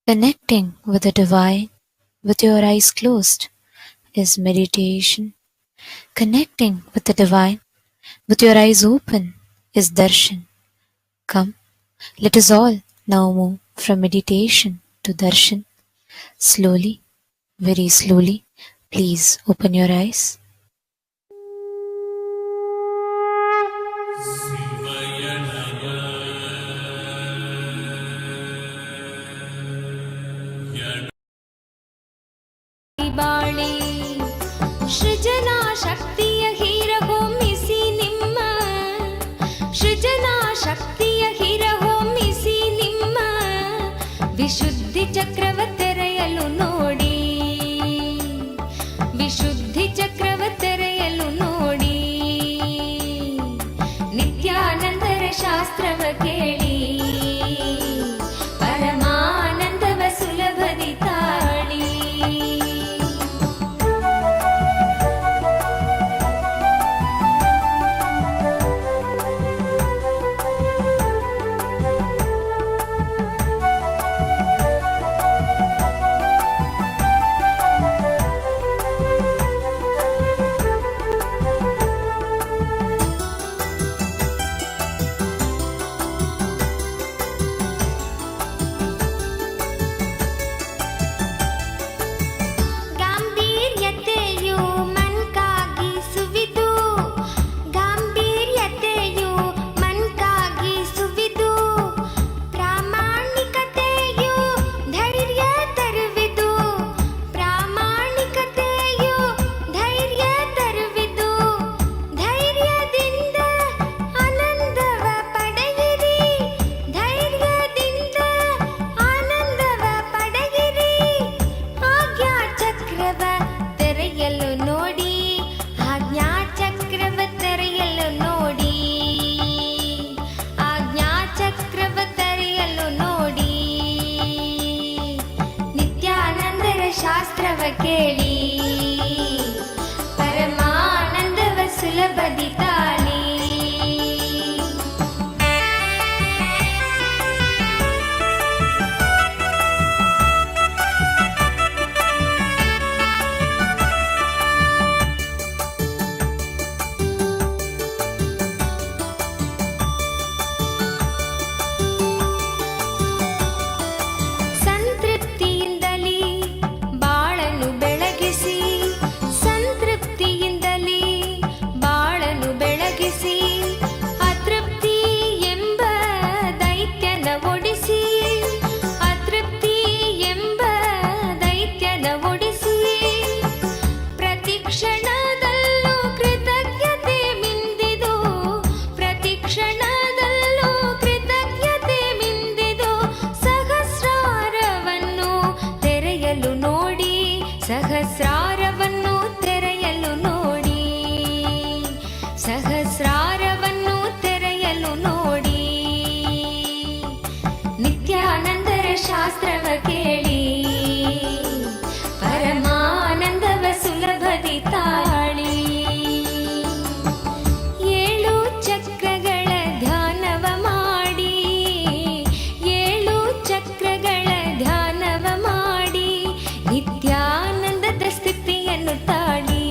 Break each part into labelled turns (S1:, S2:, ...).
S1: Connecting with the divine with your eyes closed is meditation. Connecting with the divine with your eyes open is darshan. Come, let us all now move from meditation to darshan. Slowly, very slowly, please open your eyes.
S2: ಬಾಳಿ ಸೃಜನಾ ಶಕ್ತಿಯ ಹೀರಹೊಮ್ಮಿಸಿ ನಿಮ್ಮ ಸೃಜನಾ ಶಕ್ತಿಯ ಹೀರಹೊಮ್ಮಿಸಿ ನಿಮ್ಮ ವಿಶುದ್ಧಿ ಚಕ್ರವ ತೆರೆಯಲು ನೋಡಿ, ವಿಶುದ್ಧಿ ಚಕ್ರವ ತೆರೆಯಲು ನೋಡಿ. ನಿತ್ಯಾನಂದರ ಶಾಸ್ತ್ರವ ಕೇಳಿ ಪರಮಾನಂದವ ಸುಲಭದಿ ತಾಳಿ. ಶಾಸ್ತ್ರವ ಕೇಳಿ ಪರಮಾನಂದವ ಸುಲಭದಿ ತಾಳಿ. ಸಹಸ್ರಾರವನ್ನು ತೆರೆಯಲು ನೋಡಿ, ಸಹಸ್ರಾರವನ್ನು ತೆರೆಯಲು ನೋಡಿ. ನಿತ್ಯಾನಂದರ ಶಾಸ್ತ್ರವ ಕೇಳಿ ಪರಮಾನಂದವ ಸುಲಭದಿ ತಾಳಿ. ಏಳು ಚಕ್ರಗಳ ಧ್ಯಾನವ ಮಾಡಿ, ಏಳು ಚಕ್ರಗಳ ಧ್ಯಾನವ ಮಾಡಿ ನಿತ್ಯಾನಂದದ ಸ್ಥಿತಿಯನ್ನು ತಾಳಿ,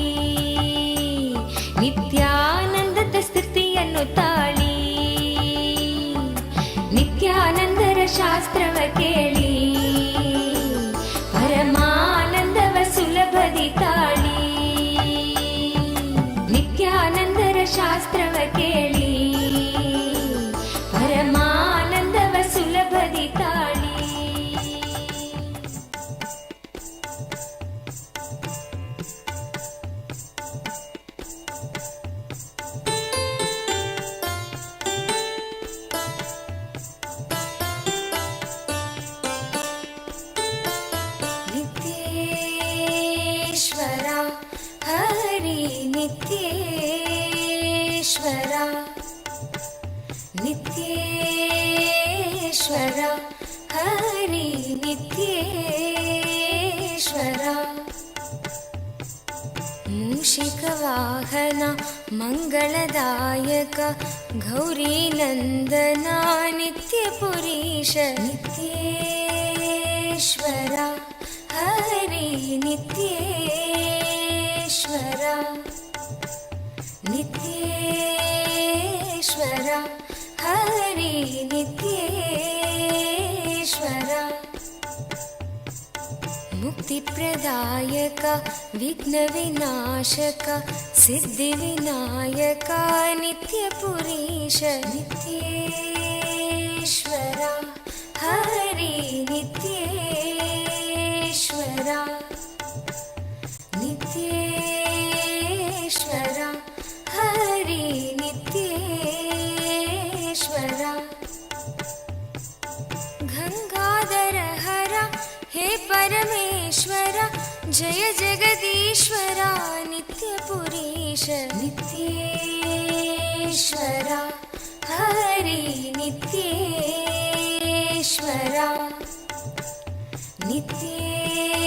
S2: ನಿತ್ಯಾನಂದದ ಸ್ಥಿತಿಯನ್ನು ತಾಳಿ. ನಿತ್ಯಾನಂದರ ಶಾಸ್ತ್ರವ ಕೇಳಿ ಪರಮಾನಂದವ ಸುಲಭದಿ ತಾಳಿ. ನಿತ್ಯಾನಂದರ ಶಾಸ್ತ್ರವ ಕೇಳಿ ಪರಮಾನಂದವ ಸುಲಭದಿ ತಾಳಿ. ನಿತ್ಯೇಶ್ವರ ಹರಿ ನಿತ್ಯೇಶ್ವರ, ನಿತ್ಯೇಶ್ವರ ಹರಿ ನಿತ್ಯೇಶ್ವರ. ಮೂಷಿಕ ವಾಹನ ಮಂಗಳದಾಯಕ ಗೌರಿ ನಂದನ ನಿತ್ಯ ಪುರೀಶ ನಿತ್ಯೇಶ್ವರ. हरि नित्येश्वर नित्येश्वर हरि नित्येश्वर मुक्तिप्रदायक विघ्नविनाशक सिद्धिविनायक नित्यपुरीश नित्येश्वर हरि नित्येश्वर नित्येश्वर हरि नित्येश्वर गंगाधर हर हे परमेश्वर जय जगदीश्वर नित्यपुरीश नित्येश्वर हरि नित्येश्वर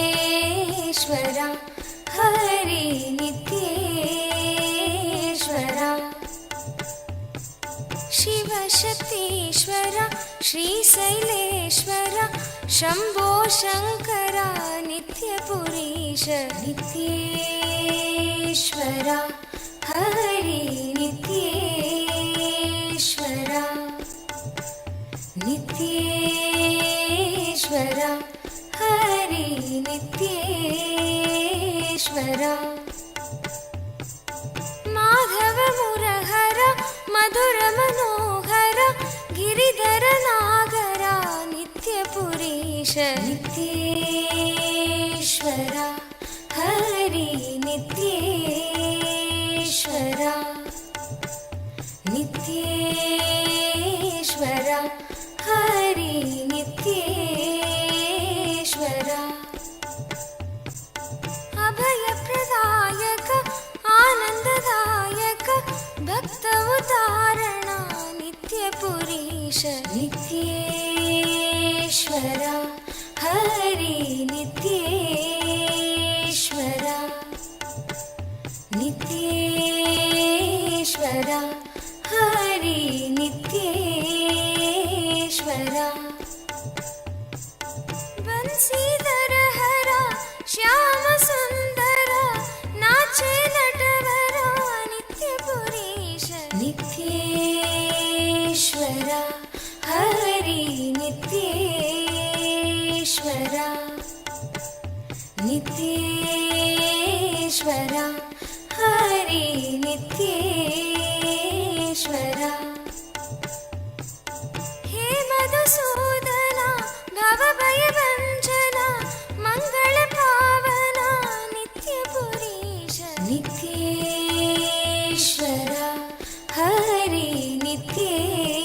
S2: नित्येश्वर हरि नित्येश्वर शिवशक्तीश्वर श्रीशैलेश्वर शम्भो शङ्कर नित्यपुरीश नित्येश्वर हरि नित्येश्वर नित्येश्वर हरि नित्येश्वर माधव मुरहर मधुर मनोहर गिरिधर नागर नित्यपुरीश नित्येश्वर हरि नित्येश्वर नित्येश्वर हरि नित्येश्वर अभयप्रदायक आनन्ददायक भक्त उदाहरण नित्यपुरीश नित्येश्वर हरि नित्येश्वर नित्येश्वर हरि नित्येश्वर बंसीधर हर श्याम सुंदर नाचे नटवर नित्यपुरीश नित्येश्वर हरि नित्येश्वर नित्येश्वर हरि नित्येश्वर हे मधुसूदन भवभयभञ्जना मंगल पावन नित्यपुरीश नित्येश्वर हरि नित्येश्वर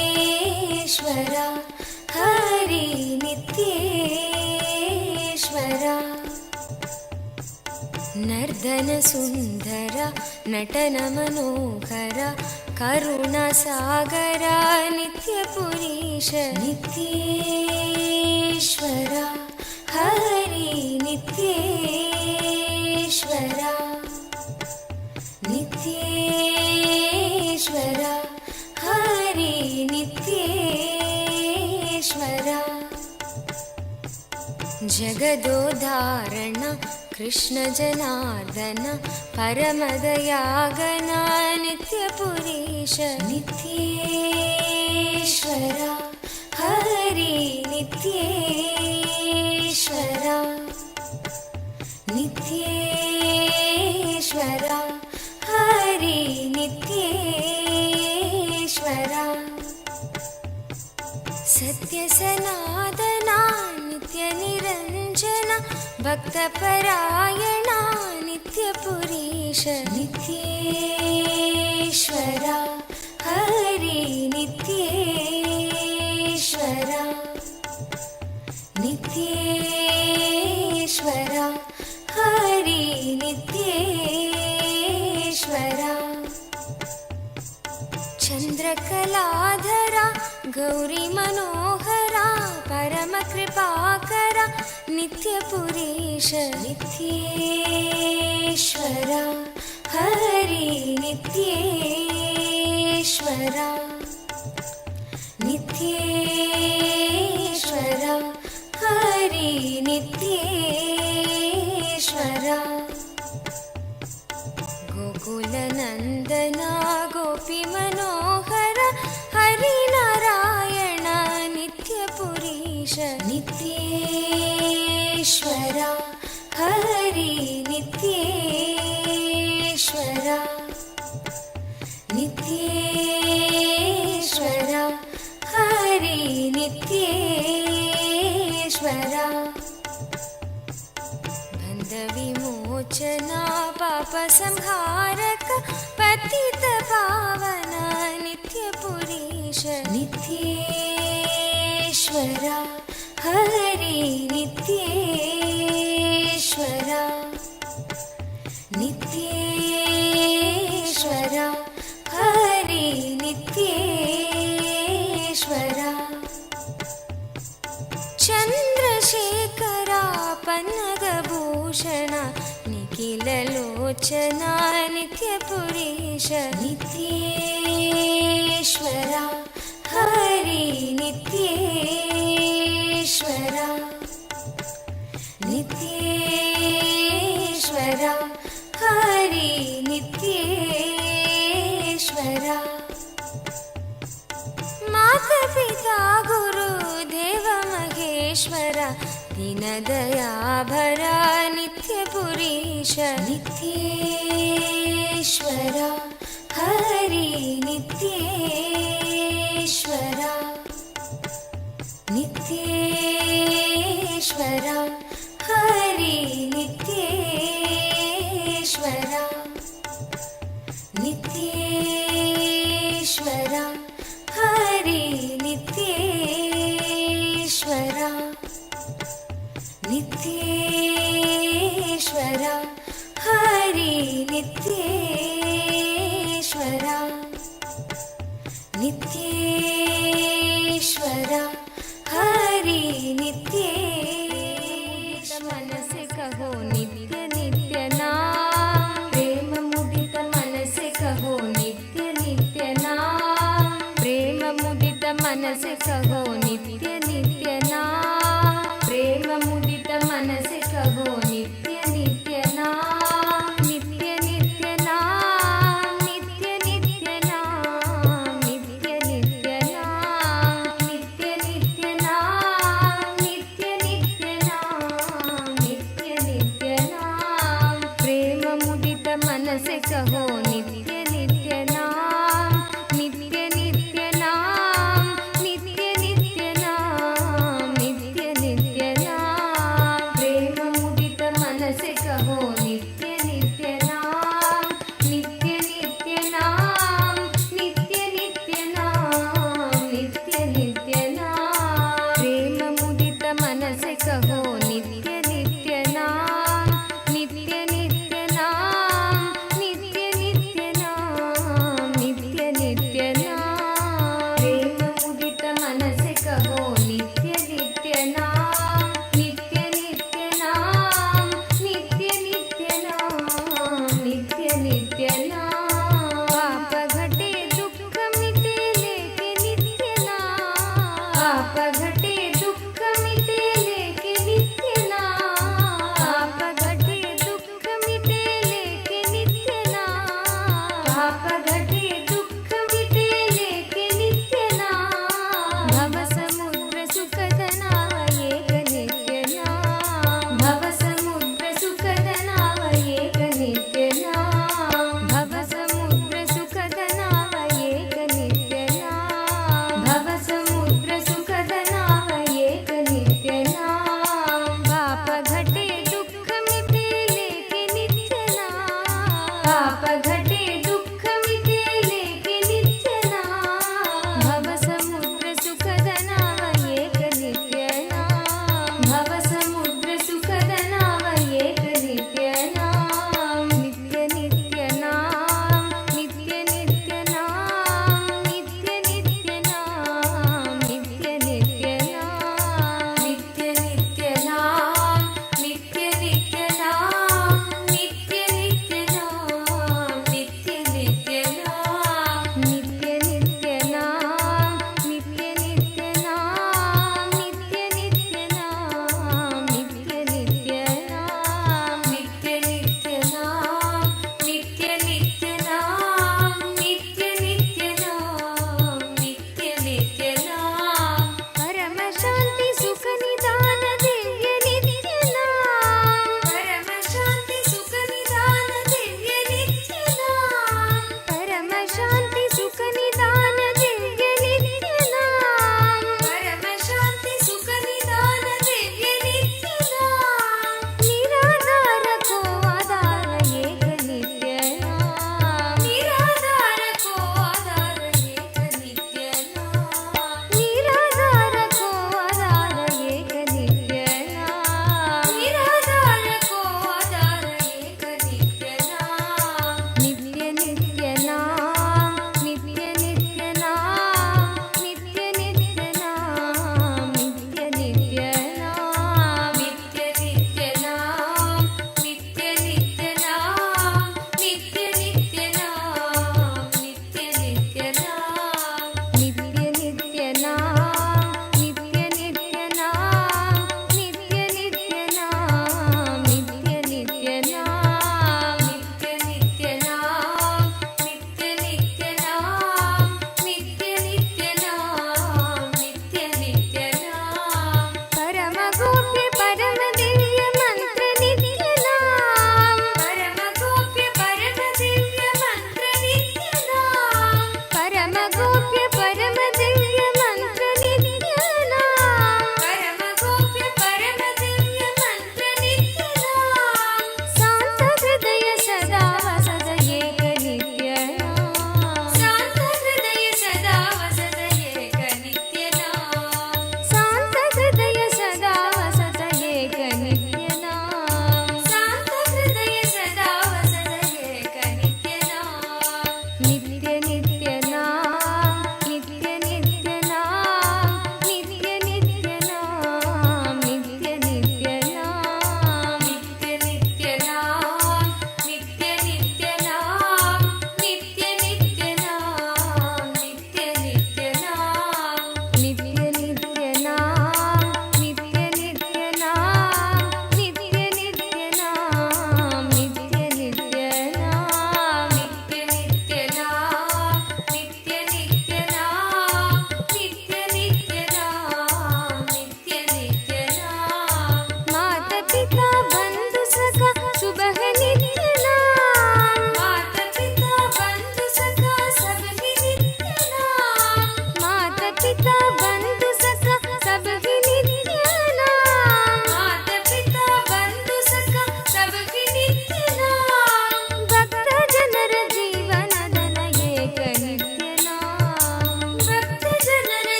S2: नित्येश्वर हरि नित्येश्वर नर्दन सुंदर नटन मनोहर करुण सागर नित्यपुरीश नित्येश्वर हरि नित्येश्वर नित्येश्वर हरि नित्येश्वर जगदोधारण कृष्ण जनार्दन परमदयागन नित्यपुरीश नित्येश्वर हरि नित्येश्वर नित्येश्वर हरि नित्येश्वर सत्य सनातना नित्य निरंजन भक्तपरायण नित्यपुरीश नित्येश्वर हरि नित्येश्वर नित्येश्वर हरि नित्येश्वर चंद्रकलाधर गौरी मनोहरा परम कृपाकर नित्यपुरीश नित्येश्वर हरि नित्येश्वर नित्येश्वरा हरि नित्येश्वरा गोकुलनन्दना गोपीमनोहर हरिनारायण नित्यपुरीश नित्येश्वरा हरि नित्येश्वरा नित्येश्वरा हरि नित्येश्वरा बन्धविमोचना पापसंहारक पतितपावन नित्यपुरीश नित्येश्वरा हरि नित्येश्वरा नित्येश्वरा हरि नित्येश्वरा चन्द्रशेखरा पन्नगभूषण निखिललोचना नित्यपुरीश नित्येश्वरा हरि नित्येश्वरा नित्येश्वरा हरि नित्येश्वरा मातापिता गुरुदेव महेश्वर दीनदयाभरा नित्यपुरीश नित्येश्वरा हरि नित्येश्वरा नित्येश्वरा हरि नित्येश्वरा नित्येश्वरा हरि नित्येश्वरा नित्येश्वरा हरि नित्येश्वरा नित्येश्वरा हरि नित्येश्वरा मन से कहो नित्य नित्य नाम प्रेम मुदित मन से कहो नित्य नित्य नाम प्रेम मुदित मन से कहो नित्य नित्य नाम प्रेम मुदित मन से कहो नित्य नित्य नाम नित्य नित्य नाम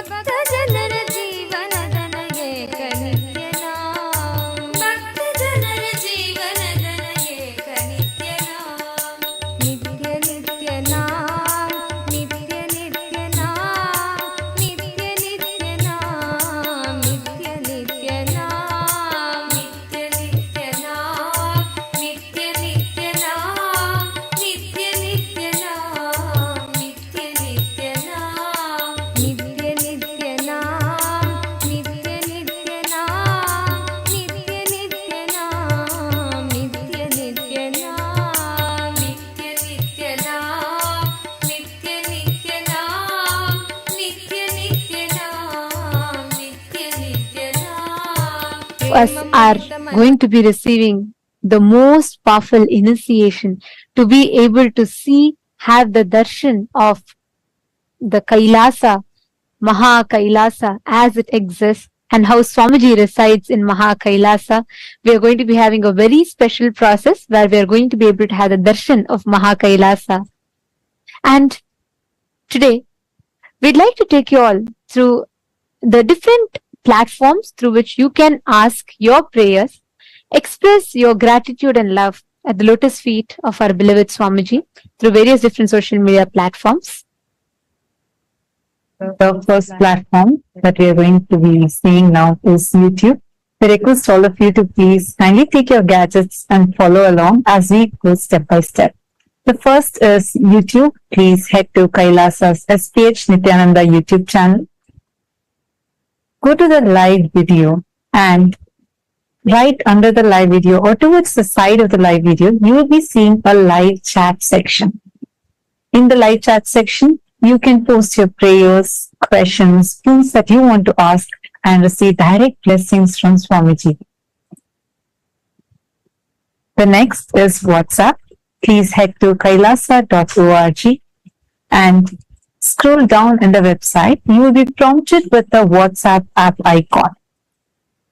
S2: ಭಕ್ತ ಜನರ ಜೀವನದ ಏಕ ನಿತ್ಯನಾ ಭಕ್ತ ಜನರ ಜೀವನದ ಏಕ ನಿತ್ಯನಾ ನಿತ್ಯ ನಿತ್ಯನಾ ನಿತ್ಯ ನಿತ್ಯನಾ ನಿತ್ಯ ನಿತ್ಯನಾ ನಿತ್ಯ ನಿತ್ಯನಾ ನಿತ್ಯ ನಿತ್ಯನಾ ನಿತ್ಯ ನಿತ್ಯನಾ ನಿತ್ಯ ನಿತ್ಯನಾ ನಿತ್ಯ ನಿತ್ಯನಾ ನಿತ್ಯ ನಿತ್ಯನಾ ನಿತ್ಯ ನಿತ್ಯನಾ ನಿತ್ಯ ನಿತ್ಯನಾ ನಿತ್ಯ ನಿತ್ಯನಾ ನಿತ್ಯ ನಿತ್ಯನಾ ನಿತ್ಯ ನಿತ್ಯನಾ ನಿತ್ಯ ನಿತ್ಯನಾ ನಿತ್ಯ ನಿತ್ಯನಾ
S3: Us are going to be receiving the most powerful initiation to be able to see, have the darshan of the Kailasa, Maha Kailasa as it exists, and how Swamiji resides in Maha Kailasa. We are going to be having a very special process where we are going to be able to have the darshan of Maha Kailasa. And today, we'd like to take you all through the different platforms through which you can ask your prayers, express your gratitude and love at the lotus feet of our beloved Swamiji through various different social media platforms.
S4: The first platform that we are going to be seeing now is YouTube. We request all of you to please kindly take your gadgets and follow along as we go step by step. The first is YouTube. Please head to Kailasa's SPH Nityananda YouTube channel. Go to the live video, and right under the live video or towards the side of the live video, you will be seeing a live chat section. In the live chat section, you can post your prayers, questions, things that you want to ask and receive direct blessings from Swamiji. The next is WhatsApp. Please head to kailasa.org and scroll down in the website. You will be prompted with the WhatsApp app icon.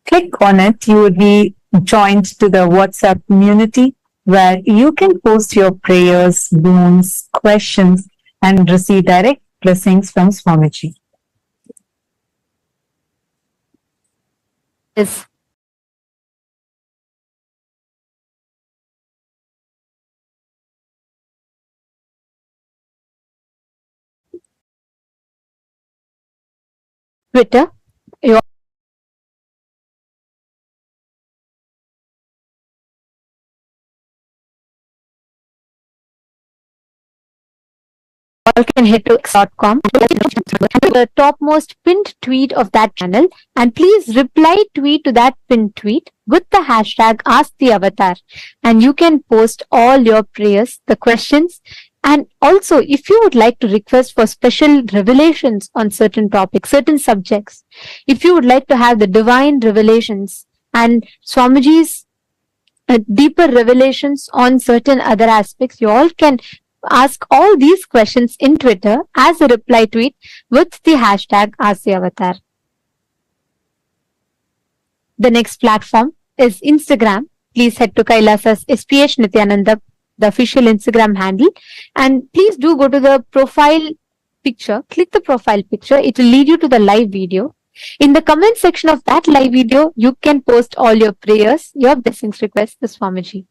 S4: Click on it. You will be joined to the WhatsApp community where you can post your prayers, boons, questions, and receive direct blessings from Swamiji.
S3: Is Twitter. You all can head to x.com, the topmost pinned tweet of that channel, and please reply tweet to that pinned tweet with the hashtag Ask the Avatar, and you can post all your prayers, the questions, and also if you would like to request for special revelations on certain topics, certain subjects, if you would like to have the divine revelations and Swamiji's deeper revelations on certain other aspects, you all can ask all these questions in Twitter as a reply tweet with the hashtag Ask the Avatar. The next platform is Instagram. Please head to Kailasa's SPH Nityananda, the official Instagram handle, and please do go to the profile picture. Click the profile picture. It will lead you to the live video. In the comment section of that live video, you can post all your prayers, your blessings requests to Swamiji.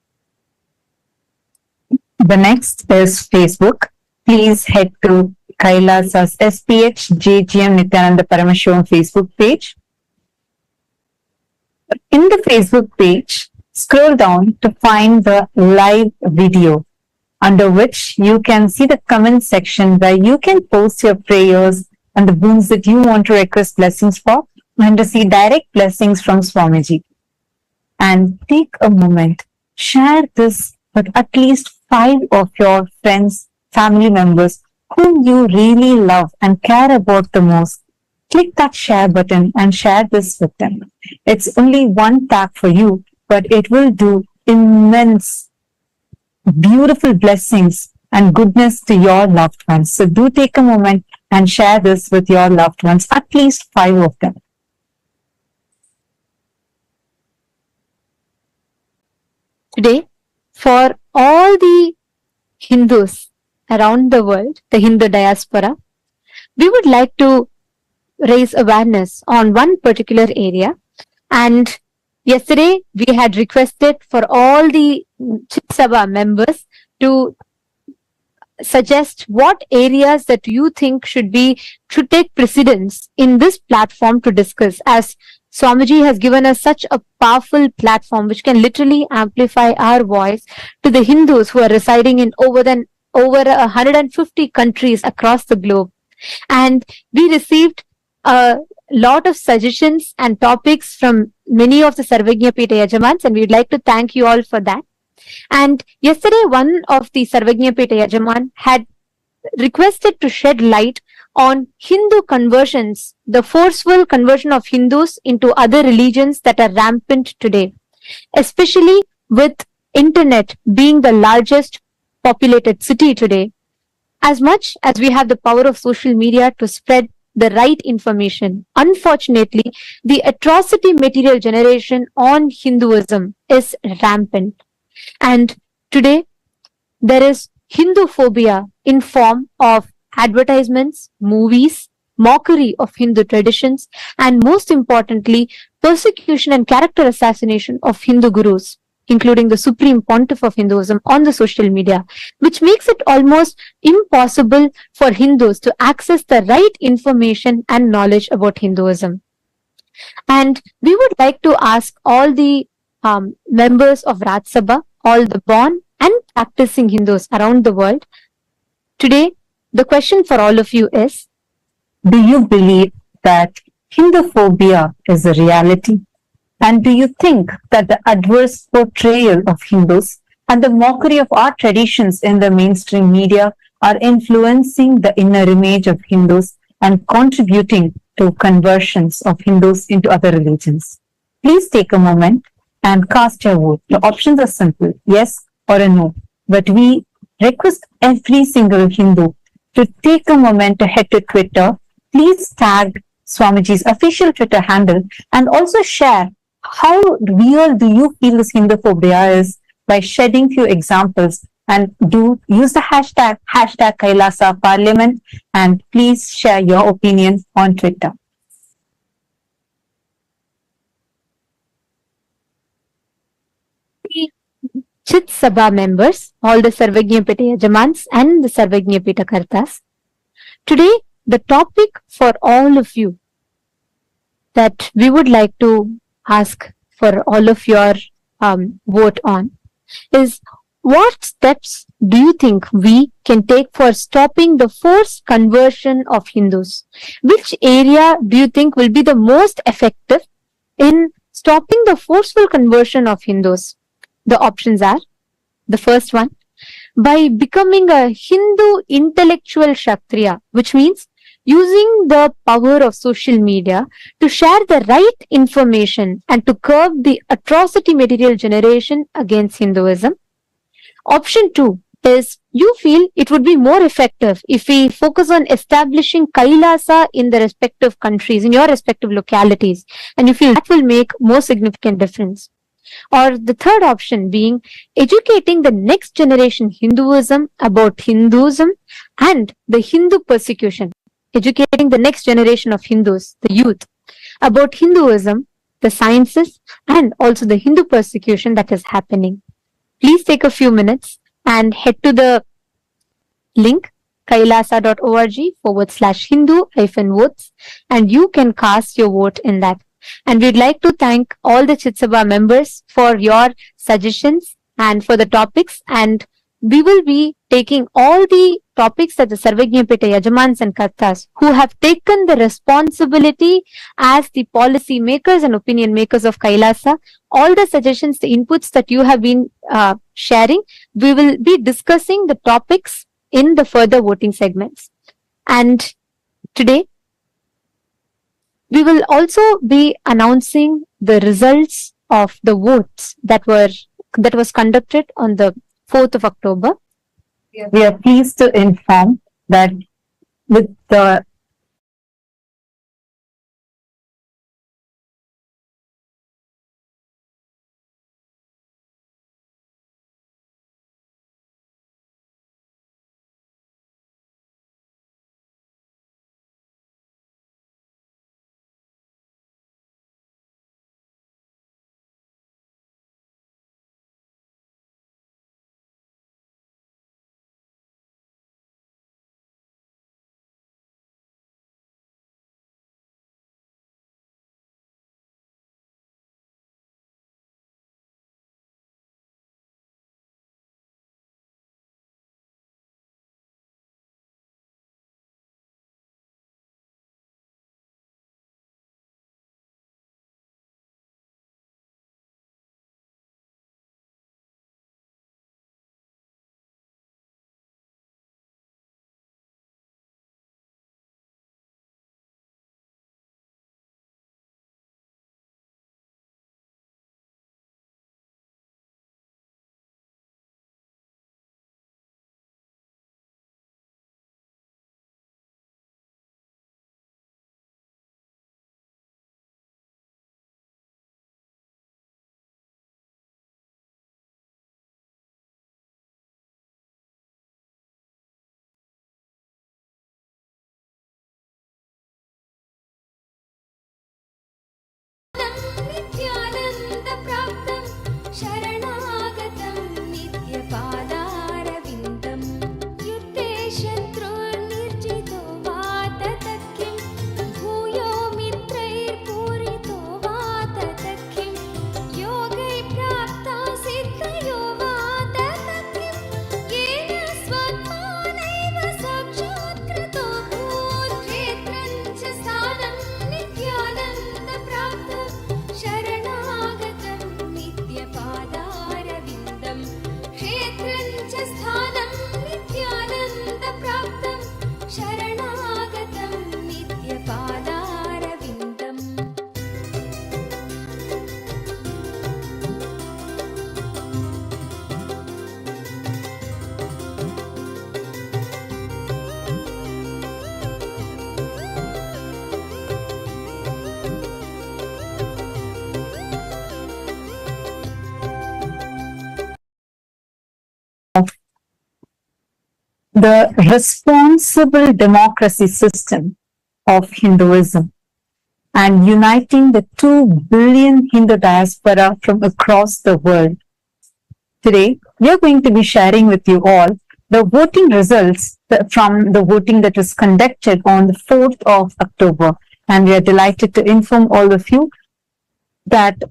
S4: The next is Facebook. Please head to Kailasa's SPH JGM Nityananda Paramashivam Facebook page. In the Facebook page, scroll down to find the live video, under which you can see the comment section where you can post your prayers and the boons that you want to request blessings for and receive direct blessings from Swamiji. And take a moment, share this with at least 5 of your friends, family members whom you really love and care about the most. Click that share button and share this with them. It's only one tap for you, but it will do immense, beautiful blessings and goodness to your loved ones. So do take a moment and share this with your loved ones, at least 5 of them.
S3: Today, for all the Hindus around the world, the Hindu diaspora, we would like to raise awareness on one particular area. And yesterday we had requested for all the Chit Sabha members to suggest what areas that you think should take precedence in this platform to discuss, as Swamiji has given us such a powerful platform which can literally amplify our voice to the Hindus who are residing in over 150 countries across the globe. And we received a lot of suggestions and topics from many of the Sarvagya Pita Yajamans, and we'd like to thank you all for that. And yesterday, one of the Sarvagya Pita Yajaman had requested to shed light on Hindu conversions, the forceful conversion of Hindus into other religions that are rampant today, especially with internet being the largest populated city today. As much as we have the power of social media to spread the right information, unfortunately, the atrocity material generation on Hinduism is rampant. And today, there is Hindu phobia in form of advertisements, movies, mockery of Hindu traditions, and most importantly, persecution and character assassination of Hindu gurus, including the supreme pontiff of Hinduism on the social media, which makes it almost impossible for Hindus to access the right information and knowledge about Hinduism. And we would like to ask all the members of Raj Sabha, all the born and practicing Hindus around the world. Today, the question for all of you is,
S4: do you believe that Hindu phobia is a reality? And do you think that the adverse portrayal of Hindus and the mockery of our traditions in the mainstream media are influencing the inner image of Hindus and contributing to conversions of Hindus into other religions? Please take a moment and cast your vote. The options are simple, yes or a no. But we request every single Hindu to take a moment to head to Twitter. Please tag Swamiji's official Twitter handle and also share how real do you feel this Hindu phobia is by shedding few examples, and do use the hashtag Kailasa Parliament, and please share your opinion on Twitter.
S3: Chit Sabha members, all the Sarvagya Pita Yajamans and the Sarvagya Pita Kartas. Today, the topic for all of you that we would like to ask for all of your vote on is, what steps do you think we can take for stopping the forced conversion of Hindus? Which area do you think will be the most effective in stopping the forceful conversion of Hindus? The options are, the first one, by becoming a Hindu intellectual Kshatriya, which means using the power of social media to share the right information and to curb the atrocity material generation against Hinduism. Option 2 is, you feel it would be more effective if we focus on establishing Kailasa in the respective countries, in your respective localities, and you feel that will make more significant difference. Or the third option being educating the next generation Hinduism about Hinduism and the Hindu persecution. Educating the next generation of Hindus, the youth, about Hinduism, the sciences, and also the Hindu persecution that is happening. Please take a few minutes and head to the link kailasa.org/Hindu-votes, and you can cast your vote in that. And we'd like to thank all the Chit Sabha members for your suggestions and for the topics, and we will be taking all the topics that the Sarvagya Pita Yajamans and Kartas who have taken the responsibility as the policy makers and opinion makers of Kailasa, all the suggestions, the inputs that you have been sharing, we will be discussing the topics in the further voting segments. And today, we will also be announcing the results of the votes that was conducted on the 4th of October.
S4: We are pleased to inform that with the the responsible democracy system of Hinduism and uniting the 2 billion Hindu diaspora from across the world. Today, we are going to be sharing with you all the voting results from the voting that was conducted on the 4th of October. And we are delighted to inform all of you that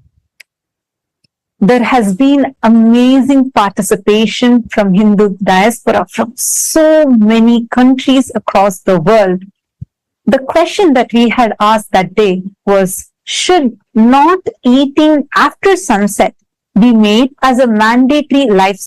S4: there has been amazing participation from Hindu diaspora from so many countries across the world. The question that we had asked that day was, should not eating after sunset be made as a mandatory life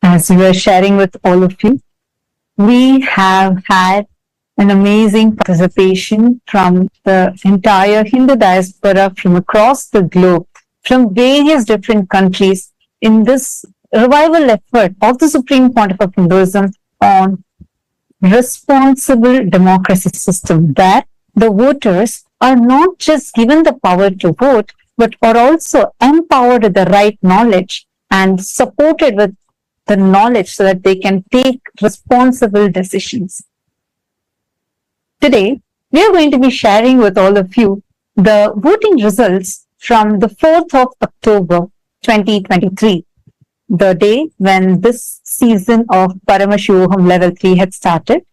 S4: as we were sharing with all of you, we have had an amazing participation from the entire Hindu diaspora from across the globe, from various different countries in this revival effort of the Supreme Pontiff of Hinduism on responsible democracy system, where the voters are not just given the power to vote, but are also empowered with the right knowledge and supported with the knowledge so that they can take responsible decisions. Today, we are going to be sharing with all of you the voting results from the 4th of October 2023, the day when this season of Paramashivoham Level 3 had started.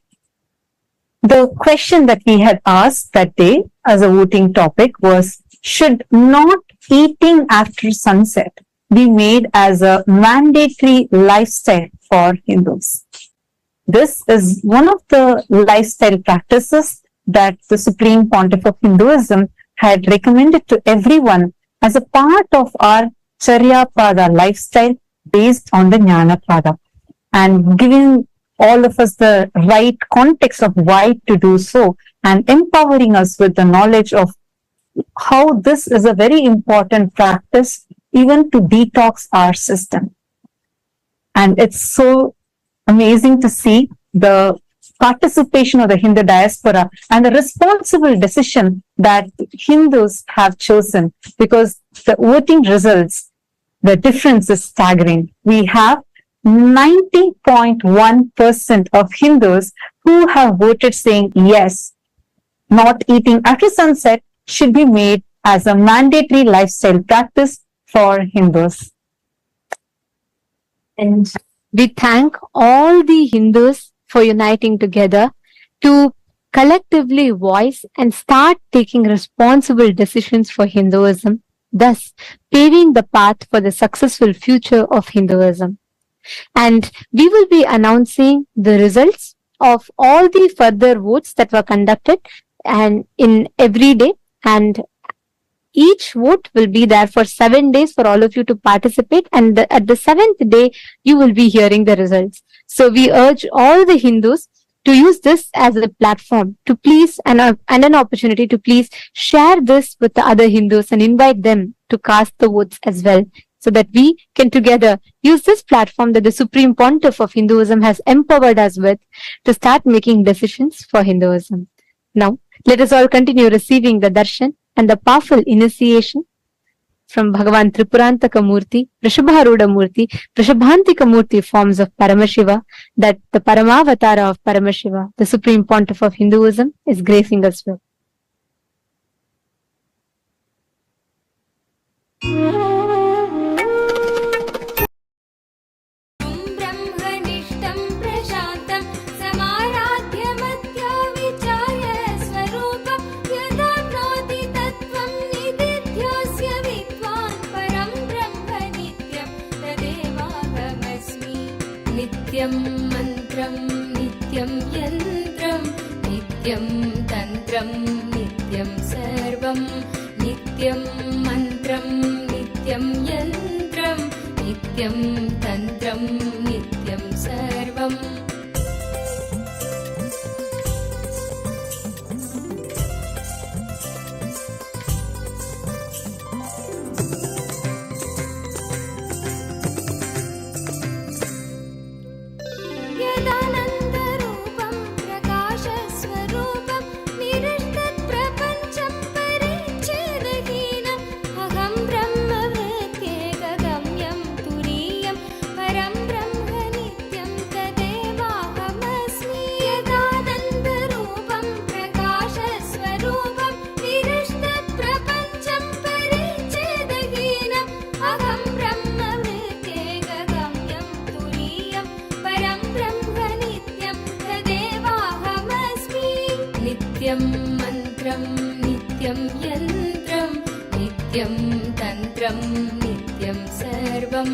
S4: The question that we had asked that day as a voting topic was, should not eating after sunset be made as a mandatory lifestyle for Hindus? This is one of the lifestyle practices that the Supreme Pontiff of Hinduism had recommended to everyone as a part of our Charya Pada lifestyle based on the Jnana Pada, and giving all of us the right context of why to do so, and empowering us with the knowledge of how this is a very important practice even to detox our system. And it's so amazing to see the participation of the Hindu diaspora and the responsible decision that Hindus have chosen, because the voting results, the difference is staggering. We have 90.1% of Hindus who have voted saying yes, not eating after sunset should be made as a mandatory lifestyle practice for Hindus.
S3: And we thank all the Hindus for uniting together to collectively voice and start taking responsible decisions for Hinduism, thus paving the path for the successful future of Hinduism. And we will be announcing the results of all the further votes that were conducted and in every day, and each vote will be there for 7 days for all of you to participate, and at the 7th day you will be hearing the results. So we urge all the Hindus to use this as a platform to please and an opportunity to please share this with the other Hindus and invite them to cast the votes as well, so that we can together use this platform that the Supreme Pontiff of Hinduism has empowered us with to start making decisions for Hinduism. Now, let us all continue receiving the darshan and the powerful initiation from Bhagavan Tripurantaka Murthy, Vrishabharuda Murthy, Vrishabhantika Murthy forms of Paramashiva, that the Paramavatara of Paramashiva, the Supreme Pontiff of Hinduism, is gracing us with.
S2: नित्यं मन्त्रं नित्यं यन्त्रं नित्यं तन्त्रं नित्यं सर्वं नित्यं मन्त्रं नित्यं यन्त्रं नित्यं तन्त्रं नित्यं सर्वम् नित्यं मन्त्रं नित्यं यन्त्रं नित्यं तन्त्रं नित्यं सर्वं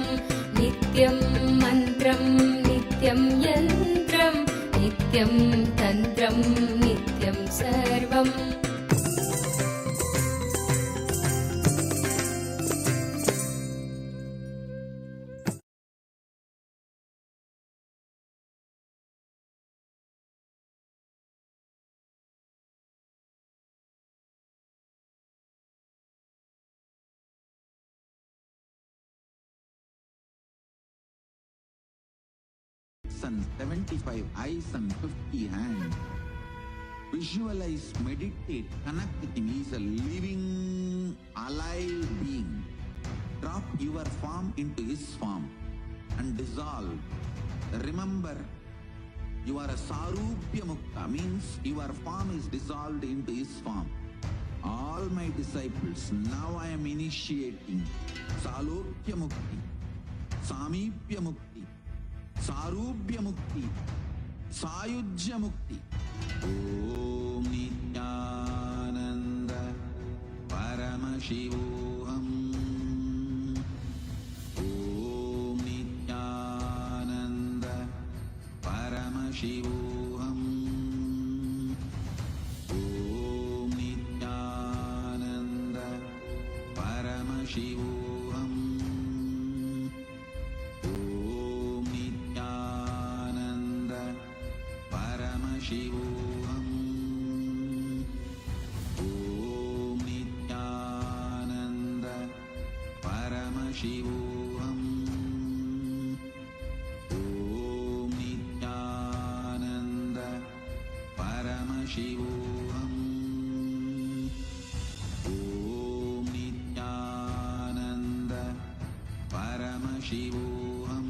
S2: नित्यं मन्त्रं नित्यं यन्त्रं नित्यं तन्त्रं नित्यं सर्वम्
S5: and 75 eyes and 50 hands. Visualize, meditate, connect with him. He is a living, alive being. Drop your form into his form and dissolve. Remember, you are a Sarupya Mukta, means your form is dissolved into his form. All my disciples, now I am initiating Salokya Mukti, Samipya Mukti, Sarupya Mukti, Sayujya Mukti. Om Nityananda Paramashivoham. Om Nityananda Paramashivoham. Om Nityananda Paramashivoham. Om Nityananda Paramashivoham. Om Nityananda Paramashivoham. Om Nityananda Paramashivoham. Om Nityananda Paramashivoham.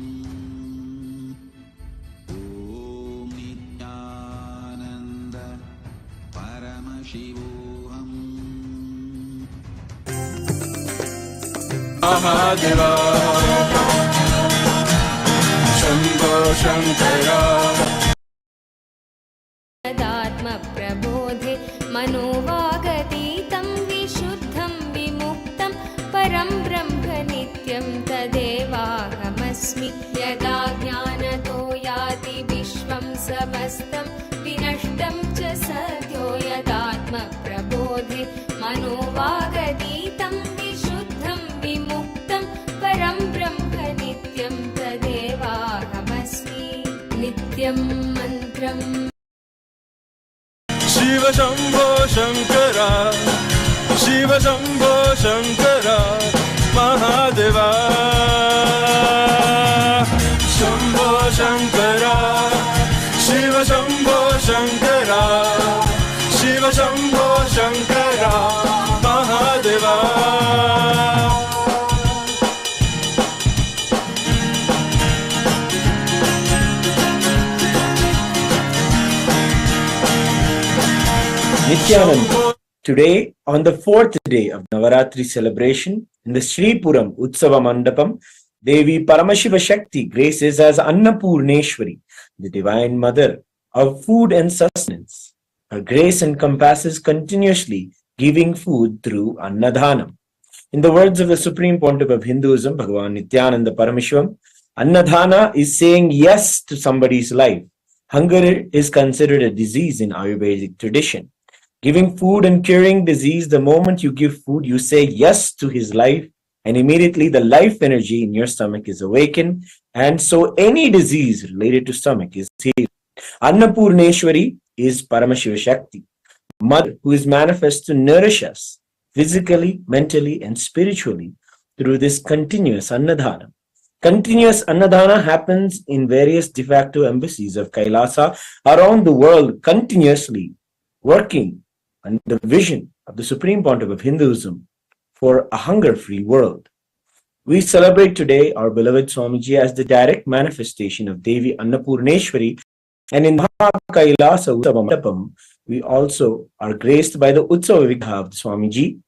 S5: Om Nityananda Paramashivoham.
S6: Mahadeva Shambho Shankara
S2: यदात्मप्रबोधे मनोवागतीतं विशुद्धं विमुक्तं परं ब्रह्म नित्यं तदेवाहमस्मि। यदा ज्ञानतो याति विश्वं समस्तं विनष्टं च सद्यो। यदात्मप्रबोधे मनोवागतीतं विशुद्धं विमुक्तं परं ब्रह्म नित्यं तदेवाहमस्मि। नित्यं मन्त्रम्
S6: Shiva Shambho Shankara Shiva Shambho Shankara Mahadeva Shambho Shankara Shiva Shambho Shankara Shiva Shambho Shankara Mahadeva.
S7: Nityananda. Today, on the fourth day of Navaratri celebration, in the Sripuram Utsava Mandapam, Devi Paramashiva Shakti graces as Annapurneshwari, the Divine Mother of food and sustenance. Her grace encompasses continuously giving food through Annadhanam. In the words of the Supreme Pontiff of Hinduism, Bhagavan Nityananda Parameshwaram, Annadhana is saying yes to somebody's life. Hunger is considered a disease in Ayurvedic tradition. Giving food and curing disease, the moment you give food, you say yes to his life, and immediately the life energy in your stomach is awakened, and so any disease related to stomach is healed. Annapurneshwari is Paramashiva Shakti, Mother who is manifest to nourish us physically, mentally, and spiritually through this continuous Annadhana. Continuous Annadhana happens in various de facto embassies of Kailasa around the world, continuously working under the vision of the Supreme Pontiff of Hinduism for a hunger-free world. We celebrate today our beloved Swamiji as the direct manifestation of Devi Annapurneshwari, and in Kailasa Utsava Mandapam, we also are graced by the Utsava Vigraha of the Swamiji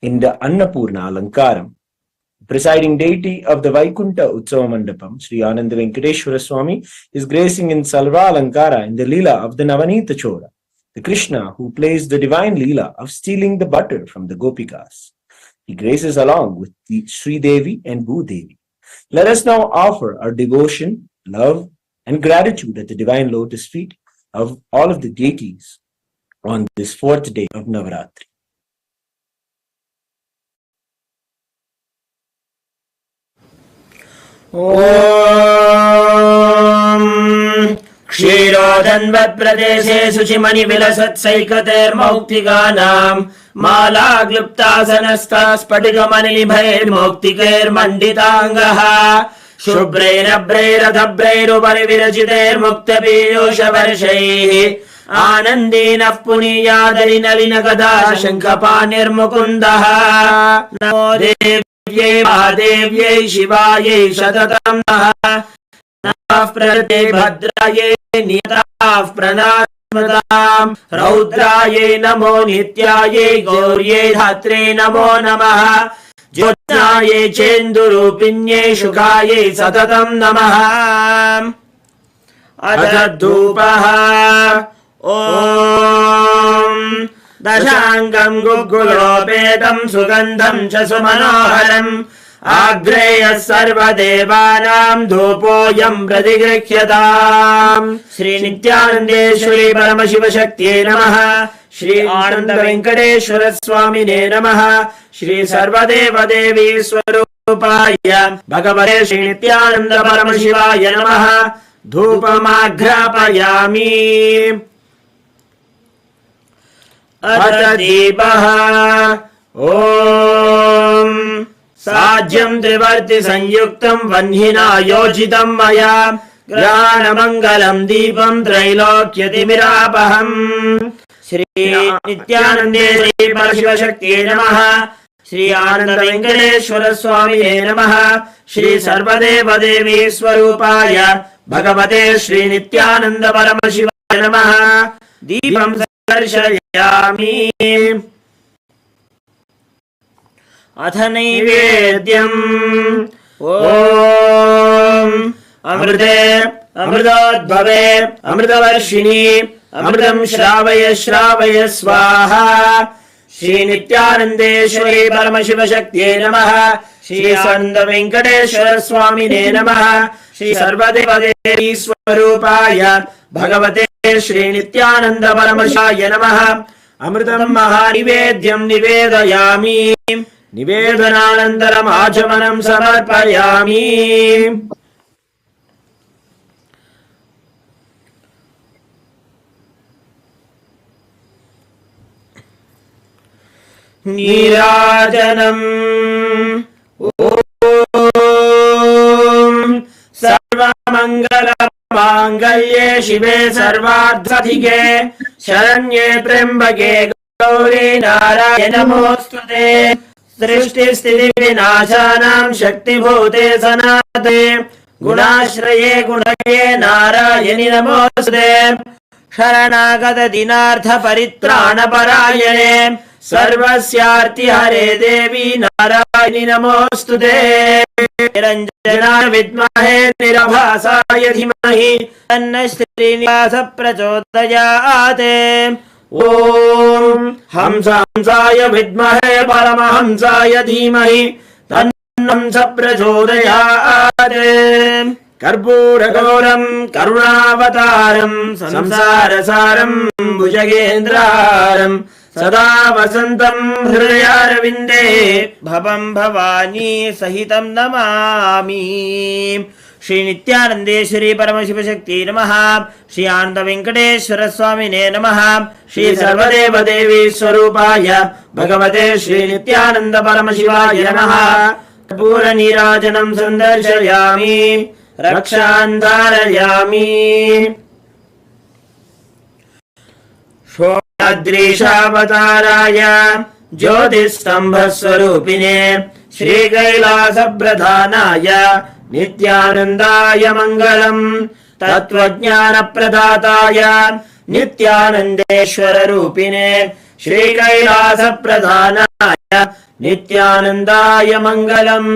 S7: in the Annapurna Alankaram. The presiding deity of the Vaikunta Utsava Mandapam, Sri Ananda Venkateshwara Swami, is gracing in Salva Alankara in the Leela of the Navanita Chora, the Krishna who plays the divine Leela of stealing the butter from the Gopikas. He graces along with the Sri Devi and Bhu Devi. Let us now offer our devotion, love, and gratitude at the divine lotus feet of all of the deities on this fourth day of Navaratri.
S8: Om Kshirodhanvat-pradeshe Suchimani-vilasat-saikater-mauktiganam Mala-gluptasanastas-patigamanilibhair-mauktiker-manditangaha शुभ्रैरभ्रैरधभ्रैरुपरि विरचितैर्मुक्तपीयूषवर्षैः आनन्देनः पुनीयादरिनलिन गदा शङ्खपाणिर्मुकुन्दः नमो देव्यै महादेव्यै शिवायै सततं नः नमः प्रकृते भद्रायै नियताः प्रणास्मताम् रौद्रायै नमो नित्यायै गौर्यै धात्रे नमो नमः ज्योत्स्नायै चेन्दुरूपिण्यै शुकायै सततं नमः अथ धूपः ॐ दशाङ्गं गुग्गुलोपेतं सुगन्धं च सुमनोहरम् आग्रेयः सर्वदेवानां धूपोऽयं प्रतिगृह्यताम् श्री नित्यानन्देश्वरी परमशिवशक्त्यै नमः श्री आनन्द वेङ्कटेश्वर स्वामिने नमः श्री सर्वदेवदेवी स्वरूपाय भगवते श्री नित्यानन्द परमशिवाय नमः धूपमाघ्रापयामि अथ दीपः ॐ साज्यं त्रिवर्ति संयुक्तं वह्निना योजितं मया ग्रहाणमङ्गलं दीपं त्रैलोक्यतिमिरापहम् श्री नित्यानन्देश्वरी परमशिवशक्त्यै नमः श्री आनन्द वेङ्कटेश्वर स्वामिने नमः श्री सर्वदेवदेवी स्वरूपाय भगवते श्री नित्यानन्द परमशिवाय नमः दीपं दर्शयामि अथ नैवेद्यम् ॐ अमृते अमृतोद्भवे अमृतवर्षिणि अमृतं श्रावय श्रावय स्वाहा श्री नित्यानन्देश्वरी परमशिवशक्त्यै नमः श्री आनन्द वेङ्कटेश्वर स्वामिने नमः श्री सर्वदेवदेवी स्वरूपाय भगवते श्री नित्यानन्द परमशिवाय नमः अमृतं महानिवेद्यं निवेदयामि निवेदनानन्तरम् आचमनं समर्पयामि नीराजनम् ॐ सर्वमङ्गलमाङ्गल्ये शिवे सर्वार्थसाधिके शरण्ये त्र्यम्बके गौरी नारायणि नमोऽस्तुते सृष्टिस्थितिविनाशानां शक्तिभूते सनातने गुणाश्रये गुणये नारायणि नमोऽस्तुते शरणागत दिनार्थ परित्राणपरायणे सर्वस्यार्ति हरे देवी नारायणि नमोऽस्तुते निरञ्जनाय विद्महे निरभासाय धीमहि तन्नः श्रीनिवास प्रचोदयात् ॐ हंसाय विद्महे परमहंसाय धीमहि तन्नः स प्रचोदयात् कर्पूरगौरं करुणावतारं संसारसारं भुजगेन्द्रहारं सदा वसन्तं हृदयारविन्दे भवं भवानी सहितं नमामि श्री नित्यानन्देश्वरी परमशिवशक्त्यै नमः श्री आनन्द वेङ्कटेश्वर स्वामिने नमः श्री सर्वदेवदेवी स्वरूपाय भगवते श्री नित्यानन्द परमशिवाय नमः कर्पूरनीराजनं सन्दर्शयामि रक्षान् धारयामि षोडद्रीशावताराय ज्योतिस्तम्भस्वरूपिणे श्रीकैलासप्रधानाय नित्यानन्दाय मङ्गलम् तत्त्वज्ञानप्रदाताय नित्यानन्देश्वररूपिणे श्रीकैलासप्रधानाय नित्यानन्दाय मङ्गलम्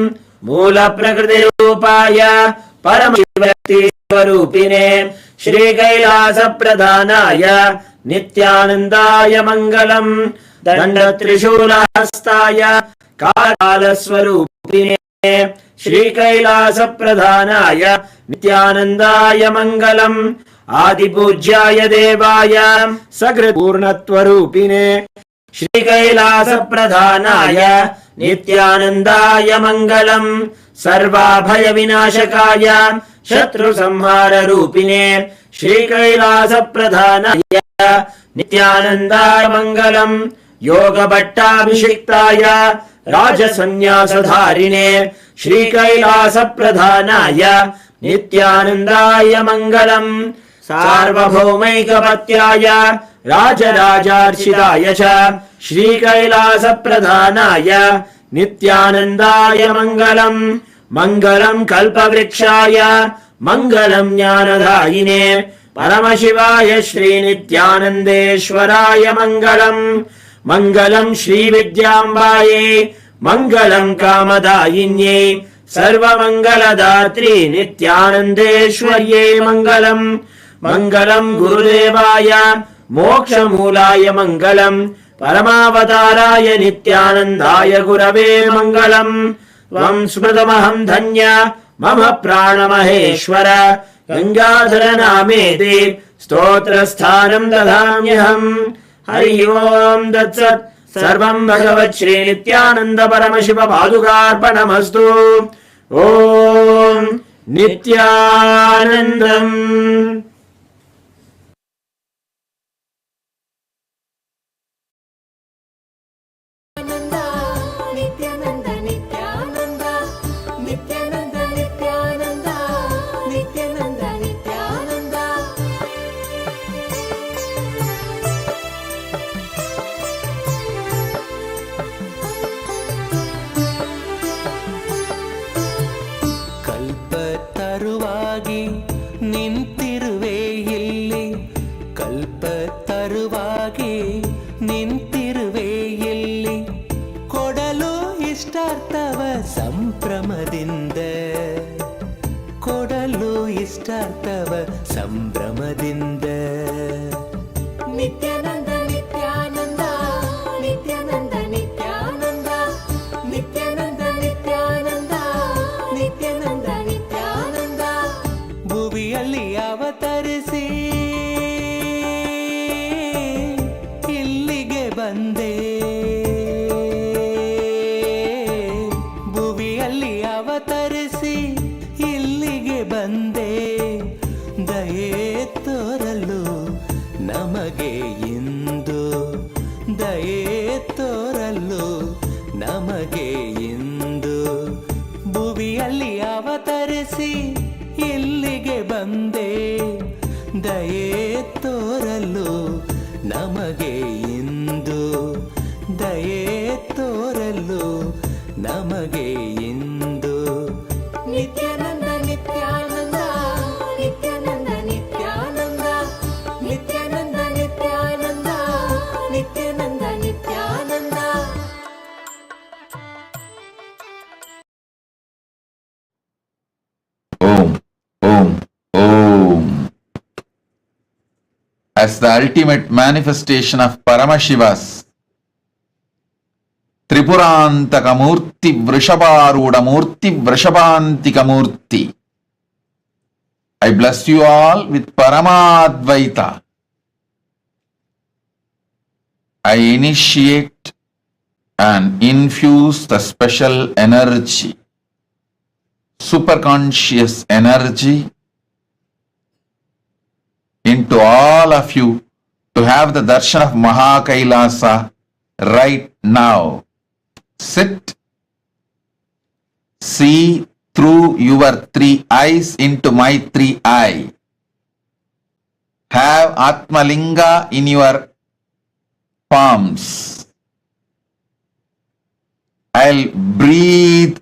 S8: मूलप्रकृतिरूपाय परमशिवशक्तिस्वरूपिणे श्रीकैलासप्रधानाय नित्यानन्दाय मङ्गलम् दण्डत्रिशूलहस्ताय कालस्वरूपिणे श्रीकैलासप्रधानाय नित्यानन्दाय मङ्गलम् आदिपूज्याय देवाय सकृत्पूर्णत्वरूपिणे श्रीकैलासप्रधानाय नित्यानन्दाय मङ्गलम् सर्वाभयविनाशकाय शत्रुसंहाररूपिणे श्रीकैलासप्रधानाय नित्यानन्दाय मङ्गलम् योगभट्टाभिषिक्ताय राजसन्न्यासधारिणे श्रीकैलासप्रधानाय नित्यानन्दाय मङ्गलम् सार्वभौमैकपत्याय राजराजार्चिताय च श्रीकैलासप्रधानाय नित्यानन्दाय मङ्गलम् मङ्गलम् कल्पवृक्षाय मङ्गलम् ज्ञानदायिने परमशिवाय श्रीनित्यानन्देश्वराय मङ्गलम् मङ्गलम् श्रीविद्याम्बायै मङ्गलम् कामदायिन्यै सर्वमङ्गलदात्री नित्यानन्देश्वर्यै मङ्गलम् मङ्गलम् गुरुदेवाय मोक्षमूलाय मङ्गलम् परमावताराय नित्यानन्दाय गुरवे मङ्गलम् त्वम् स्मृतमहम् धन्य मम प्राणमहेश्वर गङ्गाधर नामेति स्तोत्रस्थानम् ददाम्यहम् हरि ओम् तत्सत् सर्वम् भगवत् श्री नित्यानन्द परमशिव पादुकार्पणमस्तु ओम् नित्यानन्दम्
S9: ಕಲ್ಪತರುವಾಗಿ ನಿಂತಿರುವೆ ಇಲ್ಲಿ ಕಲ್ಪತರುವಾಗಿ ನಿಂತಿರುವೆ ಇಲ್ಲಿ ಕೊಡಲು ಇಷ್ಟಾರ್ಥವ ಸಂಭ್ರಮದಿಂದ ಕೊಡಲು ಇಷ್ಟಾರ್ಥವ ಸಂಭ್ರಮದಿಂದ
S2: ನಿತ್ಯಾನಂದ ನಿತ್ಯಾನಂದ ನಿತ್ಯಾನಂದ ನಿತ್ಯಾನಂದ ನಿತ್ಯಾನಂದ ನಿತ್ಯಾನಂದ ನಿತ್ಯಾನಂದ ನಿತ್ಯಾನಂದ
S9: ಭುವಿಯಲ್ಲಿ ಅವತರಿಸಿ ಇಲ್ಲಿಗೆ ಬಂದೆ ಭುವಿಯಲ್ಲಿ ಅವತರಿಸಿ ಇಲ್ಲಿಗೆ ಬಂದೆ ದಯೆ ತೋರಲು ನಮಗೆ ಇಂದು ದಯೆ ತೋರಲು ನಮಗೆ ಇಂದು ಭುವಿಯಲ್ಲಿ ಅವತರಿಸಿ ಇಲ್ಲಿಗೆ ಬಂದೆ ದಯೆ ತೋರಲು ನಮಗೆ ಇಂದು ದಯೆ ತೋರಲು ನಮಗೆ ಇಂದು
S2: Nithyananda Nithyananda Nithyananda Nithyananda Nithyananda Nithyananda Nithyananda Nithyananda
S10: Om, Om, Om. As the ultimate manifestation of Paramashiva's Tripurantaka Murthy Vrishabharuda Murthy Vrishabhantika Murthy, I bless you all with Paramadvaita. I initiate and infuse the special energy, superconscious energy into all of you to have the darshan of Mahakailasa right now. Sit, see through your three eyes into my three eye. Have Atmalinga in your palms. I'll breathe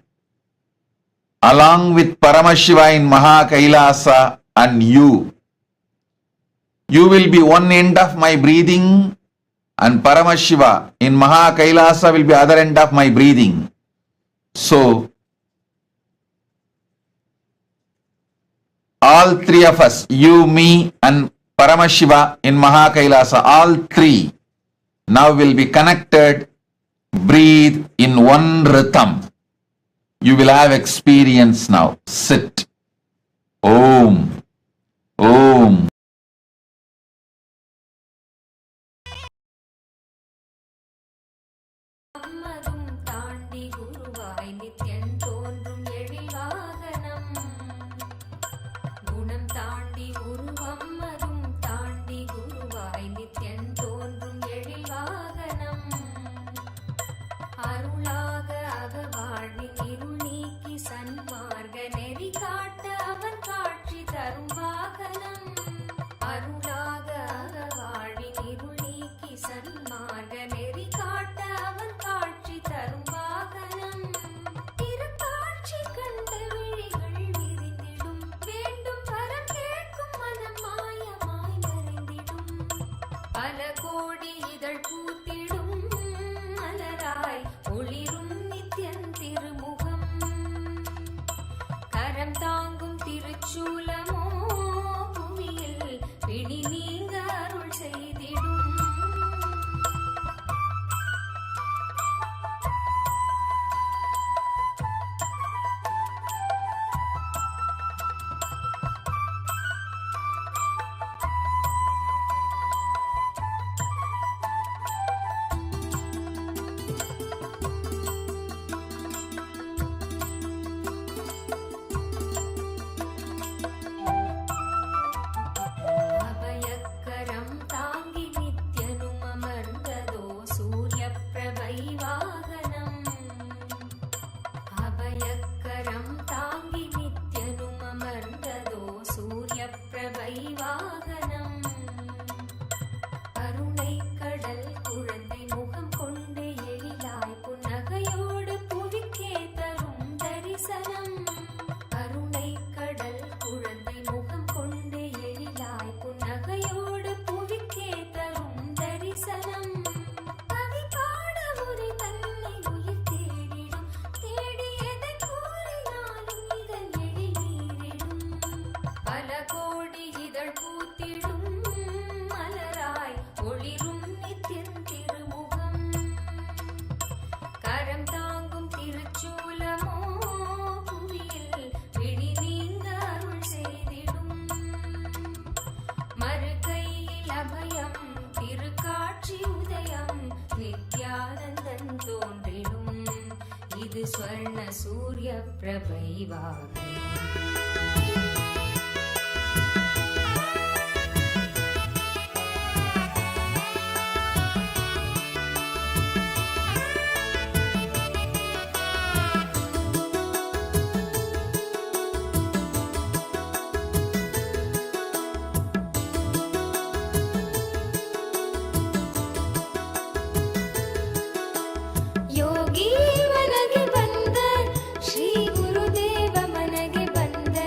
S10: along with Paramashiva in Mahakailasa and you. You will be one end of my breathing and Paramashiva in Mahakailasa will be other end of my breathing. So, all three of us, you, me and Paramashiva in Mahakailasa, all three now will be connected, breathe in one rhythm. You will have experience now. Sit. Om. Om.
S2: அம்மரும் தாண்டி குருவாய் நித்யன் தோன்றும் எழில்வாகனம் குணம் தாண்டி உருவம்மரும் தாண்டி குருவாய் நித்யன் தோன்றும் எழில்வாகனம் கரம் தாங்கும் திருச்சூலமோ புவியில் பிணி நீங்க அருள் செய்திடும். அபயக்கரம் தாங்கி நித்யனும் அமர்ந்ததோ சூரிய பிரபை வாகனம். அபயக்கரம் தாங்கி நித்யனும் அமர்ந்ததோ சூரிய பிரபை வாகனம். கருணை கடல் குழந்தை முகம் கொண்டு எழிலாய் புன்னகையோடு புவிக்கே தரும் தரிசனம். கருணை கடல் குழந்தை முகம் கொண்டு எழிலாய் புன்னகையோடு புவிக்கே தரும் தரிசனம். கவி பாட உரை தன்னை உயிர் தேடிடும், தேடியதை கூறினாலும் இதன் எழில் நீரிடும். பல கோடி இதழ் பூத்திடும் மலராய் ஒளிரும் நித்தியன் திருமுகம். கரம் தாங்கும் திருச்சூலமோ புவியில் பிணி நீங்க அருள் செய்திடும். மறுகையில் அபயம் திருக்காட்சி உதயம் நித்யானந்தன் தோன்றிடும். இது ஸ்வர்ண சூரிய பிரபை வாகனம். ಯೋಗಿ ಮನಗೆ ಬಂದ ಶ್ರೀ ಗುರುದೇವ ಮನಗೆ ಬಂದ.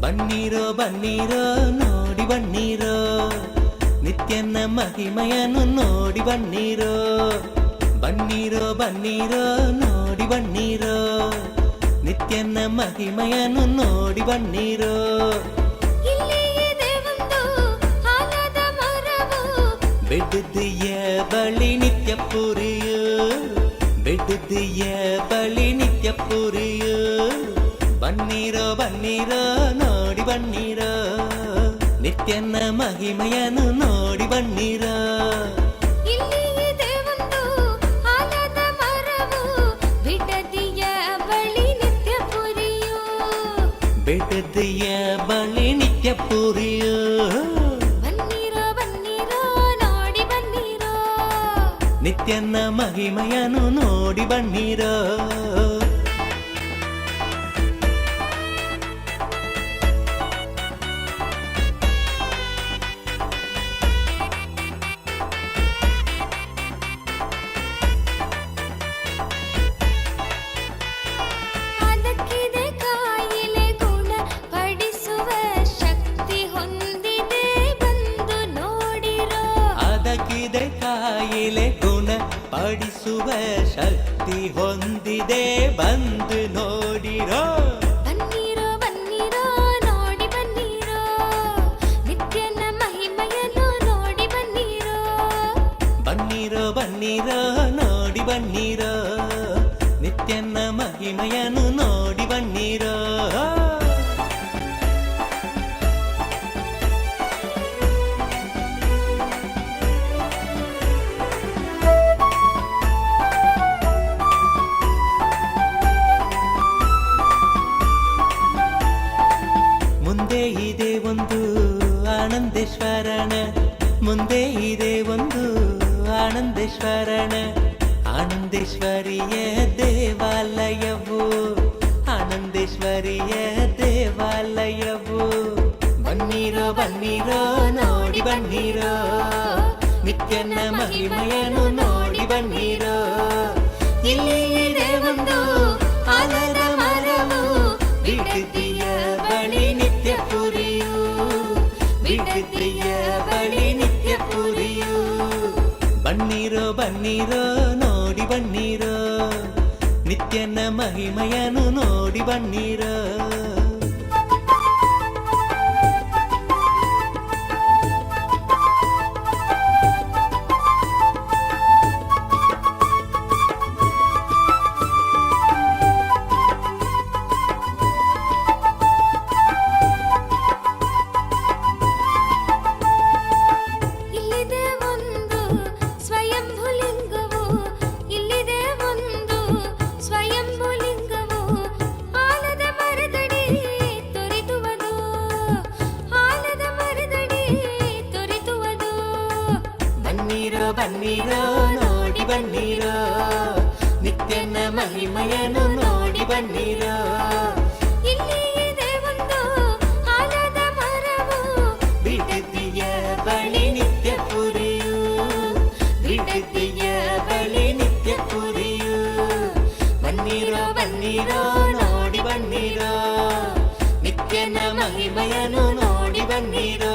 S9: ಬನ್ನೀರೋ ಬನ್ನೀರೋ ನೋಡಿ ಬನ್ನೀರೋ, ನಿತ್ಯನ ಮಹಿಮೆಯನ್ನು ನೋಡಿ ಬನ್ನೀರೋ. ಬನ್ನೀರೋ ಬನ್ನೀರೋ ನೋಡಿ ಬನ್ನೀರೋ, ನಿತ್ಯನ ಮಹಿಮೆಯನ್ನು ನೋಡಿ ಬನ್ನೀರೋ. ಬೆಟ್ಟದಿಯ ಬಳಿ ನಿತ್ಯ ಪುರಿಯು, ಬೆಟ್ಟದಿಯ ಬಳಿ ನಿತ್ಯ ಪುರಿಯು. ಬನ್ನೀರೋ ಬನ್ನೀರೋ ನೋಡಿ ಬನ್ನೀರೋ, ನಿತ್ಯನ ಮಹಿಮೆಯನ್ನು ನೋಡಿ ಬನ್ನೀರೋ. ಬೆಟ್ಟದಿಯ ಬಳಿ ನಿತ್ಯ ಪುರಿಯು. ನಿತ್ಯನ ಮಹಿಮೆಯನ್ನು ನೋಡಿ ಬನ್ನೀರೋ. ಅದಕ್ಕಿದೆ ಕಾಯಿಲೆ ಗುಣ ಪಡಿಸುವ ಶಕ್ತಿ ಹೊಂದಿದೆ ಬಂದು ನೋಡಿರೋ.
S2: ಬನ್ನೀರೋ ಬನ್ನೀರೋ ನೋಡಿ ಬನ್ನೀರೋ, ನಿತ್ಯನ ಮಹಿಮೆಯನ್ನು ನೋಡಿ ಬನ್ನೀರೋ.
S9: ಬನ್ನೀರೋ ಬನ್ನೀರೋ ನೋಡಿ ಬನ್ನೀರೋ, ನಿತ್ಯನ ಮಹಿಮೆಯನ್ನು ನೋಡಿ ಬನ್ನೀರೋ. ಮುಂದೆ ಇದೆ ಒಂದು ಆನಂದೇಶ್ವರನ, ಮುಂದೆ ಇದೆ ಒಂದು ಆನಂದೇಶ್ವರನ. ಆನಂದೇಶ್ವರಿಯ ದೇವಾಲಯವು, ಆನಂದೇಶ್ವರಿಯ ದೇವಾಲಯವು. ಬನ್ನೀರೋ ಬನ್ನೀರೋ ನೋಡಿ ಬನ್ನೀರೋ, ನಿತ್ಯನ ಮಹಿಮೆಯನ್ನು ನೋಡಿ ಬನ್ನೀರೋ. ಇಲ್ಲಿ ಇದೆ ಒಂದು ಆಲದ ಮರವು, ಬಿಡದಿಯ ಬಳಿ ನಿತ್ಯ ಪುರಿಯು, ಬಿಡದಿಯ ಬಳಿ ನಿತ್ಯ ಪುರಿಯು. ಬನ್ನೀರೋ ಬನ್ನೀರೋ ನೋಡಿ ಬನ್ನೀರೋ, ನಿತ್ಯನ ಮಹಿಮೆಯನ್ನು ನೋಡಿ ಬನ್ನೀರೋ. ಬನ್ನೀರೋ ನೋಡಿ ಬನ್ನೀರೋ, ನಿತ್ಯನ ಮಹಿಮೆಯನ್ನು ನೋಡಿ ಬನ್ನೀರೋ.
S2: ಇಲ್ಲಿ ಇದೆ ಒಂದು ಆಲದ ಮರವು,
S9: ಬಿಡದಿಯ ಬಳಿ ನಿತ್ಯ ಪುರಿಯು, ಬಿಡದಿಯ ಬಳಿ ನಿತ್ಯ ಪುರಿಯು. ಬನ್ನೀರೋ ಬನ್ನೀರೋ ನೋಡಿ ಬನ್ನೀರೋ, ನಿತ್ಯನ ಮಹಿಮೆಯನ್ನು ನೋಡಿ ಬನ್ನೀರೋ.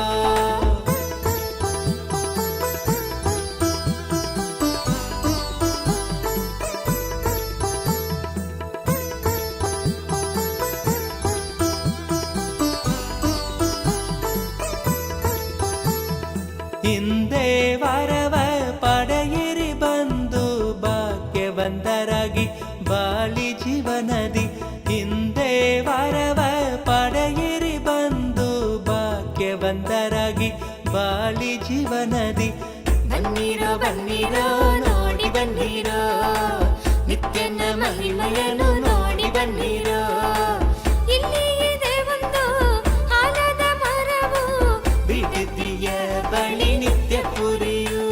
S9: ಹಿಂದೆ ವರವ ಪಡೆಯಿರಿ ಬಂದು ಭಾಗ್ಯವಂತರಾಗಿ ಬಾಳಿ ಜೀವನದಿ. ಹಿಂದೆ ವರವ ಪಡೆಯಿರಿ ಬಂದು ಭಾಗ್ಯವಂತರಾಗಿ ಬಾಳಿ ಜೀವನದಿ.
S2: ಬನ್ನೀರೋ ಬನ್ನೀರೋ ನೋಡಿ ಬನ್ನೀರೋ, ನಿತ್ಯನ ಮಹಿಮೆಯನ್ನು ನೋಡಿ ಬನ್ನೀರೋ. ಇಲ್ಲಿ ಇದೆ ಒಂದು ಆಲದ ಮರವು,
S9: ಬಿಡದಿಯ ಬಳಿ ನಿತ್ಯ ಪುರಿಯು,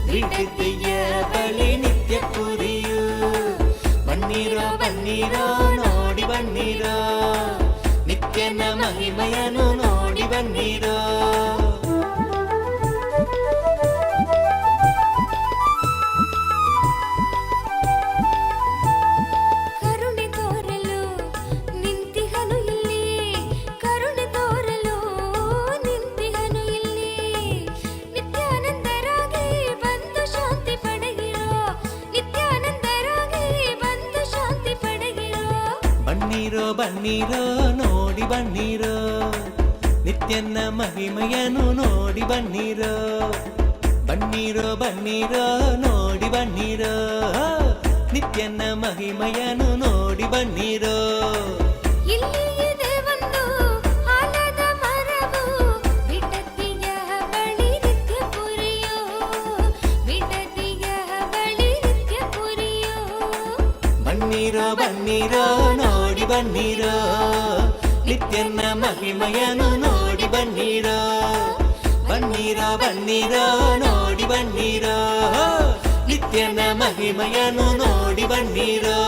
S9: ಬಿಡದಿಯ ಬಳಿ ನಿತ್ಯ ಪುರಿಯು. ಬನ್ನೀರೋ ಬನ್ನೀರೋ ನೋಡಿ ಬನ್ನೀರೋ, ನಿತ್ಯನ ಮಹಿಮೆಯನ್ನು ನೋಡಿ ಬನ್ನೀರೋ.
S2: ಕರುಣೆ ತೋರಲು ನಿಂತಿಹನು ಇಲ್ಲಿ,
S9: ಬನ್ನಿರೋ ನೋಡಿ ಬನ್ನಿರೋ ನಿತ್ಯನ ಮಹಿಮೆಯನ್ನು ನೋಡಿ ಬನ್ನಿರೋ ಬನ್ನಿರೋ ಬನ್ನಿರೋ ನೋಡಿ ಬನ್ನಿರೋ ನಿತ್ಯನ ಮಹಿಮೆಯನ್ನು ನೋಡಿ ಬನ್ನಿರೋ
S2: ಇಲ್ಲಿ ಇದೆ ಒಂದು ಆಲದ ಮರವು ಬಿಡದಿಯ ಬಳಿ ನಿತ್ಯ ಪುರಿಯೋ ಬಿಡದಿಯ ಬಳಿ ನಿತ್ಯ ಪುರಿಯೋ
S9: ಬನ್ನಿರೋ ಬನ್ನಿರೋ ನೋಡಿ ಬನ್ನಿರೋ ನಿತ್ಯನ ಮಹಿಮೆಯನ್ನು ನೋಡಿ ಬನ್ನಿರೋ ಬನ್ನಿರೋ ಬನ್ನಿರೋ ನೋಡಿ ಬನ್ನಿರೋ ನಿತ್ಯನ ಮಹಿಮೆಯನ್ನು ನೋಡಿ ಬನ್ನಿರೋ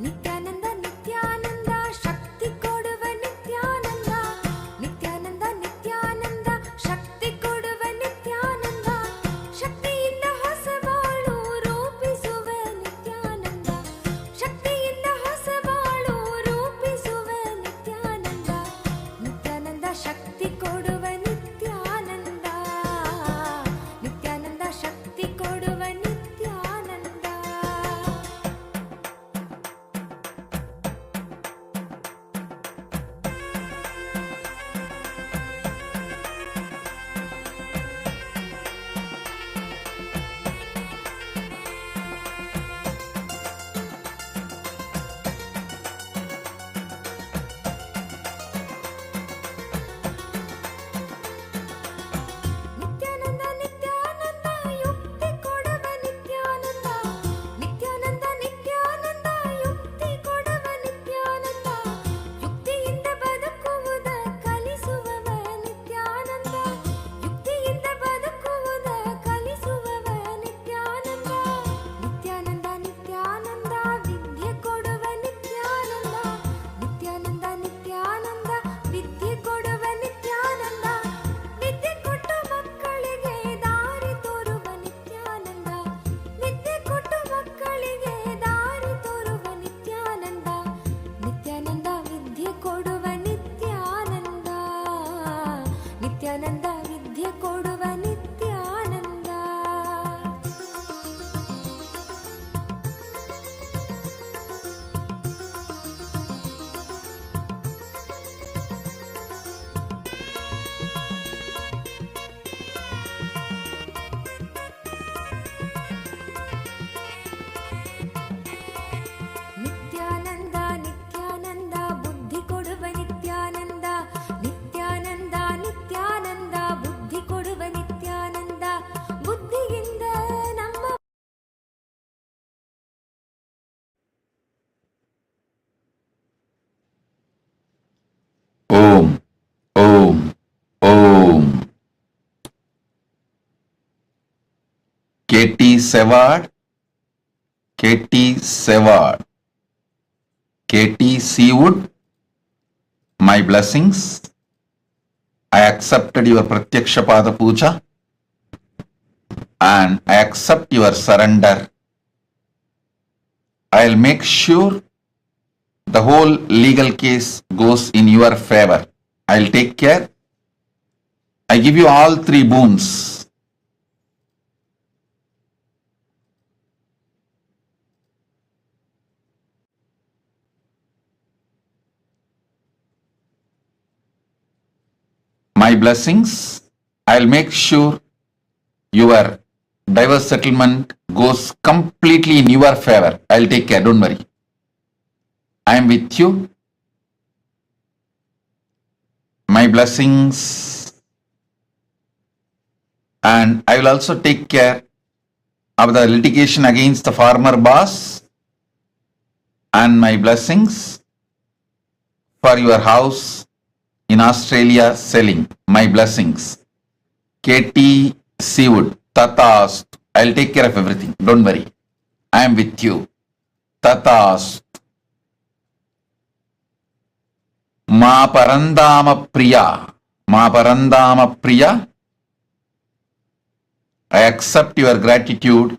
S2: ನಿತ್ಯಾನಂದ ನಿತ್ಯಾನಂದ ಶಕ್ತಿ ಕೊಡುವ ನಿತ್ಯಾನಂದ ನಿತ್ಯಾನಂದ ನಿತ್ಯಾನಂದ ಶಕ್ತಿ ಕೊಡುವ ನಿತ್ಯಾನಂದ ಶಕ್ತಿಯಿಂದ ಹೊಸ ಬಾಳು ರೂಪಿಸುವ ನಿತ್ಯಾನಂದ ಶಕ್ತಿಯಿಂದ ಹೊಸ ಬಾಳು ರೂಪಿಸುವ ನಿತ್ಯಾನಂದ ನಿತ್ಯಾನಂದ ಶಕ್ತಿ ಕೊಡುವ ನಿತ್ಯಾನಂದ ನಿತ್ಯಾನಂದ ಶಕ್ತಿ ಕೊಡುವ ನಿತ್ಯಾನಂದ ನಿತ್ಯಾನಂದ ನಿತ್ಯಾನಂದ ಯುಕ್ತಿ ಕೊಡುವ ನಿತ್ಯಾನಂದ ನಿತ್ಯಾನಂದ ನಿತ್ಯಾನಂದ ಯುಕ್ತಿ ಕೊಡುವ ನಿತ್ಯಾನಂದ ಯುಕ್ತಿಯಿಂದ ಬದುಕುವುದ ಕಲಿಸುವವ ನಿತ್ಯಾನಂದ ಯುಕ್ತಿಯಿಂದ ಬದುಕುವುದ ಕಲಿಸುವವ ನಿತ್ಯಾನಂದ ನಿತ್ಯಾನಂದ ನಿತ್ಯಾನಂದ ವಿದ್ಯೆ ಕೊಡುವ ನಿತ್ಯಾನಂದ ನಿತ್ಯಾನಂದ ನಿತ್ಯಾನಂದ ವಿದ್ಯೆ ಕೊಡುವ ನಿತ್ಯಾನಂದ ವಿದ್ಯೆ ಕೊಟ್ಟು ಮಕ್ಕಳಿಗೆ ದಾರಿ ತೋರುವ ನಿತ್ಯಾನಂದ ವಿದ್ಯೆ ಕೊಟ್ಟು ಮಕ್ಕಳಿಗೆ ದಾರಿ ತೋರುವ ನಿತ್ಯಾನಂದ ನಿತ್ಯಾನಂದ ವಿದ್ಯೆ ಕೊಡುವ ನಿತ್ಯಾನಂದ ನಿತ್ಯಾನಂದ ವಿದ್ಯೆ ಕೊಡುವ ನಿತ್ಯಾನಂದ ನಿತ್ಯಾನಂದ ನಿತ್ಯಾನಂದ ಬುದ್ಧಿ ಕೊಡುವ ನಿತ್ಯಾನಂದ ನಿತ್ಯಾನಂದ ನಿತ್ಯಾನಂದ ಬುದ್ಧಿ ಕೊಡುವ ನಿತ್ಯಾನಂದ ಬುದ್ಧಿಯಿಂದ ನಮ್ಮ
S10: ಓಂ ಓಂ ಓಂ KT Seward, KT Seward, KT Seawood, my blessings. I accepted your Pratyakshapada Puja and I accept your surrender. I'll make sure the whole legal case goes in your favor. I'll take care. I give you all three boons. My blessings, I'll make sure your divorce settlement goes completely in your favor. I'll take care, don't worry. I am with you. My blessings, and I will also take care of the litigation against the former boss, and my blessings for your house in Australia selling. My blessings. KT Seawood, Tatast. I'll take care of everything. Don't worry. I am with you. Tatast. Ma Parandama Priya. Ma Parandama Priya. I accept your gratitude.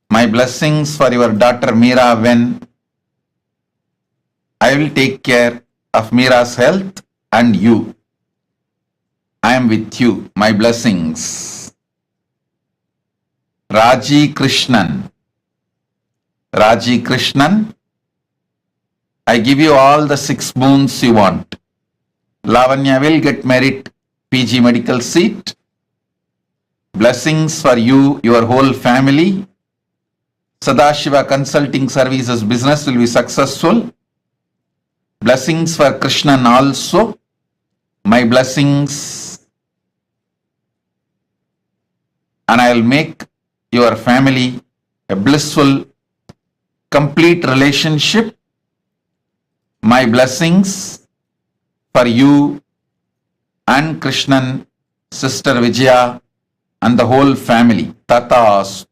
S10: My blessings for your daughter Meera when I will take care of Meera's health and you. I am with you. My blessings. Raji Krishnan. Raji Krishnan, I give you all the 6 boons you want. Lavanya will get merit PG medical seat. Blessings for you, your whole family. Sadashiva Consulting Services business will be successful. Blessings for Krishnan also. My blessings. And I will make your family a blissful, complete relationship. My blessings for you and Krishnan, Sister Vijaya, and the whole family. Tatas.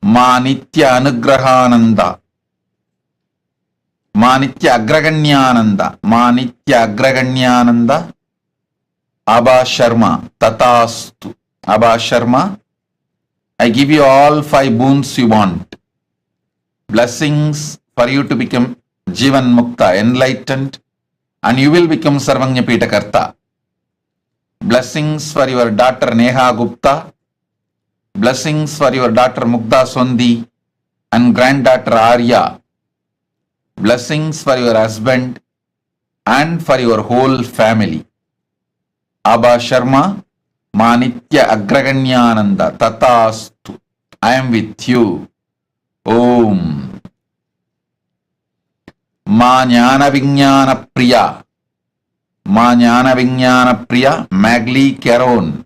S10: Ma Nitya Anugrahananda. Ma Nitya Agraganyananda. Ma Nitya Agraganyananda. Abha Sharma. Tatastu. Abha Sharma, I give you all 5 boons you want. Blessings for you to become Jivan Mukta, enlightened, and you will become Sarvanya Pitakarta. Blessings for your daughter Neha Gupta. Blessings for your daughter Mukta Sondi and granddaughter Arya. Blessings for your husband and for your whole family. Abha Sharma, Manitya Agraganyananda Tatastu. I am with you. Om. Ma Jnana Vijnana Priya. Ma Jnana Vijnana Priya Magli Caron.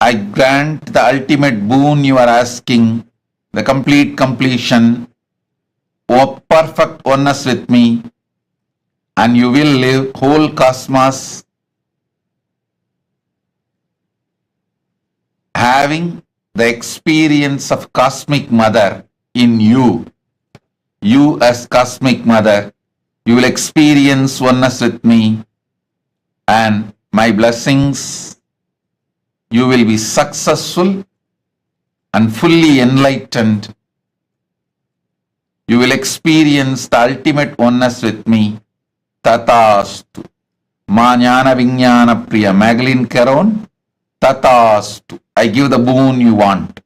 S10: I grant the ultimate boon you are asking, the complete completion, O perfect oneness with me, and you will live whole cosmos having the experience of Cosmic Mother in you. You as Cosmic Mother, you will experience oneness with me, and my blessings, you will be successful and fully enlightened. You will experience the ultimate oneness with me. Tatastu. Ma Jnana Vijnana Priya Magdalene Caron. Tatastu. I give the boon you want.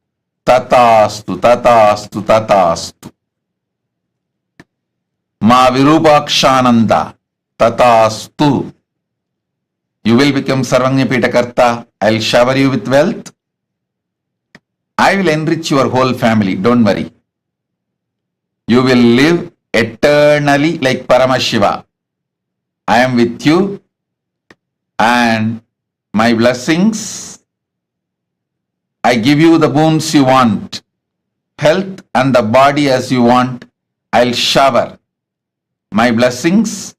S10: Tatastu, Tatastu, Tatastu. Ma Virupakshananda. Tatastu. You will become Sarvanya Pitakarta. I will shower you with wealth. I will enrich your whole family. Don't worry. You will live eternally like Paramashiva. I am with you, and my blessings, I give you the boons you want, health and the body as you want. I'll shower my blessings.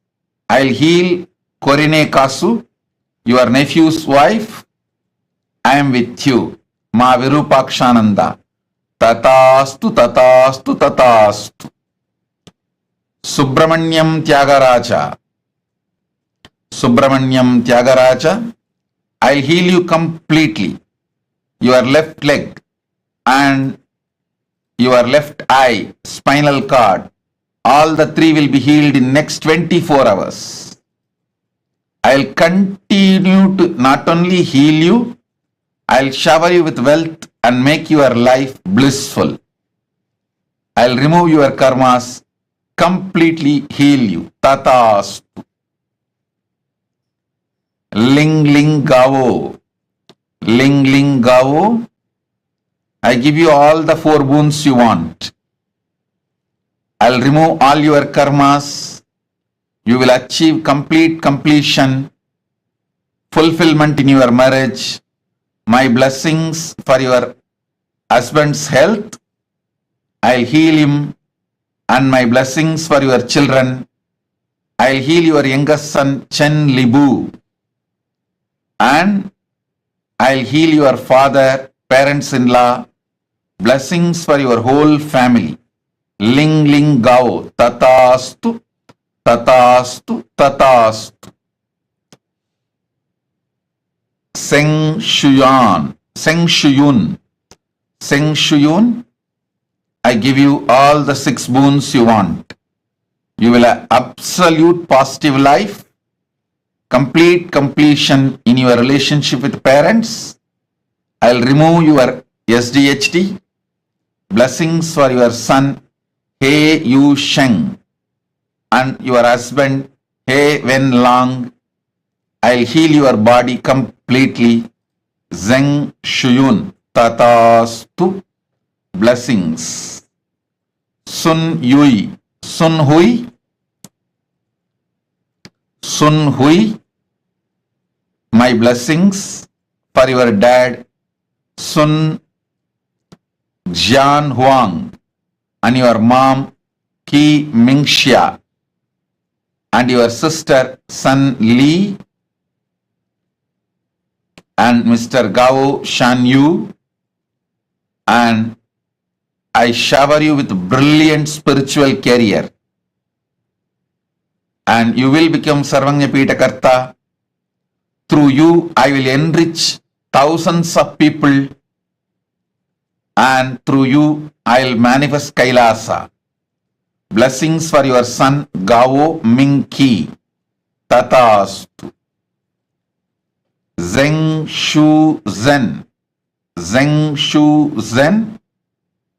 S10: I'll heal Korine Kasu, your nephew's wife. I am with you. Ma Virupakshananda. Tatastu, Tatastu, Tatastu. Subramanyam Tyagaraja. Subramanyam Tyagaraja. I'll heal you completely. Your left leg and your left eye, spinal cord, all the 3 will be healed in next 24 hours. I'll continue to not only heal you, I'll shower you with wealth and make your life blissful. I'll remove your karmas, completely heal you. Tatastu. Ling Ling Gavo. Ling Ling Gavo. I give you all the 4 boons you want. I'll remove all your karmas. You will achieve complete completion, fulfillment in your marriage. My blessings for your husband's health. I'll heal him, and my blessings for your children. I'll heal your youngest son Chen Libu, and I'll heal your father, parents-in-law. Blessings for your whole family. Ling Ling Gao. Tatastu, Tatastu, Tatastu. Seng Shuyun. Seng Shuyun. Seng Shuyun. I give you all the 6 boons you want. You will have absolute positive life, complete completion in your relationship with parents. I'll remove your SDHD. Blessings for your son, He Yu Sheng, and your husband, He Wen Lang. I'll heal your body completely. Zeng Shuyun. Tatastu. Blessings. Sun Yui. Sun Hui. Sun Hui. My blessings for your dad, Sun Jian Huang, and your mom, Ki Mingxia, and your sister, Sun Li, and Mr. Gao Shan Yu, and I shower you with brilliant spiritual career, and you will become Sarvanya Pitakarta. Through you, I will enrich thousands of people, and through you, I will manifest Kailasa. Blessings for your son, Gao Ming Ki. Tatastu. Zeng Shu Zen. Zeng Shu Zen.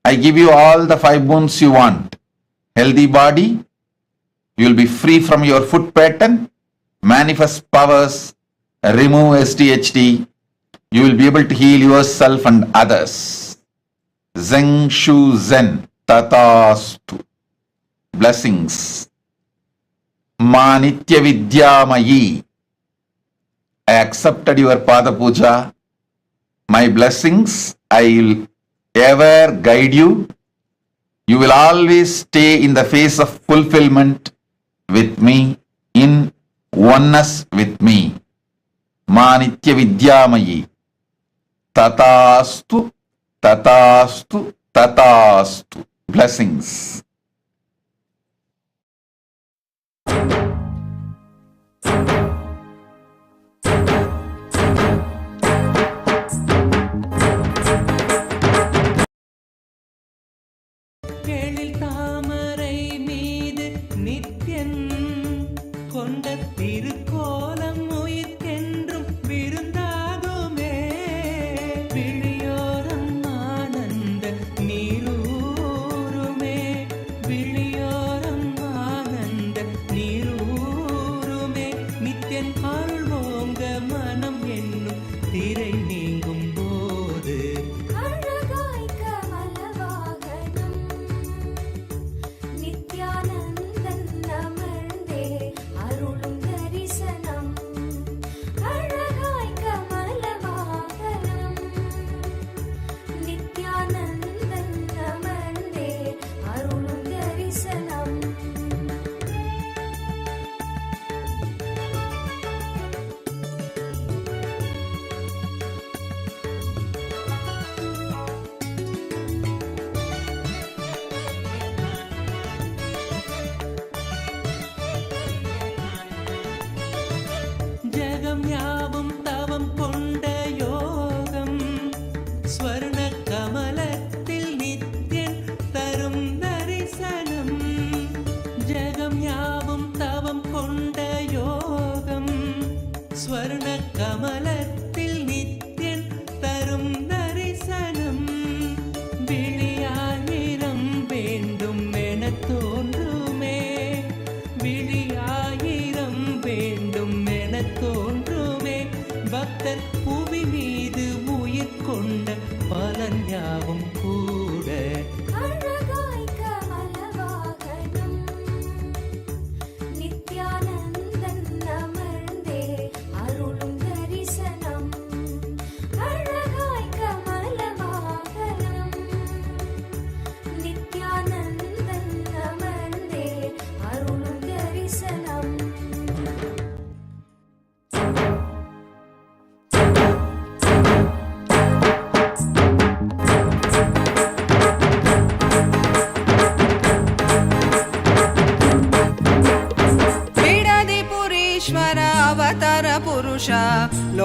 S10: I give you all the 5 boons you want. Healthy body. You will be free from your foot pattern. Manifest powers. Remove SDHD. You will be able to heal yourself and others. Zeng Shu Zen. Tatastu. Blessings. Ma Nitya Vidyamayi. I accepted your Pada Puja. My blessings, I will ever guide you. You will always stay in the phase of fulfillment with me, in oneness with me. Ma Nitya Vidyamayi. Tatastu, Tatastu, Tatastu. Blessings.
S9: எழில் தாமரை மீது நித்யன் கொண்ட திருக்கோலம் உயிர்க்கென்றும் விருந்தாகுமே. விழியோரம் ஆனந்த நீரூருமே. விழியோரம் ஆனந்த நீரூருமே. நித்யன் ஆழ்வோங்க மனம் என்னும் திரை நீங்கும் போது ஜகம் யாவும் தவம் கொண்ட யோகம் ஸ்வர்ண கமலத்தில் நித்யன் தரும் தரிசனம். ஜகம் யாவும் தவம் கொண்ட யோகம் ஸ்வர்ண கமலத்தில் நித்யன் தரும் தரிசனம். விழியாயிரம் வேண்டும் என தோன்றுமே. விழியாயிரம் வேண்டும் என தோன்றுமே. பக்தர் புவி மீது உயிர் கொண்ட பலன் யாவும் கூட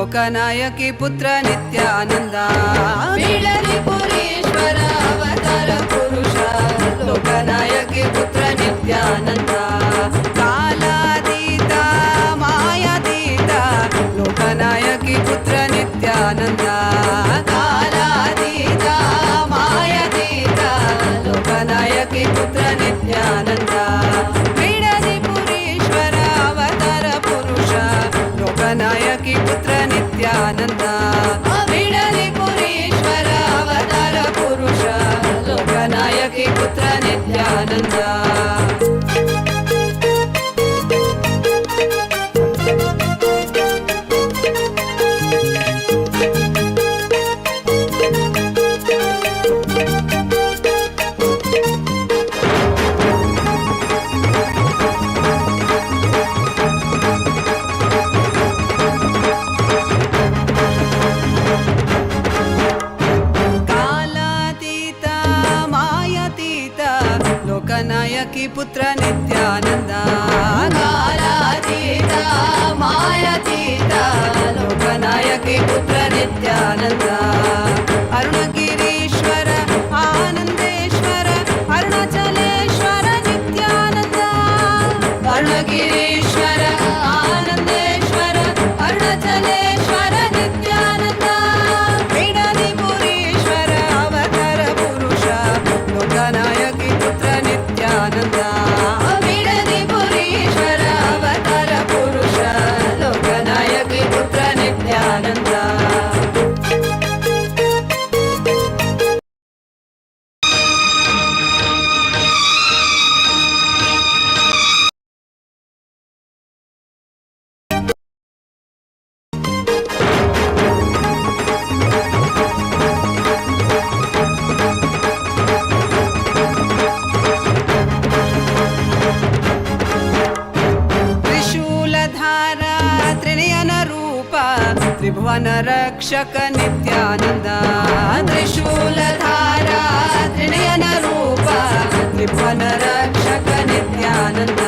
S11: ಲೋಕನಾಯಕಿ ಪುತ್ರ ನಿತ್ಯಾನಂದ ಬಿಡದಿ ಪುರೀಶ್ವರ ಅವತಾರ ಪುರುಷ ಲೋಕನಾಯಕಿ ಪುತ್ರ ನಿತ್ಯಾನಂದ ಕಾಲಾತೀತ ಮಾಯಾತೀತ ಲೋಕನಾಯಕಿ ಪುತ್ರ ನಿತ್ಯಾನಂದ ಕಾಲಾತೀತ ಮಾಯಾತೀತ ಲೋಕನಾಯಕಿ ಪುತ್ರ ನಿತ್ಯಾನಂದ ಬಿಡದಿ ಪುರೀಶ್ವರ ಅವತಾರ ಪುರುಷ ಲೋಕನಾಯಕಿ ಪುತ್ರ ನಿತ್ಯಾನಂದ ಬಿಡದಿ ಪುರೀಶ್ವರ ಅವತಾರ ಪುರುಷ ಲೋಕನಾಯಕಿ ಪುತ್ರ ನಿತ್ಯಾನಂದ ಲೋಕನಾಯಕಿ ಪುತ್ರ ನಿತ್ಯಾನಂದ ಕಾಲಾತೀತ ಮಾಯಾತೀತ ಲೋಕನಾಯಕಿ ಪುತ್ರ ನಿತ್ಯಾನಂದ ಅರುಣಗಿರೀಶ್ವರ ಆನಂದೇಶ್ವರ ಅರುಣಾಚಲೇಶ್ವರ ನಿತ್ಯಾನಂದ ಅರುಣಗಿರೀಶ್ವರ ಆನಂದೇಶ್ವರ ಅರುಣಾಚಲೇಶ್ವರ ನಿತ್ಯಾನಂದ ಬಿಡದಿ ಪುರೀಶ್ವರ ಅವತಾರ ಪುರುಷ ಲೋಕನಾಯಕಿ ಪುತ್ರ ನಿತ್ಯಾನಂದ ಬಿಡದಿ ಪುರೀಶ್ವರ ಅವತಾರ ಪುರುಷ ಲೋಕನಾಯಕಿ ಪುತ್ರ ನಿತ್ಯಾನಂದ ತ್ರಿಭುವನ ರಕ್ಷಕ ನಿತ್ಯಾನಂದ ತ್ರಿಶೂಲಧಾರ ತ್ರಿನಯನ ರೂಪ ತ್ರಿಭುವನ ರಕ್ಷಕ ನಿತ್ಯಾನಂದ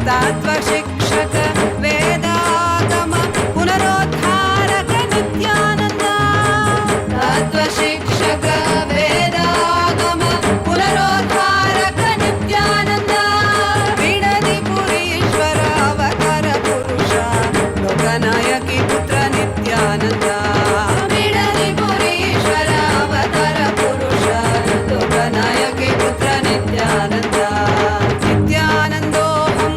S11: ತತ್ವ ಶಿಕ್ಷಕ ವೇದಾಗಮ ಪುನರೋದ್ಧಾರಕ ನಿತ್ಯಾನಂದ ತತ್ವ ಶಿಕ್ಷಕ ವೇದಾಗಮ ಪುನರೋದ್ಧಾರಕ ನಿತ್ಯಾನಂದ ಬಿಡದಿ ಪುರೀಶ್ವರ ಅವತಾರ ಪುರುಷ ಲೋಕನಾಯಕಿ ಪುತ್ರ ನಿತ್ಯಾನಂದ ಬಿಡದಿ ಪುರೀಶ್ವರ ಅವತಾರ ಪುರುಷ ಲೋಕನಾಯಕಿ ಪುತ್ರ ನಿತ್ಯಾನಂದ ನಿತ್ಯಾನಂದೋಹಂ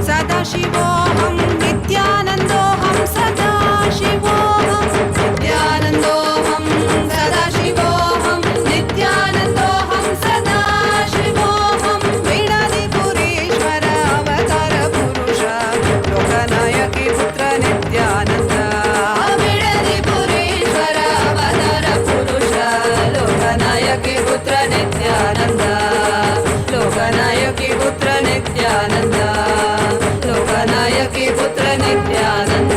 S11: ಸದಾಶಿವೋಹಂ ನಿತ್ಯಾನಂದೋಹಂ ಸದಾಶಿವೋಹಂ ನಿತ್ಯಾನಂದೋಹಂ ಸದಾಶಿವೋಹಂ ನಿತ್ಯಾನಂದೋಹಂ ಸದಾಶಿವೋಹಂ ಬಿಡದಿ ಪುರೀಶ್ವರ ಅವತಾರ ಪುರುಷ ಲೋಕನಾಯಕಿ ಪುತ್ರ ನಿತ್ಯಾನಂದ ಬಿಡದಿ ಪುರೀಶ್ವರ ಅವತಾರ ಪುರುಷ ಲೋಕನಾಯಕಿ ಪುತ್ರ ನಿತ್ಯಾನಂದ ಲೋಕನಾಯಕಿ ಪುತ್ರ ನಿತ್ಯಾನಂದ ಲೋಕನಾಯಕಿ ಪುತ್ರ ನಿತ್ಯಾನಂದ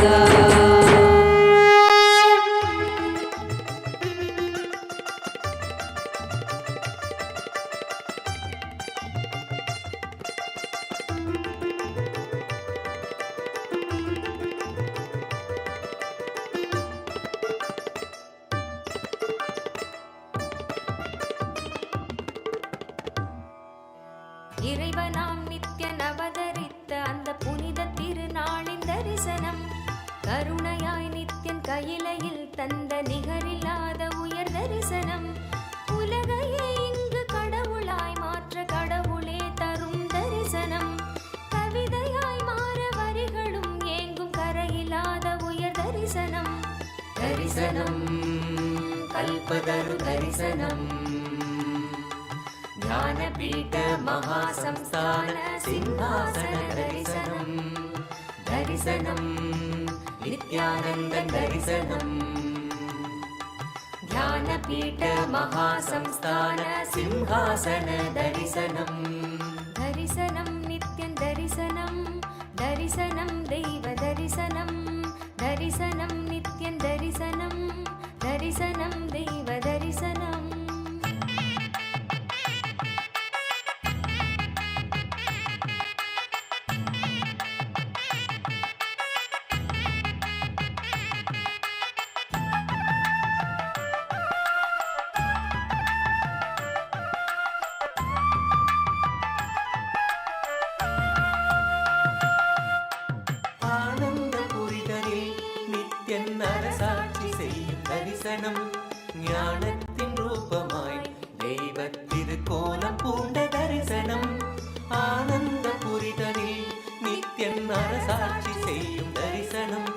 S2: இறைவனாம் நித்யன் அவதரித்த அந்த புனித திருநாளின் தரிசனம் கருணையாய் நித்யன் கையிலையில் தந்த நிகரில்லாத உயர் தரிசனம் உலகையே இங்கு கடவுளாய் மாற்ற கடவுளே தரும் தரிசனம் கவிதையாய் மாற வரிகளும் ஏங்கும் கரையில்லாத உயர் தரிசனம் தரிசனம் கல்பதரு தரிசனம் ಜ್ಞಾನಪೀಠ ಮಹಾಸಂಸ್ಥಾನ ಸಿಂಹಾಸನ ದರ್ಶನಂ ದರ್ಶನಂ ನಿತ್ಯಾನಂದ ದರ್ಶನಂ ಜ್ಞಾನಪೀಠ ಮಹಾಸಂಸ್ಥಾನ ಸಿಂಹಾಸನ ದರ್ಶನಂ ದರ್ಶನಂ ನಿತ್ಯಂ ದರ್ಶನಂ ದರ್ಶನಂ ದೈವ ದರ್ಶನಂ ದರ್ಶನಂ ನಿತ್ಯಂ ದರ್ಶನಂ ದರ್ಶನಂ ದೈವ ದರ್ಶನಂ
S9: அரசாட்சி செய்யும் தரிசனம் ஞானத்தின் ரூபமாய் தெய்வ திருக்கோலம் பூண்ட தரிசனம் ஆனந்த புரிதனில் நித்தியன் அரசாட்சி செய்யும் தரிசனம்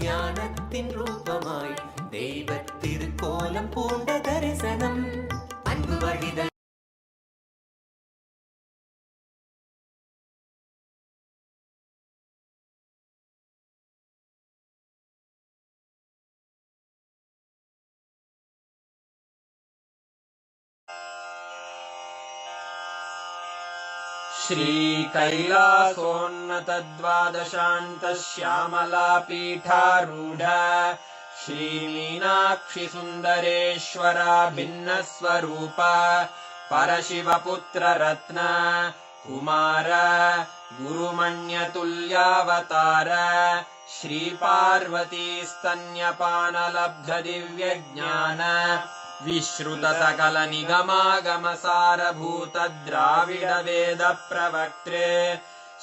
S9: ஞானத்தின் ரூபமாய் தெய்வ திருக்கோலம் பூண்ட தரிசனம் அன்பு வழிதல்
S8: श्रीकैलासोन्नतद्वादशान्तश्यामलापीठारूढ श्रीमीनाक्षि सुन्दरेश्वरा भिन्नस्वरूप परशिवपुत्ररत्न कुमार गुरुमण्यतुल्यावतार श्रीपार्वती स्तन्यपानलब्धदिव्यज्ञान विश्रुत सकल निगमागमसारभूत द्राविड वेद प्रवक्त्रे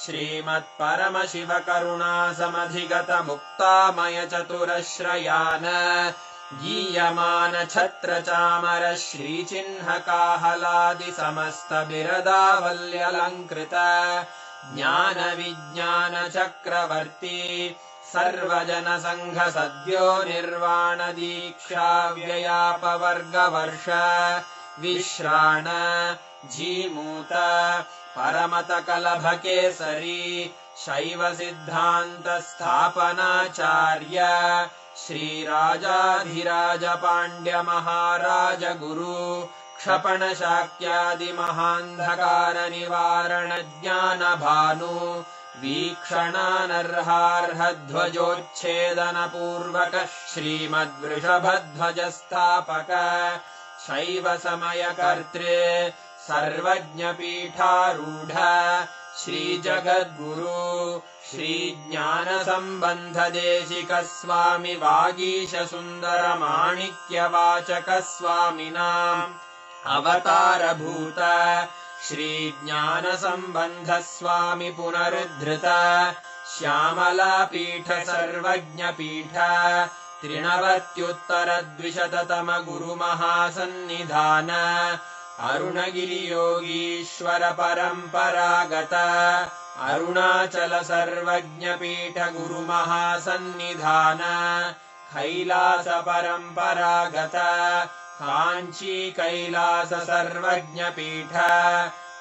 S8: श्रीमत्परमशिव करुणा समधिगत मुक्तामय चतुरश्रयान गीयमान छत्र चामर श्रीचिह्न काहलादि समस्त बिरदावल्यलङ्कृत ज्ञान विज्ञान चक्रवर्ती सर्वजन संघ सद्यो निर्वाण दीक्षा व्ययापवर्गवर्ष विश्राण जीमूत परमत कलभ केसरी शैव सिद्धांत स्थापनाचार्य श्रीराजाधिराज पांड्य महाराज गुरु क्षपण शाक्यादि महान्धकार निवारण ज्ञान भानु वीक्षणानर्हार्हध्वजोच्छेदन पूर्वक श्रीमद्वृषभध्वजस्थापक शैव समय कर्त्रे सर्वज्ञपीठारूढ श्रीजगद्गुरु श्रीज्ञान संबंध देशिक स्वामी वागीश सुंदर माणिक्य वाचक स्वामिनाम् अवतारभूत श्रीज्ञान संबंध स्वामी पुनरुद्धृत श्यामलापीठ सर्वज्ञपीठ त्रिनवत्युत्तरद्विशततम गुरुमहासन्निधान अरुणगिरियोगीश्वर परम्परागत अरुणाचल सर्वज्ञपीठ गुरुमहासन्निधान कैलास परम्परागत काञ्ची कैलास सर्वज्ञपीठ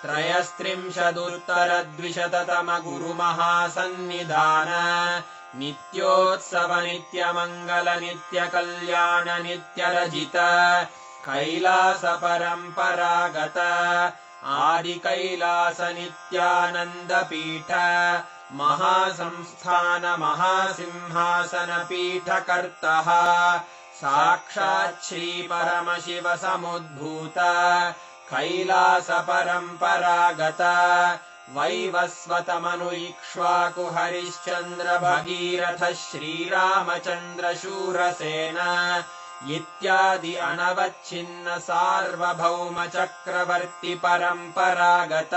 S8: त्रयस्त्रिंशदुत्तरद्विशततम गुरुमहासन्निधान नित्योत्सव नित्यमङ्गल नित्यकल्याण नित्यरजित कैलास परम्परागत आदि कैलास नित्यानन्दपीठ महासंस्थान महासिंहासन पीठकर्तः साक्षात् श्री परमशिव समुद्भूत कैलास परम्परागत वैवस्वतमनु इक्ष्वाकु हरिश्चन्द्र भगीरथ श्रीरामचन्द्र शूरसेन इत्यादि अनवच्छिन्न सार्वभौम चक्रवर्ति परम्परागत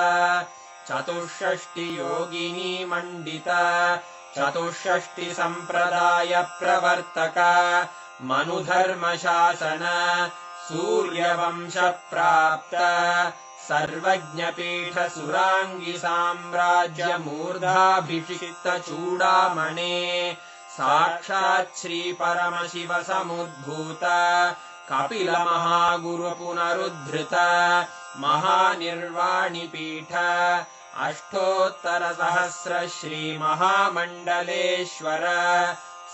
S8: चतुष्षष्टि योगिनी मण्डित चतुष्षष्टि सम्प्रदाय प्रवर्तक मनुधर्म शासन सूर्यवंश प्राप्त सर्वज्ञपीठ सुरांगी साम्राज्य मूर्धाभिषिक्त चूडामणे साक्षात् श्री परमशिव समुद्भूत कपिल महागुरु पुनरुद्धृत महानिर्वाणि पीठ अष्टोत्तर सहस्र श्री महामण्डलेश्वर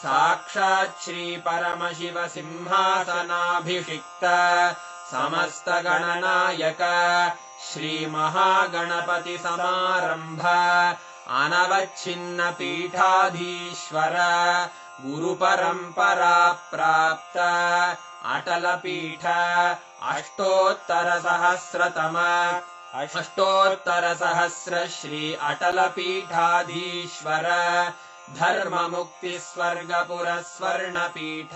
S8: साक्षात् श्री परमशिव सिंहासनाभिषिक्त समस्त गणनायक श्री महागणपति समारंभ अनवच्छिन्न पीठाधीश्वर गुरु परंपरा प्राप्त अटल पीठ अष्टोत्तर सहस्र श्री अटल पीठाधीश्वर धर्म मुक्ति स्वर्गपुर स्वर्ण पीठ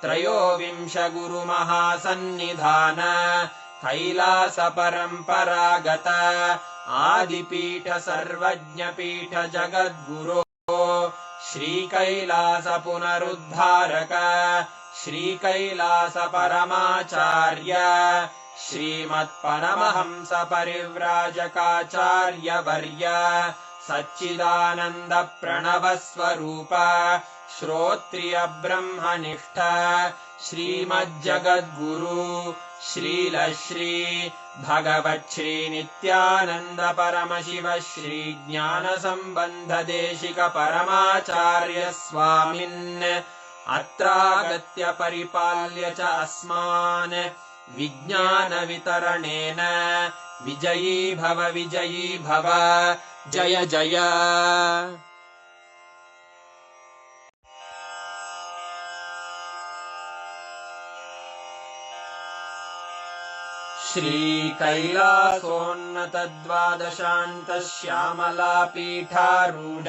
S8: त्रयोविंश गुरु महासन्निधान कैलास परम्परागत आदिपीठ सर्वज्ञपीठ जगद्गुरो श्रीकैलास पुनरुद्धारक श्रीकैलास परमाचार्य श्रीमत्परमहंस परिव्राजकाचार्यवर्य सच्चिदानन्द प्रणव स्वरूप श्रोत्रिय ब्रह्मनिष्ठ श्रीमज्जगद्गुरु श्रीलश्री भगवच्छ्री नित्यानन्द परमशिव श्री ज्ञान संबंध देशिक परमाचार्य स्वामिन् अत्रागत्य परिपाल्य च अस्मान् विज्ञान वितरणेन विजयी भव जय जय। श्रीकैलासोन्नतद्वादशान्त श्यामला पीठारूढ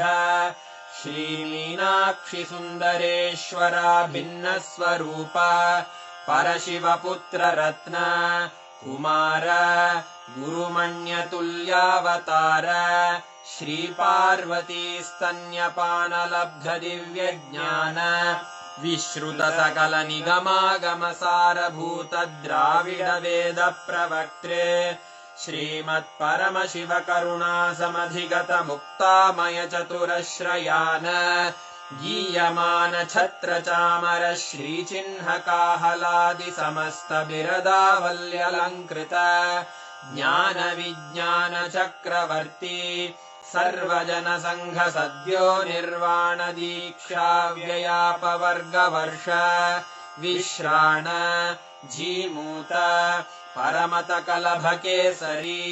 S8: श्रीमीनाक्षि सुन्दरेश्वरा भिन्न स्वरूप परशिवपुत्र रत्न कुमार गुरुमण्यतुल्यावतार श्रीपार्वती स्तन्यपानलब्ध दिव्यज्ञान विश्रुत सकल निगमागम सारभूत द्राविड वेद प्रवक्त्रे श्रीमत्परमशिव करुणा समधिगत मुक्तामय चतुरश्रयान गीयमान छत्र चामर श्रीचिह्न काहलादि समस्त बिरदावल्यलङ्कृत ज्ञान विज्ञान चक्रवर्ती सर्वजन संघ सद्यो निर्वाण दीक्षा व्ययापवर्गवर्ष विश्राण जीमूत परमत कलभ केसरी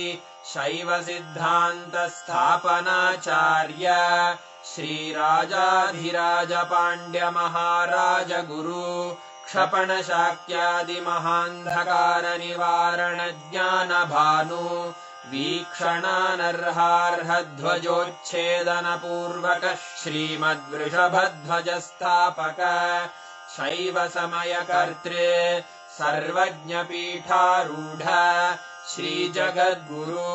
S8: शैव सिद्धान्त स्थापनाचार्य श्रीराजाधिराज पाण्ड्य महाराज गुरु क्षपण शाक्यादि महान्धकार निवारण ज्ञान भानु वीक्षणानर्हार्ह ध्वजोच्छेदन पूर्वक श्रीमद्वृषभध्वज स्थापक शैव समय कर्त्रे सर्वज्ञ पीठारूढ़ श्री जगद्गुरु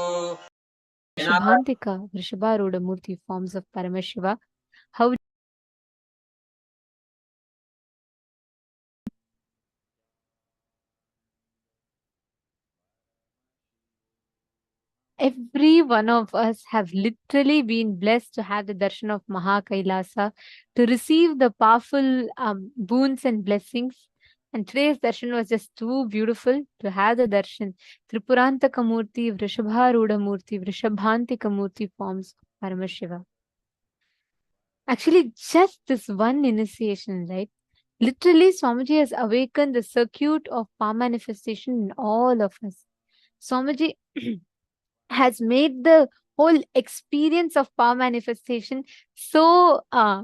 S3: Shubhantika, Vrishabharuda Murthy, forms of Paramashiva. How every one of us have literally been blessed to have the darshan of Mahakailasa, to receive the powerful boons and blessings. And today's darshan was just too beautiful to have the darshan. Tripurantaka Murthy, Vrishabharuda Murthy, Vrishabhantika Murthy forms of Paramashiva. Actually, just this one initiation, right? Literally, Swamiji has awakened the circuit of power manifestation in all of us. Swamiji has made the whole experience of power manifestation so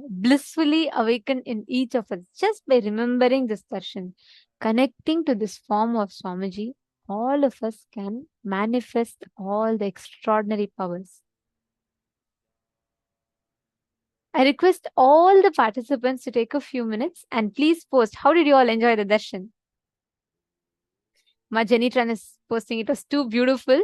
S3: blissfully awakened in each of us. Just by remembering this darshan, connecting to this form of Swamiji, all of us can manifest all the extraordinary powers. I request all the participants to take a few minutes and please post, how did you all enjoy the darshan? Ma Jenitran is posting, it was too beautiful.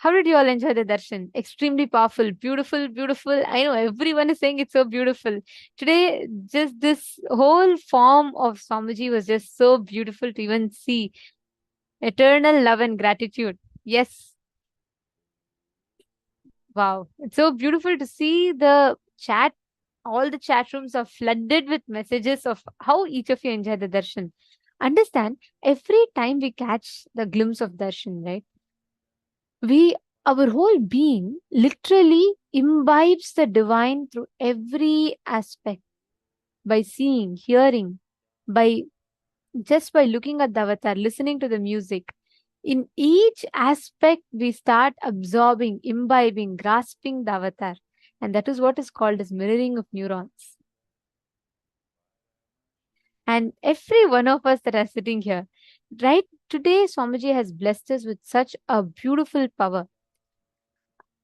S3: How did you all enjoy the darshan? Extremely powerful, beautiful, beautiful. I know everyone is saying it's so beautiful. Today, just this whole form of Swamiji was just so beautiful to even see. Eternal love and gratitude. Yes. Wow. It's so beautiful to see the chat. All the chat rooms are flooded with messages of how each of you enjoyed the darshan. Understand, every time we catch the glimpse of darshan, right? Our whole being literally imbibes the divine through every aspect, by seeing, hearing, just by looking at the avatar, listening to the music. In each aspect, we start absorbing, imbibing, grasping the avatar. And that is what is called as mirroring of neurons. And every one of us that are sitting here, right today, Swamiji has blessed us with such a beautiful power.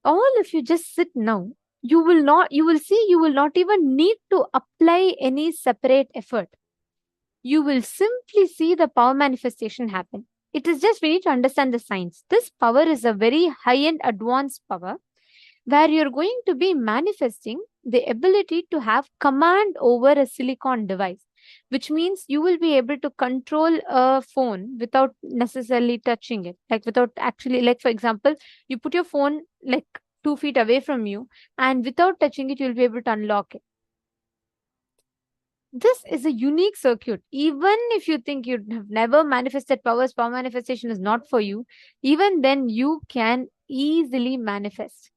S3: All of you just sit now. You will not even need to apply any separate effort. You will simply see the power manifestation happen. It is just we need to understand the science. This power is a very high-end advanced power where you're going to be manifesting the ability to have command over a silicon device, which means you will be able to control a phone without necessarily touching it, like without actually, like for example, you put your phone like 2 feet away from you, and without touching it, you'll be able to unlock it. This is a unique circuit. Even if you think you have never manifested powers, power manifestation is not for you, even then you can easily manifest.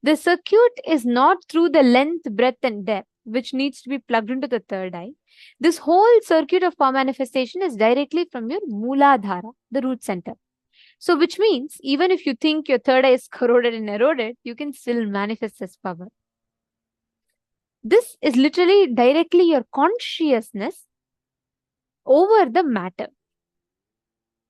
S3: The circuit is not through the length, breadth, and depth, which needs to be plugged into the third eye. This whole circuit of power manifestation is directly from your Mooladhara, the root center. So, which means even if you think your third eye is corroded and eroded, you can still manifest this power. This is literally directly your consciousness over the matter.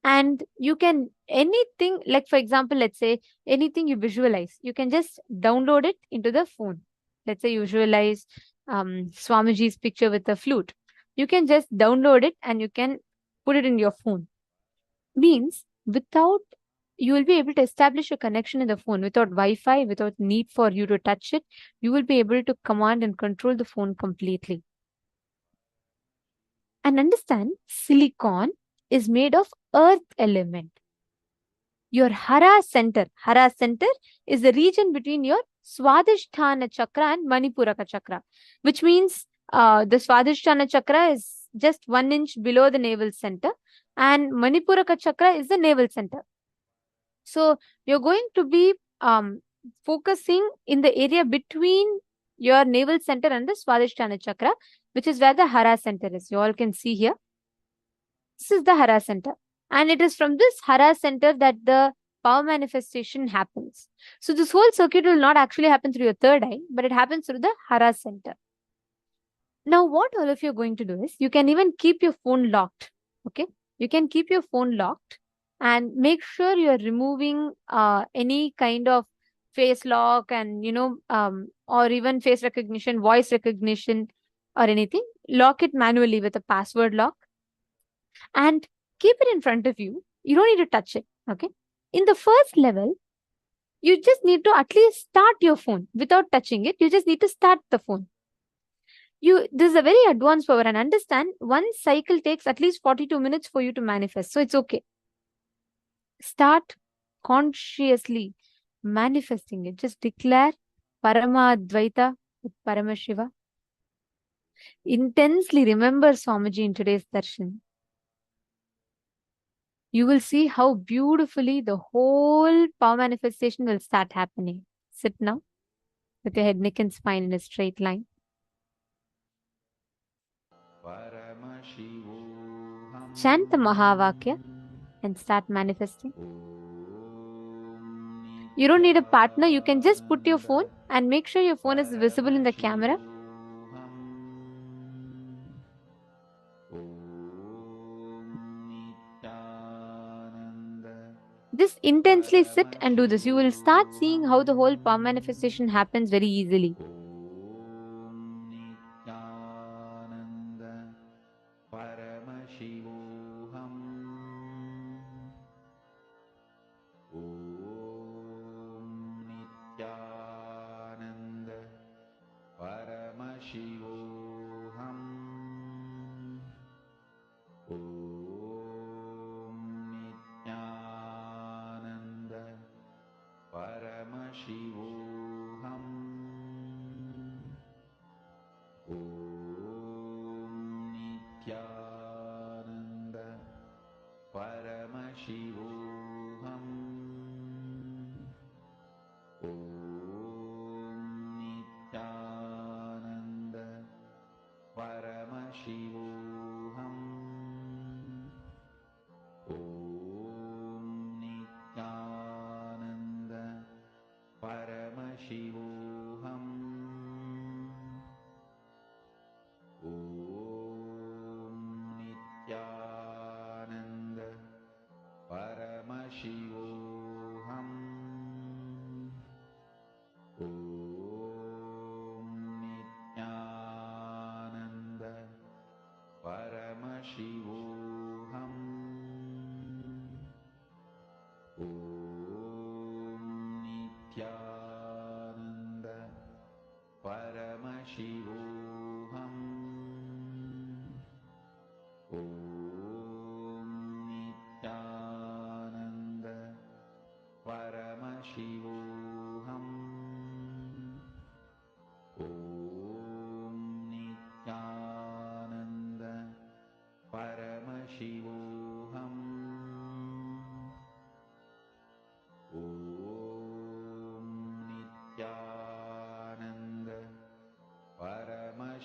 S3: And you can, anything, like for example, let's say anything you visualize, you can just download it into the phone. Let's say you visualize Swamiji's picture with a flute. You can just download it and you can put it in your phone. Means without, you will be able to establish a connection in the phone without Wi-Fi, without need for you to touch it. You will be able to command and control the phone completely. And understand, silicon is made of earth element. Your Hara center is the region between your Swadhisthana chakra and Manipuraka chakra, which means the Swadhisthana chakra is just 1 inch below the navel center, and Manipuraka chakra is the navel center. So you're going to be focusing in the area between your navel center and the Swadhisthana chakra, which is where the Hara center is. You all can see here. This is the Hara center. And it is from this Hara center that the power manifestation happens. So this whole circuit will not actually happen through your third eye, but it happens through the Hara center. Now, what all of you are going to do is, you can even keep your phone locked. Okay, you can keep your phone locked and make sure you're removing any kind of face lock and, or even face recognition, voice recognition or anything. Lock it manually with a password lock and keep it in front of you. You don't need to touch it. Okay. In the first level, you just need to at least start your phone without touching it. You just need to start the phone. This is a very advanced power, and understand, one cycle takes at least 42 minutes for you to manifest. So it's okay. Start consciously manifesting it. Just declare Parama Advaita with Paramashiva. Intensely remember Swamiji in today's darshan. You will see how beautifully the whole power manifestation will start happening. Sit now with your head, neck, and spine in a straight line. Chant the Mahavakya and start manifesting. You don't need a partner. You can just put your phone and make sure your phone is visible in the camera. Just intensely sit and do this. You will start seeing how the whole power manifestation happens very easily.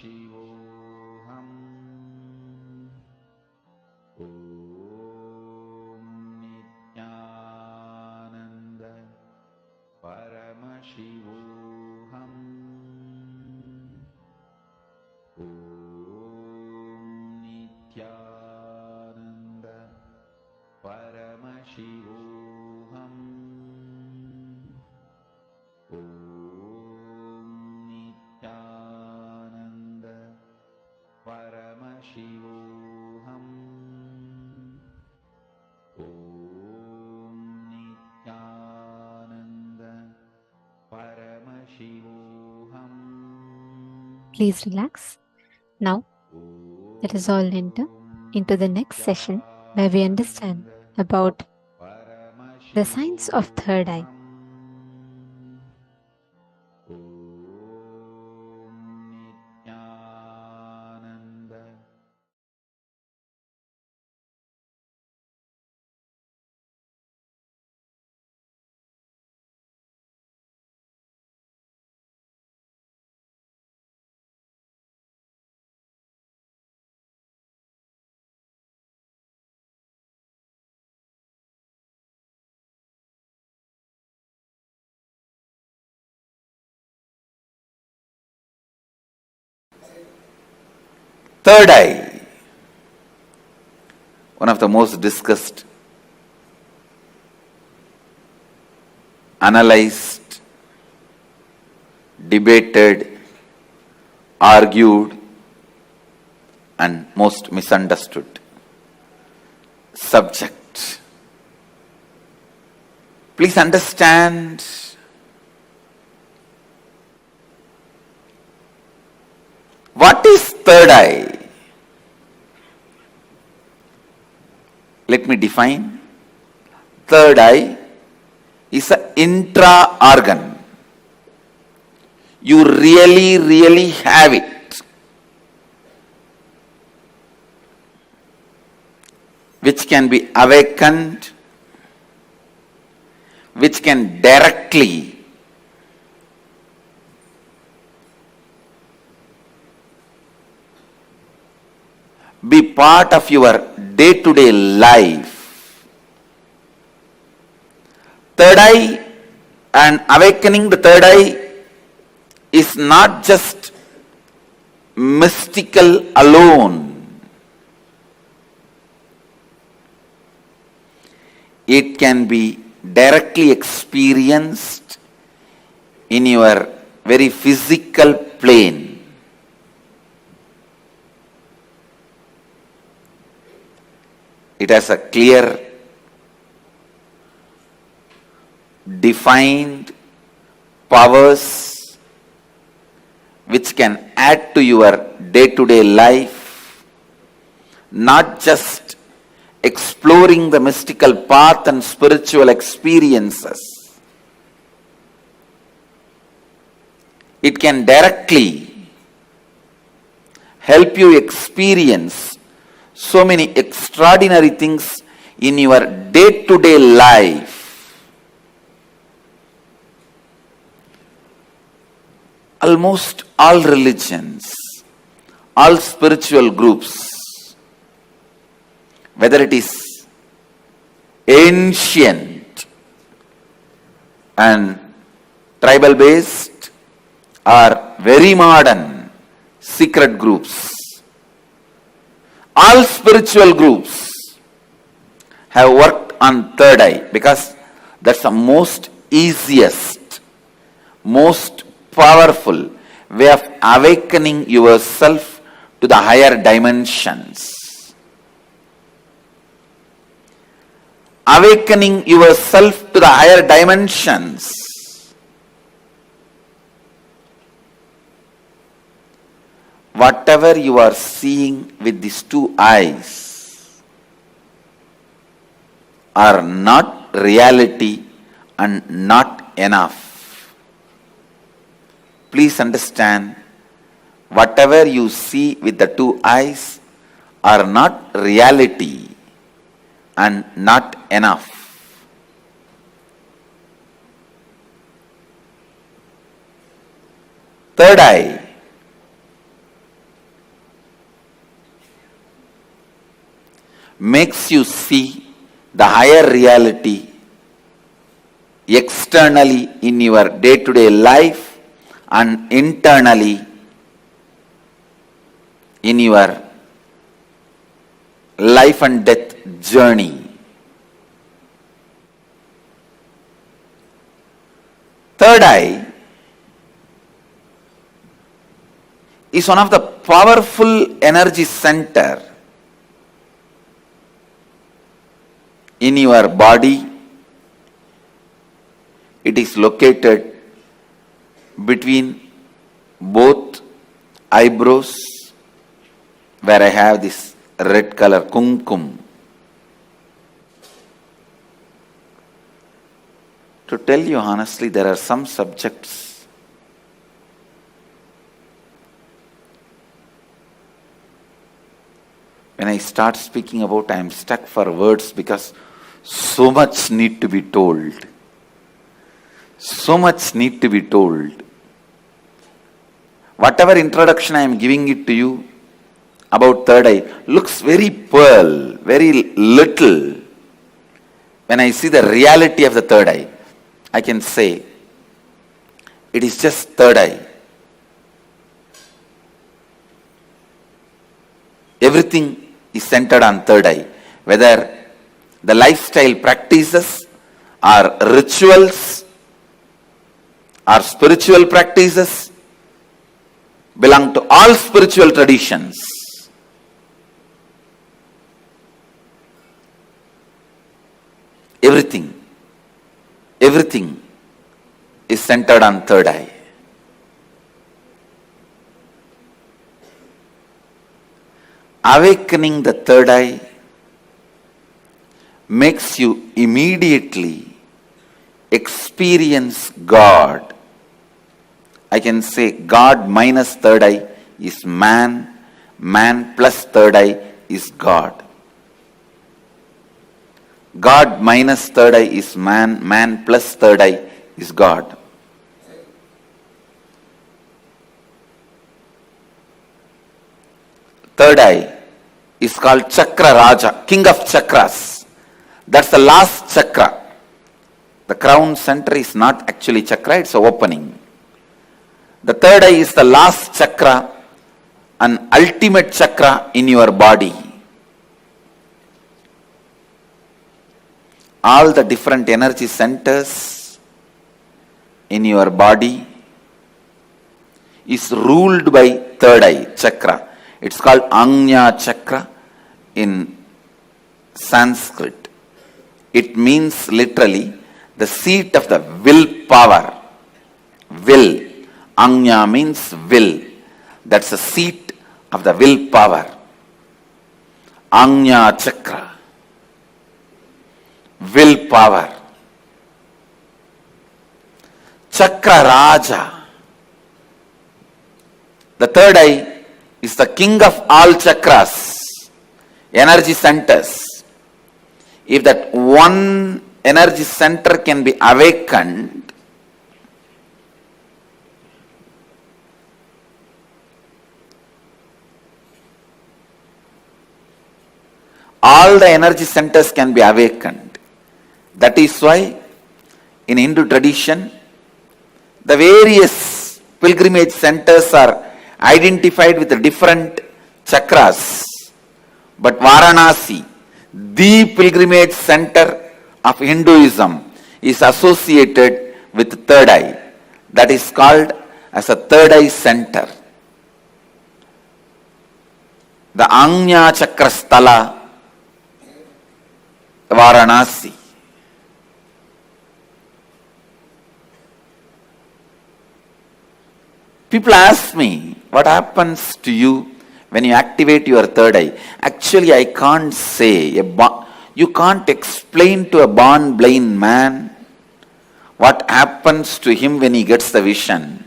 S10: Shivoham. Om Nityananda Paramashivoham. Om Nityananda Paramashivoham. Om Nityananda Paramashivoham. Om Nityananda Paramashivoham.
S3: Please relax. Now, let us all enter into the next session where we understand about the science of third eye.
S10: Third eye, one of the most discussed, analyzed, debated, argued, and most misunderstood subject. Please understand, what is third eye? Let me define. Third eye is an intra-organ. You really have it, which can be awakened, which can directly be part of your day-to-day life. Third eye and awakening the third eye is not just mystical alone. It can be directly experienced in your very physical plane. It has a clear, defined powers which can add to your day-to-day life, not just exploring the mystical path and spiritual experiences. It can directly help you experience so many extraordinary things in your day-to-day life. Almost all religions, all spiritual groups, whether it is ancient and tribal based or very modern secret groups, all spiritual groups have worked on third eye because that's the most easiest, most powerful way of awakening yourself to the higher dimensions. Awakening yourself to the higher dimensions whatever you are seeing with these two eyes are not reality and not enough. Please understand, whatever you see with the two eyes are not reality and not enough. Third eye makes you see the higher reality externally in your day-to-day life and internally in your life and death journey. Third eye is one of the powerful energy center in your body. It is located between both eyebrows, where I have this red color kumkum. To tell you honestly, there are some subjects when I start speaking about, I am stuck for words because so much need to be told. So much need to be told. Whatever introduction I am giving it to you about third eye looks very pearl, very little. When I see the reality of the third eye, I can say it is just third eye. Everything is centered on third eye. Whether the lifestyle practices or rituals or spiritual practices belong to all spiritual traditions. Everything is centered on third eye. Awakening the third eye makes you immediately experience God. I can say God minus third eye is man, man plus third eye is God. God minus third eye is man, man plus third eye is God. Third eye is called Chakra Raja, king of chakras. That's the last chakra. The crown center is not actually chakra, it's an opening. The third eye is the last chakra, an ultimate chakra in your body. All the different energy centers in your body is ruled by third eye chakra. It's called Ajna chakra in Sanskrit. It means literally the seat of the willpower. Will. Ajna means will. That's the seat of the willpower. Ajna chakra. Willpower. Chakra Raja. The third eye is the king of all chakras, energy centers. If that one energy center can be awakened, all the energy centers can be awakened. That is why in Hindu tradition, the various pilgrimage centers are identified with the different chakras. But Varanasi, the pilgrimage center of Hinduism, is associated with third eye. That is called as a third eye center. The Ajna Chakra Sthala, Varanasi. People ask me, what happens to you when you activate your third eye? Actually, I can't say. You can't explain to a born blind man what happens to him when he gets the vision.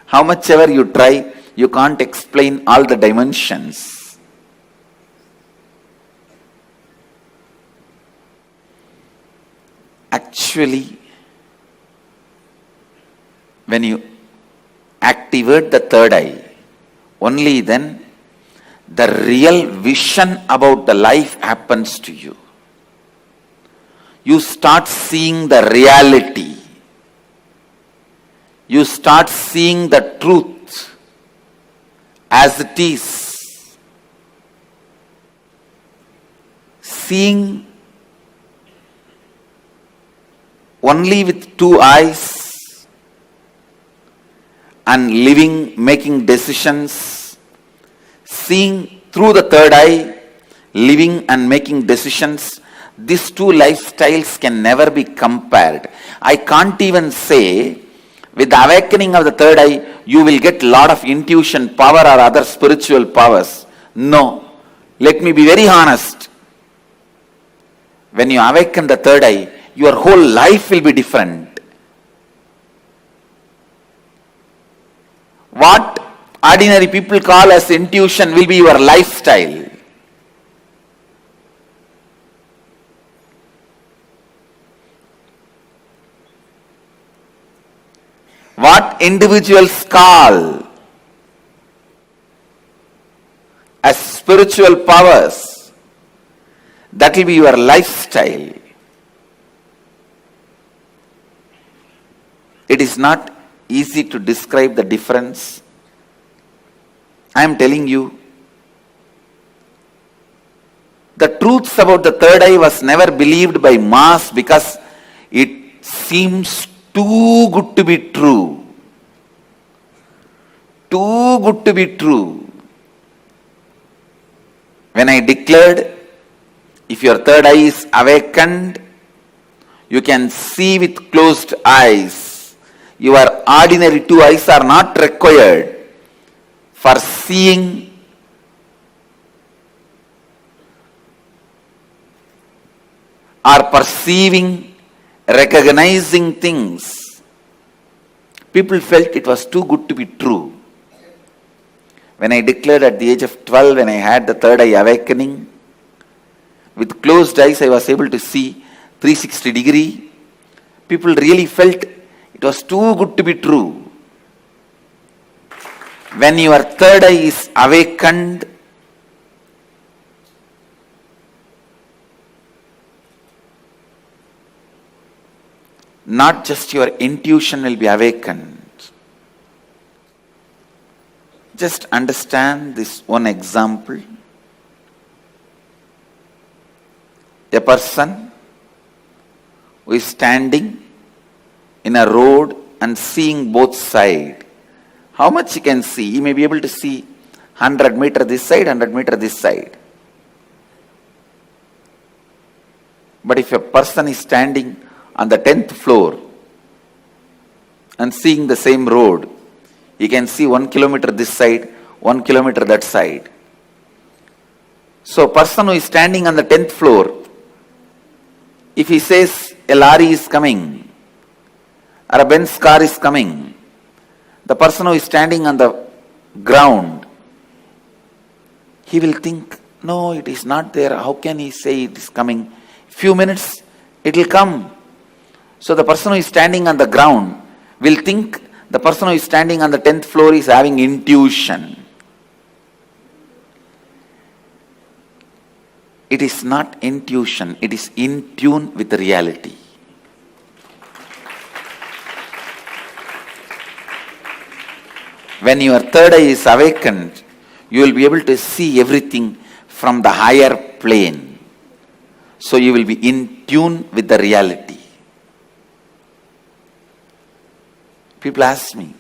S10: How much ever you try, you can't explain all the dimensions. Actually, when you activate the third eye, only then the real vision about the life happens to you. You start seeing the reality. You start seeing the truth as it is. Seeing only with two eyes and living, making decisions. Seeing through the third eye, living and making decisions. These two lifestyles can never be compared. I can't even say with the awakening of the third eye, you will get a lot of intuition power or other spiritual powers. No. Let me be very honest. When you awaken the third eye, your whole life will be different. What ordinary people call as intuition will be your lifestyle. What individuals call as spiritual powers, that will be your lifestyle. It is not easy to describe the difference. I am telling you, the truths about the third eye was never believed by mass because it seems too good to be true. Too good to be true. When I declared, if your third eye is awakened, you can see with closed eyes. Your ordinary two eyes are not required for seeing or perceiving, recognizing things. People felt it was too good to be true. When I declared at the age of 12, when I had the third eye awakening, with closed eyes I was able to see 360 degree. People really felt it was too good to be true. When your third eye is awakened, not just your intuition will be awakened. Just understand this one example. A person who is standing in a road and seeing both sides. How much he can see? He may be able to see 100 meter this side, 100 meter this side. But if a person is standing on the 10th floor and seeing the same road, he can see 1 kilometer this side, 1 kilometer that side. So a person who is standing on the 10th floor, if he says a lorry is coming or a Benz car is coming, the person who is standing on the ground, he will think, no, it is not there. How can he say it is coming? Few minutes, it will come. So the person who is standing on the ground will think the person who is standing on the 10th floor is having intuition. It is not intuition, it is in tune with the reality. When your third eye is awakened, you will be able to see everything from the higher plane. So you will be in tune with the reality. People ask me,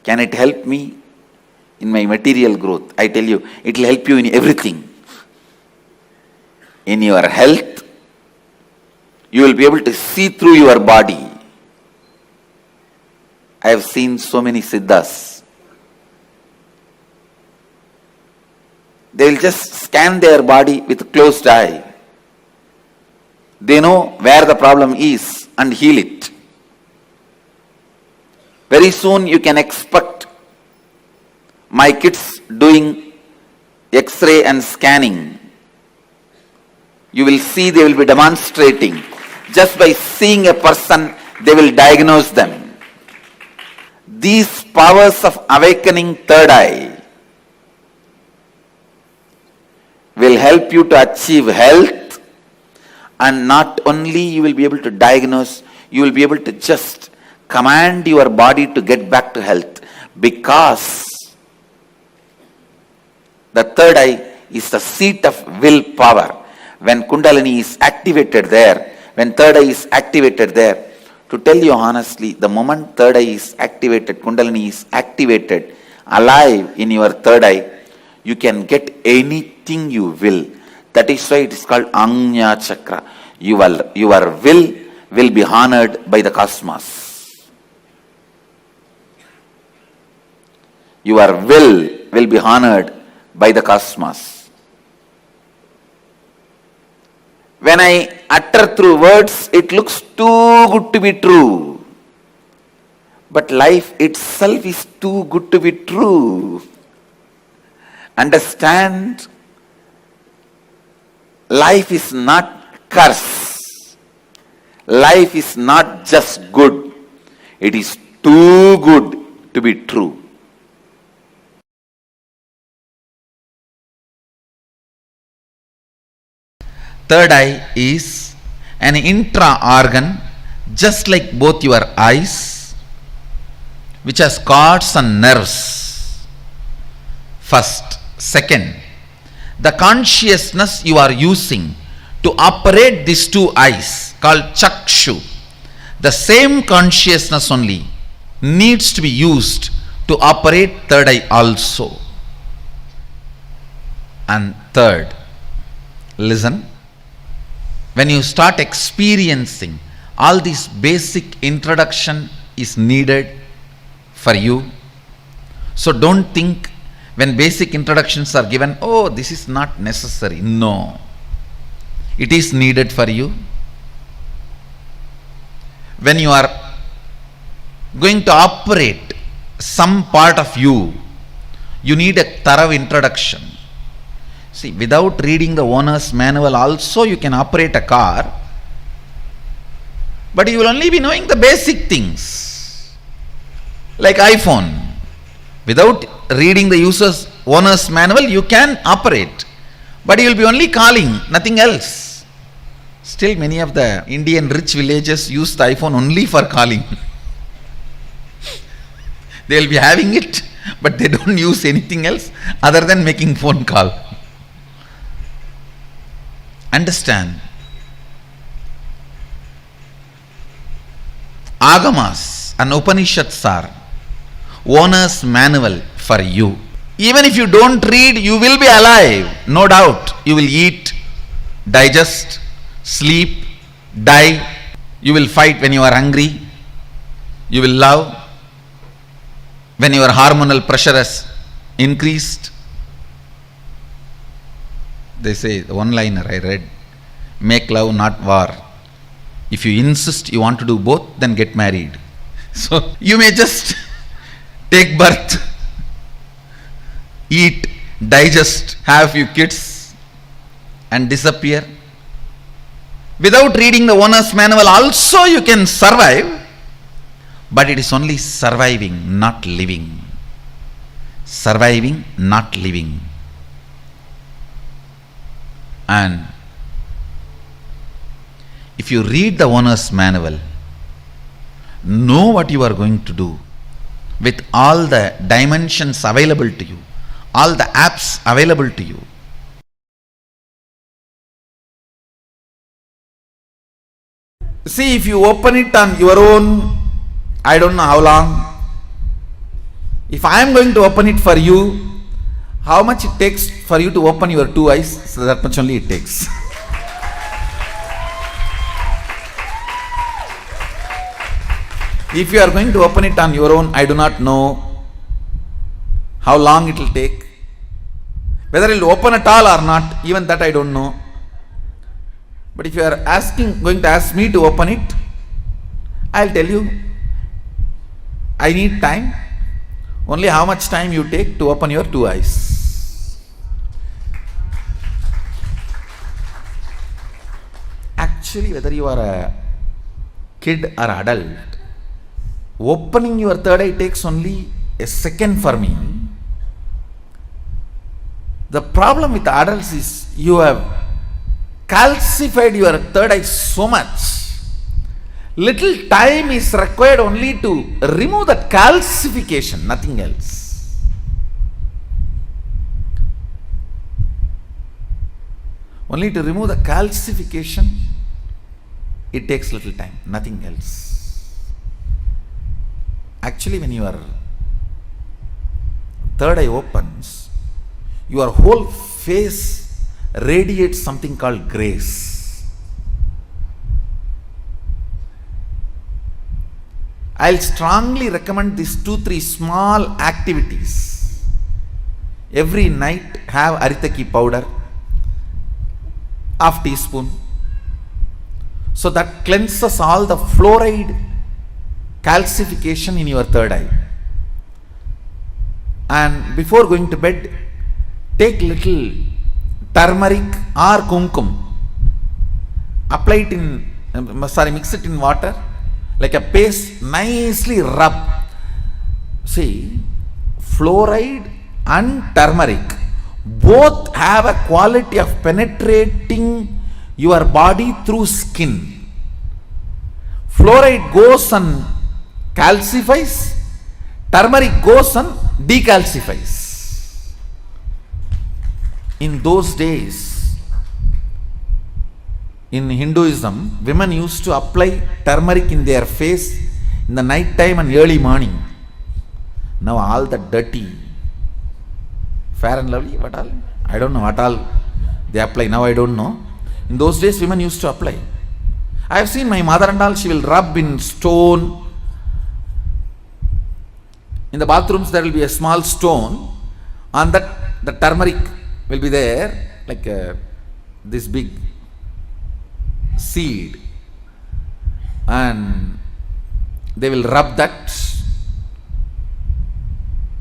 S10: can it help me in my material growth? I tell you, it will help you in everything. In your health, you will be able to see through your body. I have seen so many siddhas. They will just scan their body with closed eye. They know where the problem is and heal it. Very soon you can expect my kids doing X-ray and scanning. You will see they will be demonstrating. Just by seeing a person, they will diagnose them. These powers of awakening third eye help you to achieve health, and not only you will be able to diagnose, you will be able to just command your body to get back to health, because the third eye is the seat of willpower. When Kundalini is activated there, when third eye is activated there, to tell you honestly, the moment third eye is activated, Kundalini is activated, alive in your third eye, you can get anything you will. That is why it is called Anya Chakra. Your will be honored by the cosmos. Your will be honored by the cosmos. When I utter through words, it looks too good to be true. But life itself is too good to be true. Understand, life is not curse. Life is not just good. It is too good to be true. Third eye is an intra-organ, just like both your eyes, which has cords and nerves. First. Second, the consciousness you are using to operate these two eyes, called chakshu, the same consciousness only needs to be used to operate third eye also. And third, listen, when you start experiencing, all this basic introduction is needed for you. So don't think when basic introductions are given, oh, this is not necessary. No, it is needed for you. When you are going to operate some part of you, you need a thorough introduction. See, without reading the owner's manual also you can operate a car, but you will only be knowing the basic things. Like iPhone, without reading the owner's manual you can operate, but you will be only calling, nothing else. Still many of the Indian rich villages use the iPhone only for calling. They will be having it, but they don't use anything else other than making phone call. Understand, Agamas and Upanishads are owner's manual for you. Even if you don't read, you will be alive, no doubt. You will eat, digest, sleep, die. You will fight when you are hungry. You will love when your hormonal pressure has increased. They say, the one-liner I read, make love, not war. If you insist you want to do both, then get married. So you may just take birth, eat, digest, have few kids and disappear. Without reading the owner's manual also you can survive, but it is only surviving, not living. Surviving, not living. And if you read the owner's manual, know what you are going to do with all the dimensions available to you, all the apps available to you. See, if you open it on your own, I don't know how long. If I am going to open it for you, how much it takes for you to open your two eyes? So that much only it takes. If you are going to open it on your own, I do not know how long it will take. Whether it will open at all or not, even that I don't know. But if you are going to ask me to open it, I will tell you, I need time. Only how much time you take to open your two eyes. Actually, whether you are a kid or adult, opening your third eye takes only a second for me. The problem with adults is you have calcified your third eye so much. Little time is required only to remove that calcification, nothing else. Only to remove the calcification, it takes little time, nothing else. Actually, when your third eye opens, your whole face radiates something called grace. I'll strongly recommend these 2-3 small activities. Every night have aritaki powder, half teaspoon, so that cleanses all the fluoride calcification in your third eye. And before going to bed, take little turmeric or kumkum, apply it in, mix it in water like a paste, nicely rub. See, fluoride and turmeric both have a quality of penetrating your body through skin. Fluoride goes and calcifies, turmeric goes and decalcifies. In those days, in Hinduism, women used to apply turmeric in their face in the night time and early morning. Now all the dirty, Fair and Lovely, what all? I don't know what all they apply, now I don't know. In those days, women used to apply. I have seen my mother and all, she will rub in stone. In the bathrooms, there will be a small stone. On that, the turmeric will be there, like this big seed. And they will rub that.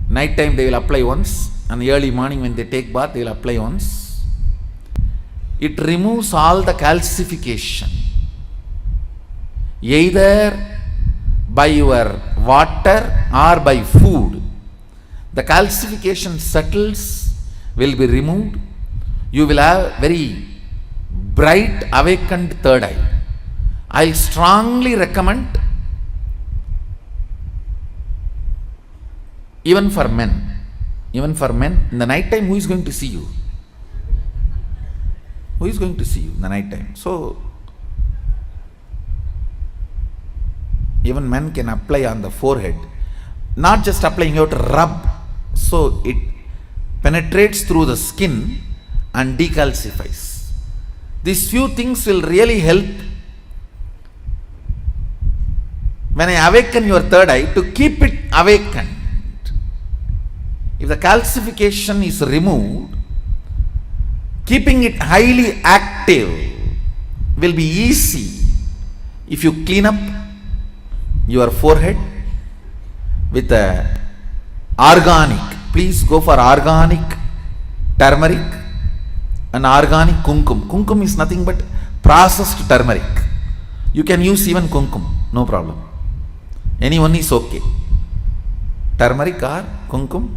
S10: Night time, they will apply once. And early morning, when they take bath, they will apply once. It removes all the calcification, either by your water or by food. The calcification settles, will be removed. You will have very bright awakened third eye. I strongly recommend, even for men, in the night time, who is going to see you? Who is going to see you in the night time? So, even men can apply on the forehead. Not just applying, you have to rub. So, it penetrates through the skin and decalcifies. These few things will really help when I awaken your third eye to keep it awakened. If the calcification is removed, keeping it highly active will be easy if you clean up your forehead with a organic. Please go for organic turmeric and organic kumkum. Kumkum is nothing but processed turmeric. You can use even kumkum, no problem. Anyone is okay. Turmeric or kumkum,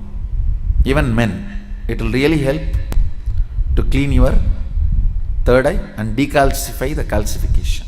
S10: even men, it will really help to clean your third eye and decalcify the calcification.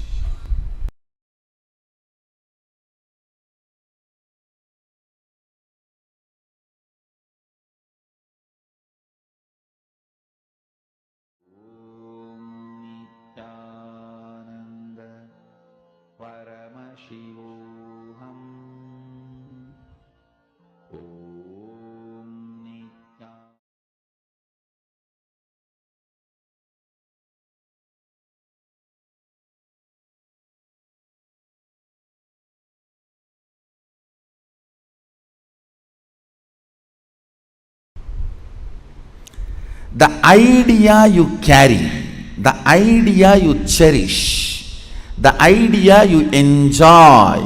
S10: The idea you carry, the idea you cherish, the idea you enjoy,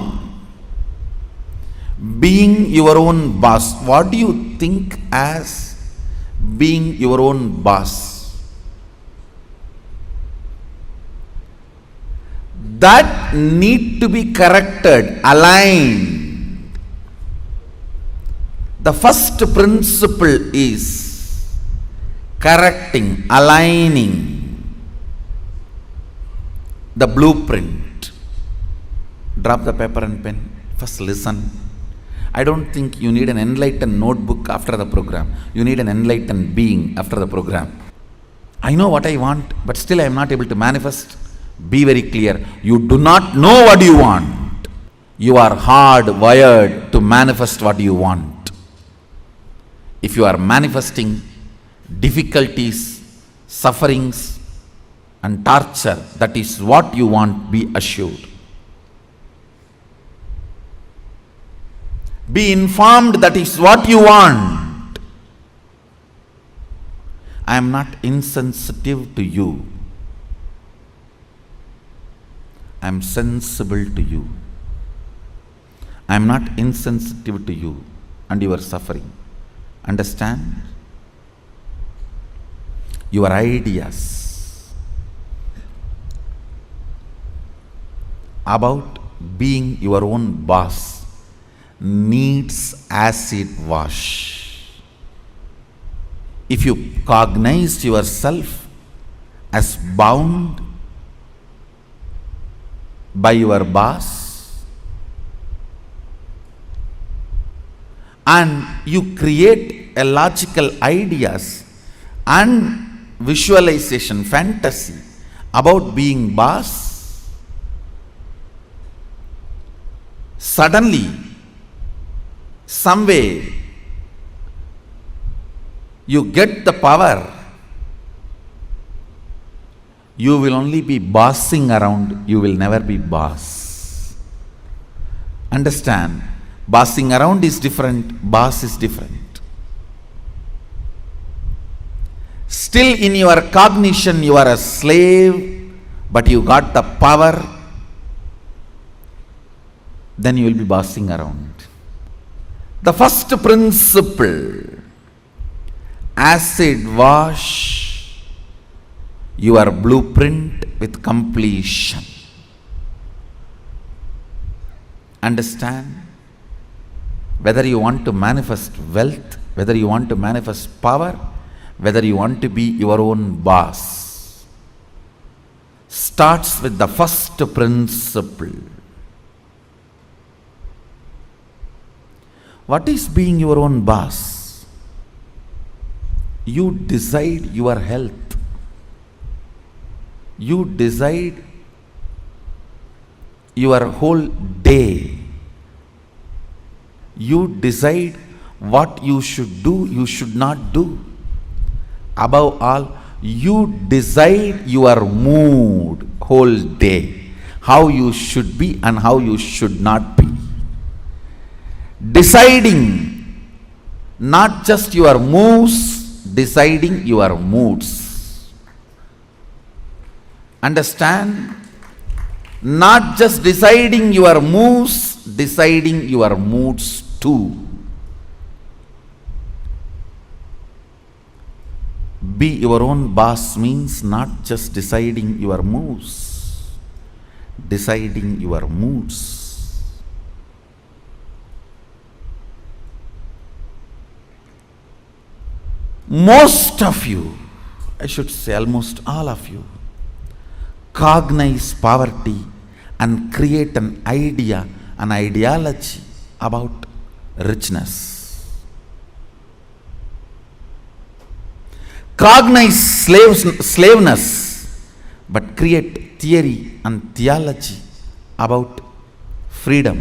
S10: being your own boss. What do you think as being your own boss? That need to be corrected, aligned. The first principle is correcting, aligning the blueprint. Drop the paper and pen. First listen. I don't think you need an enlightened notebook after the program. You need an enlightened being after the program. I know what I want, but still I am not able to manifest. Be very clear. You do not know what you want. You are hardwired to manifest what you want. If you are manifesting difficulties, sufferings, and torture, that is what you want, be assured. Be informed that is what you want. I am not insensitive to you. I am sensible to you. I am not insensitive to you and your suffering. Understand? Your ideas about being your own boss needs acid wash. If you cognize yourself as bound by your boss and you create a logical ideas and visualization, fantasy about being boss, suddenly, some way, you get the power, you will only be bossing around, you will never be boss. Understand? Bossing around is different, boss is different. Still in your cognition you are a slave, but you got the power, then you will be bossing around. The first principle, acid wash your blueprint with completion. Understand? Whether you want to manifest wealth, whether you want to manifest power, whether you want to be your own boss, starts with the first principle. What is being your own boss? You decide your health. You decide your whole day. You decide what you should do, you should not do. Above all, you decide your mood whole day, how you should be and how you should not be. Deciding not just your moves, deciding your moods. Understand? Not just deciding your moves, deciding your moods too. Be your own boss means not just deciding your moves, deciding your moods. Most of you, I should say almost all of you, cognize poverty and create an idea, an ideology about richness. Cognize slaveness, but create theory and theology about freedom.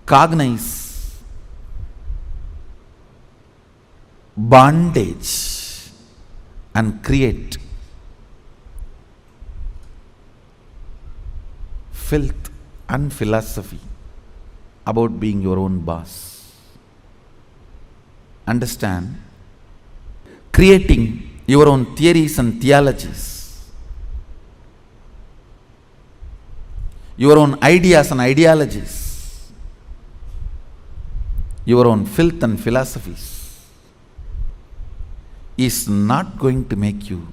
S10: Cognize bondage and create filth and philosophy about being your own boss. Understand? Creating your own theories and theologies, your own ideas and ideologies, your own filth and philosophies is not going to make you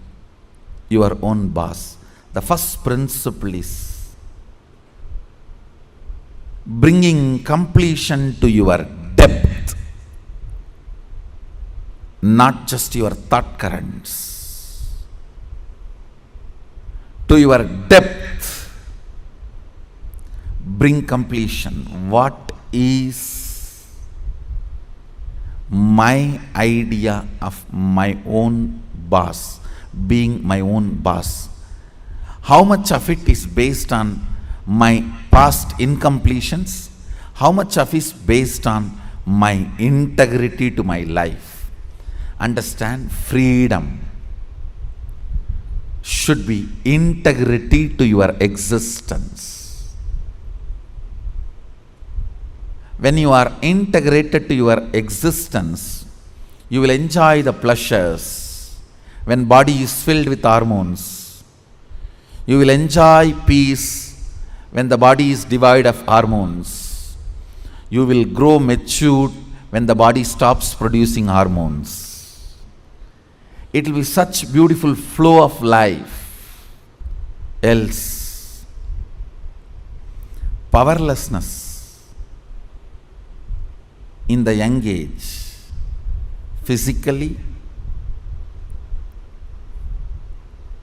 S10: your own boss. The first principle is bringing completion to your depth. not just your thought currents, to your depth, bring completion. What is my idea of my own boss, being my own boss? How much of it is based on my past incompletions? How much of it is based on my integrity to my life? Understand, freedom should be integrity to your existence. When you are integrated to your existence, you will enjoy the pleasures. When body is filled with hormones, you will enjoy peace. When the body is devoid of hormones, you will grow matured when the body stops producing hormones. It will be such beautiful flow of life. Else, powerlessness in the young age, physically,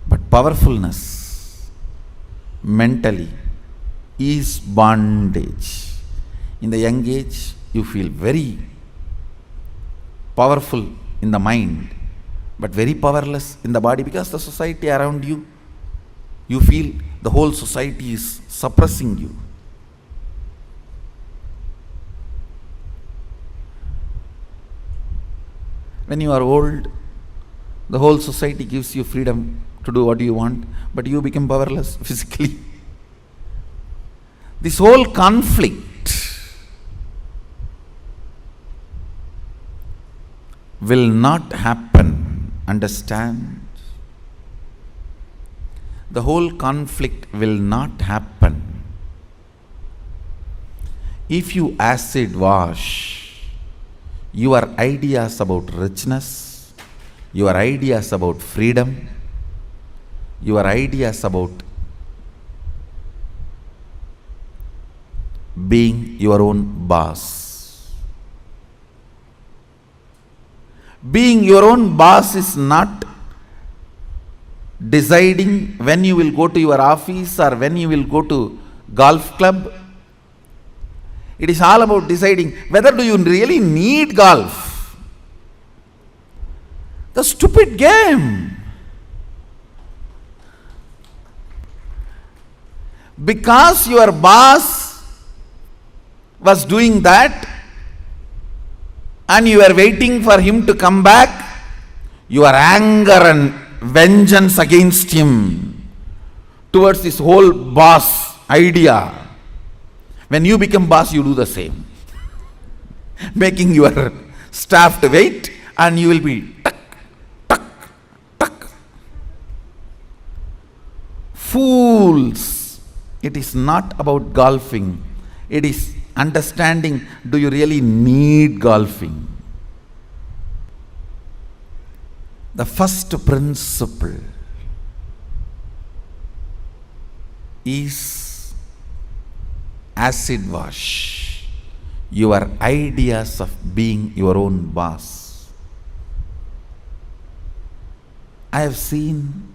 S10: but powerfulness mentally is bondage. In the young age, you feel very powerful in the mind, but very powerless in the body, because the society around you, you feel the whole society is suppressing you. When you are old, the whole society gives you freedom to do what you want, but you become powerless physically. This whole conflict will not happen. Understand? The whole conflict will not happen if you acid wash your ideas about richness, your ideas about freedom, your ideas about being your own boss. Being your own boss is not deciding when you will go to your office or when you will go to golf club. It is all about deciding whether do you really need golf. The stupid game. Because your boss was doing that and you are waiting for him to come back, your anger and vengeance against him towards this whole boss idea. When you become boss, you do the same. Making your staff to wait, and you will be tuck, tuck, tuck. Fools. It is not about golfing. It is understanding, do you really need golfing? The first principle is acid wash your ideas of being your own boss. I have seen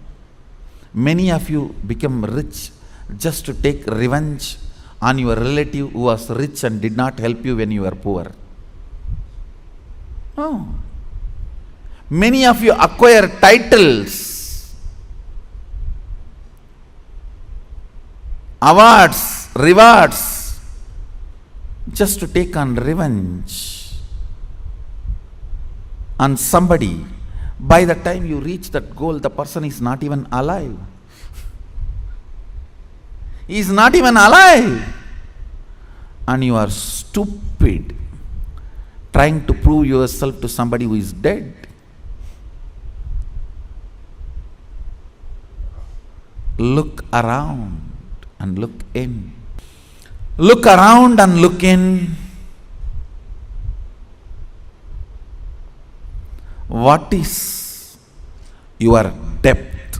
S10: many of you become rich just to take revenge on your relative who was rich and did not help you when you were poor. Oh. Many of you acquire titles, awards, rewards, just to take on revenge on somebody. By the time you reach that goal, the person is not even alive. He is not even alive. And you are stupid trying to prove yourself to somebody who is dead. Look around and look in. Look around and look in. What is your depth?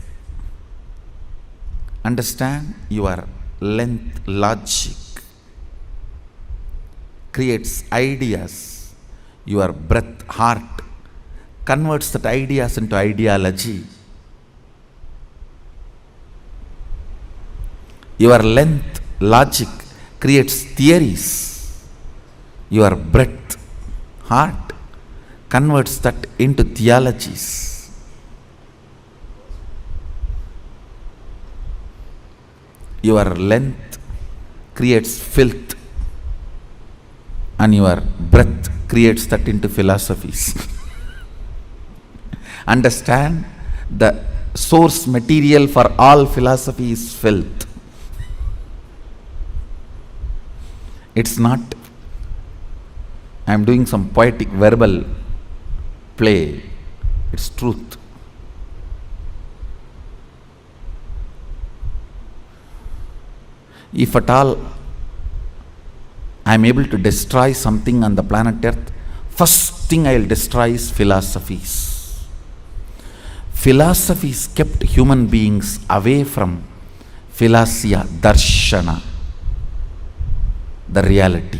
S10: Understand, your length, logic creates ideas. Your breath, heart converts that ideas into ideology. Your length, logic, creates theories. Your breadth, heart, converts that into theologies. Your length creates filth, and your breath creates that into philosophies. Understand, the source material for all philosophy is filth. It's not, I am doing some poetic verbal play. It's truth. If at all I am able to destroy something on the planet Earth, first thing I will destroy is philosophies. Philosophies kept human beings away from philosia, darshana, the reality.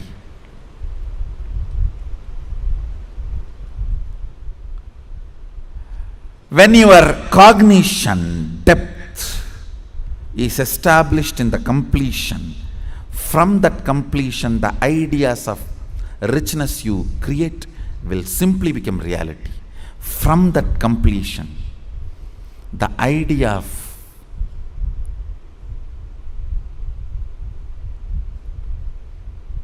S10: When your cognition depth is established in the completion, from that completion, the ideas of richness you create will simply become reality. From that completion, the idea of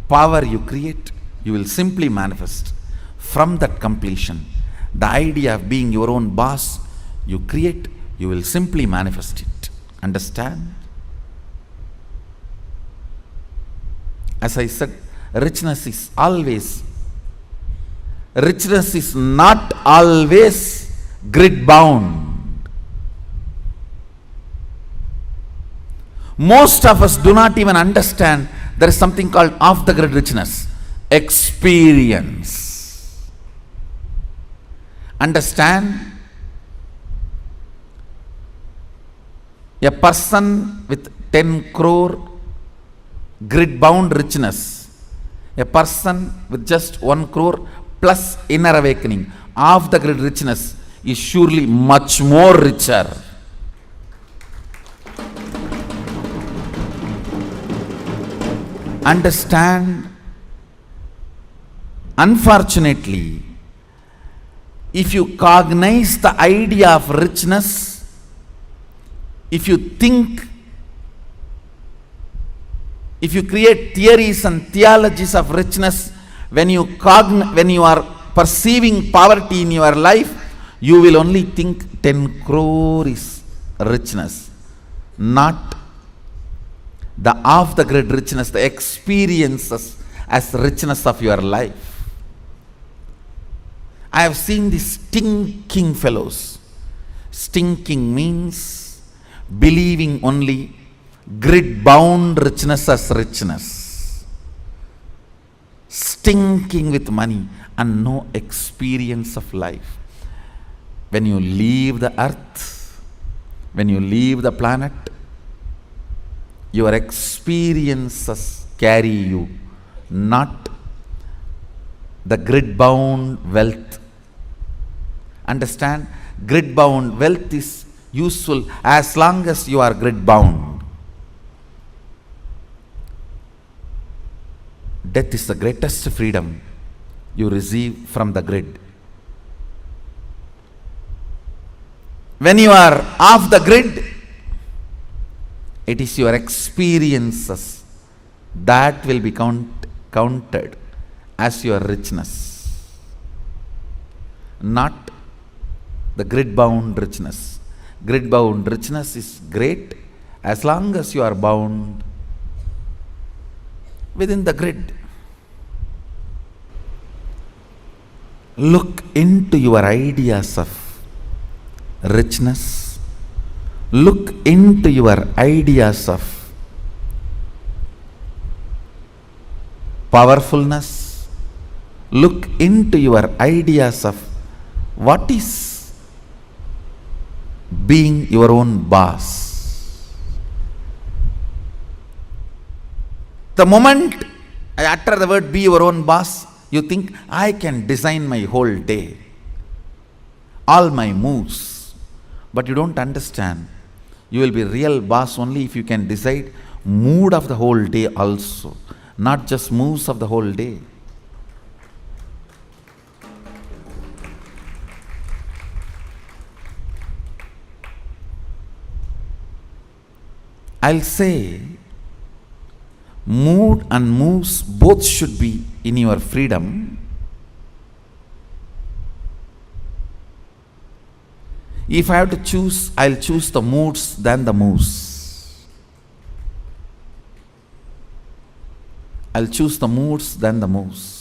S10: power you create, you will simply manifest. From that completion, the idea of being your own boss you create, you will simply manifest it. Understand? As I said, richness is not always grid bound. Most of us do not even understand there is something called off the grid richness. Experience. Understand? A person with 10 crore grid bound richness, a person with just 1 crore plus inner awakening, off the grid richness is surely much more richer. Understand? Unfortunately, if you cognize the idea of richness, if you think, if you create theories and theologies of richness, when you are perceiving poverty in your life, you will only think 10 crore is richness, not the off the grid richness, the experiences as richness of your life. I have seen these stinking fellows. Stinking means believing only grid bound richness as richness. Stinking with money and no experience of life. When you leave the earth, when you leave the planet, your experiences carry you, not the grid bound wealth. Understand? Grid bound wealth is useful as long as you are grid bound. Death is the greatest freedom you receive from the grid. When you are off the grid, it is your experiences that will be counted as your richness, not the grid bound richness. Grid bound richness is great as long as you are bound within the grid. Look into your ideas of richness. Look into your ideas of powerfulness. Look into your ideas of what is being your own boss. The moment I utter the word be your own boss, you think I can design my whole day. all my moves. But you don't understand. You will be real boss only if you can decide mood of the whole day also, not just moves of the whole day. I'll say mood and moves both should be in your freedom. If I have to choose, I'll choose the moods than the moves. I'll choose the moods than the moves.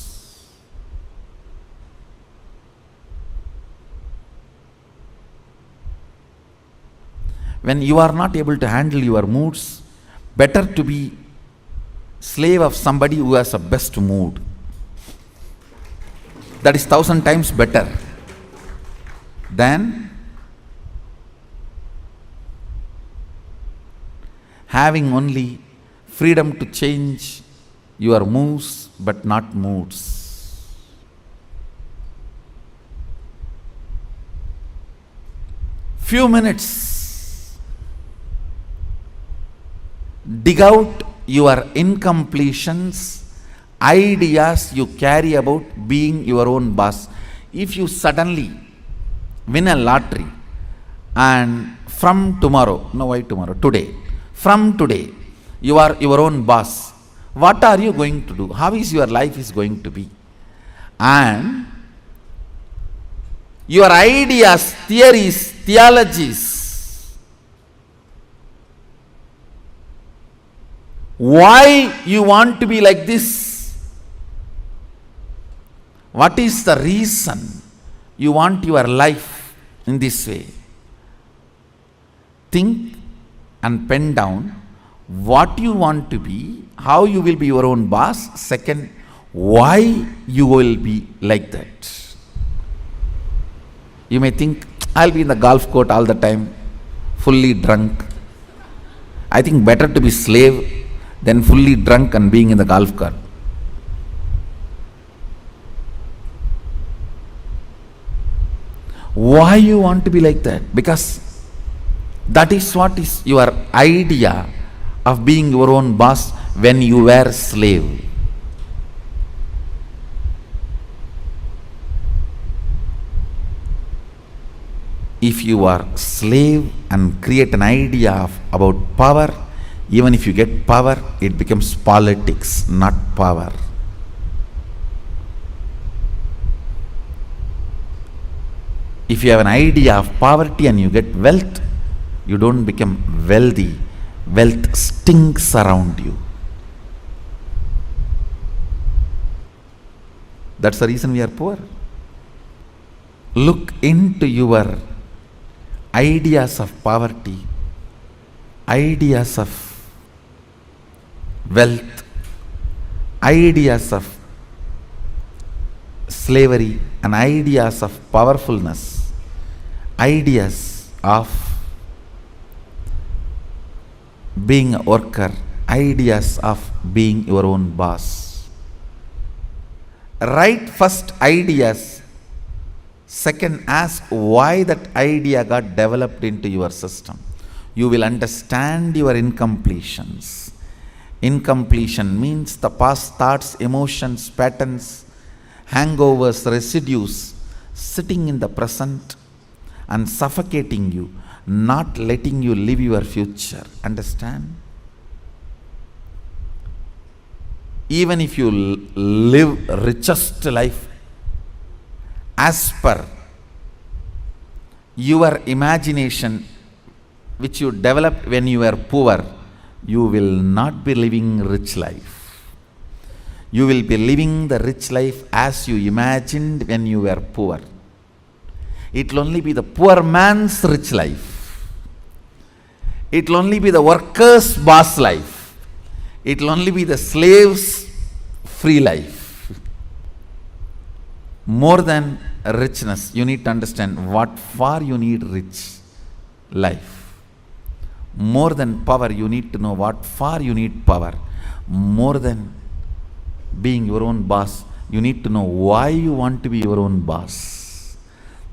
S10: When you are not able to handle your moods, better to be slave of somebody who has a best mood. That is 1,000 times better than having only freedom to change your moves but not moods. Few minutes. Dig out your incompletions, ideas you carry about being your own boss. If you suddenly win a lottery and from tomorrow, no why tomorrow, today, from today, you are your own boss, what are you going to do? How is your life is going to be? And your ideas, theories, theologies, why you want to be like this? What is the reason you want your life in this way? Think and pen down what you want to be, how you will be your own boss. Second, why you will be like that. You may think, I'll be in the golf court all the time, fully drunk. I think better to be slave than fully drunk and being in the golf cart. Why you want to be like that? Because that is what is your idea of being your own boss when you were slave. If you are slave and create an idea about power, even if you get power, it becomes politics, not power. If you have an idea of poverty and you get wealth, you don't become wealthy. Wealth stinks around you. That's the reason we are poor. Look into your ideas of poverty, ideas of wealth, ideas of slavery, and ideas of powerfulness, ideas of being a worker, ideas of being your own boss. Write first ideas. Second, ask why that idea got developed into your system. You will understand your incompletions. Incompletion means the past thoughts, emotions, patterns, hangovers, residues sitting in the present and suffocating you, not letting you live your future. Understand? Even if you live richest life as per your imagination which you developed when you were poor, you will not be living rich life. You will be living the rich life as you imagined when you were poor. It will only be the poor man's rich life. It will only be the worker's boss life. It will only be the slave's free life. More than richness, you need to understand what for you need rich life. More than power, you need to know what for you need power. More than being your own boss, you need to know why you want to be your own boss.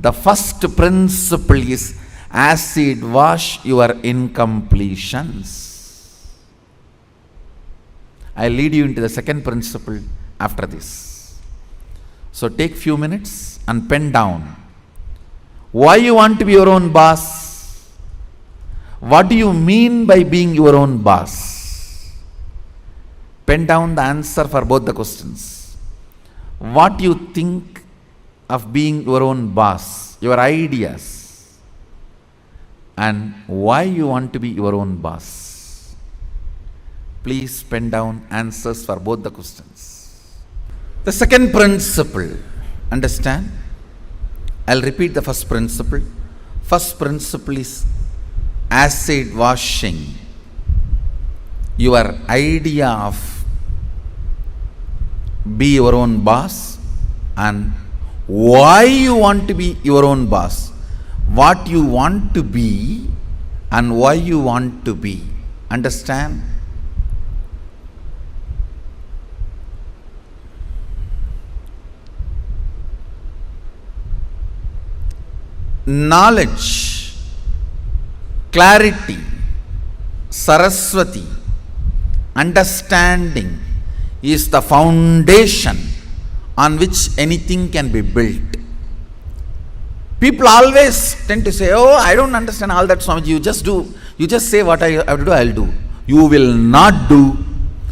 S10: The first principle is acid wash your incompletions. I'll lead you into the second principle after this. So take few minutes and pen down. Why you want to be your own boss? What do you mean by being your own boss? Pen down the answer for both the questions. What you think of being your own boss, your ideas, and why you want to be your own boss. Please pen down answers for both the questions. The second principle, understand? I'll repeat the first principle. First principle is acid washing your idea of be your own boss and why you want to be your own boss, what you want to be and why you want to be. Understand? Knowledge, clarity, Saraswati, understanding is the foundation on which anything can be built. People always tend to say, oh, I don't understand all that, Swamiji. You just say what I have to do, I'll do. You will not do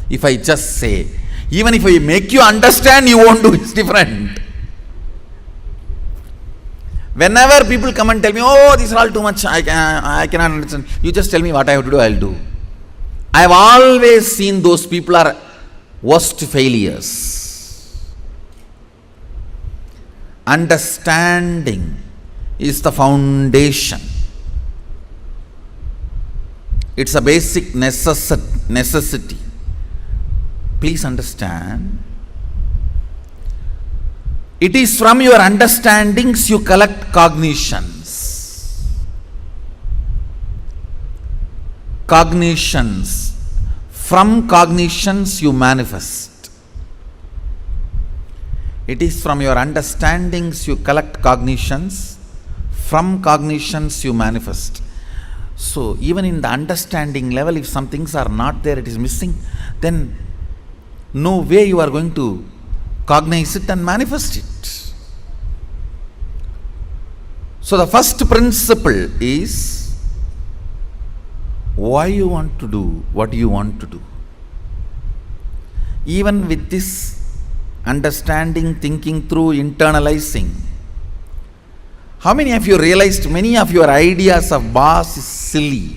S10: if I just say. Even if I make you understand, you won't do. It's different. Whenever people come and tell me, oh, these are all too much, I cannot understand. You just tell me what I have to do, I'll do. I have always seen those people are worst failures. Understanding is the foundation. It's a basic necessity. Please understand. It is from your understandings you collect cognitions. Cognitions. From cognitions you manifest. It is from your understandings you collect cognitions. From cognitions you manifest. So even in the understanding level, if some things are not there, it is missing, then no way you are going to cognize it and manifest it. So the first principle is why you want to do what you want to do. Even with this understanding, thinking through, internalizing, how many of you realized many of your ideas of boss is silly?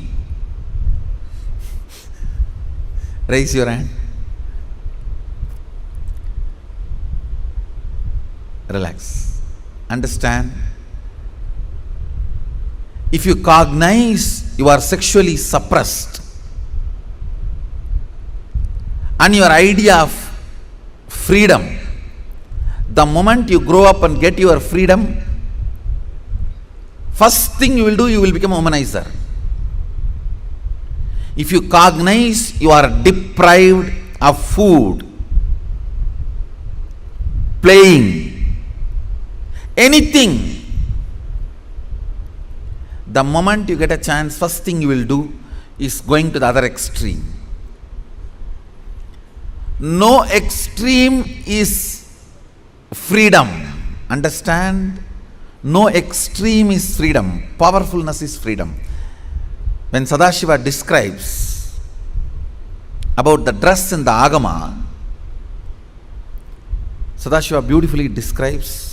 S10: Raise your hand. Relax. Understand. If you cognize you are sexually suppressed and your idea of freedom, the moment you grow up and get your freedom, first thing you will do, you will become a womanizer. If you cognize you are deprived of food, playing, anything, the moment you get a chance, first thing you will do is going to the other extreme. No extreme is freedom. Understand? No extreme is freedom. Powerfulness is freedom. When Sadashiva describes about the dress in the Agama, Sadashiva beautifully describes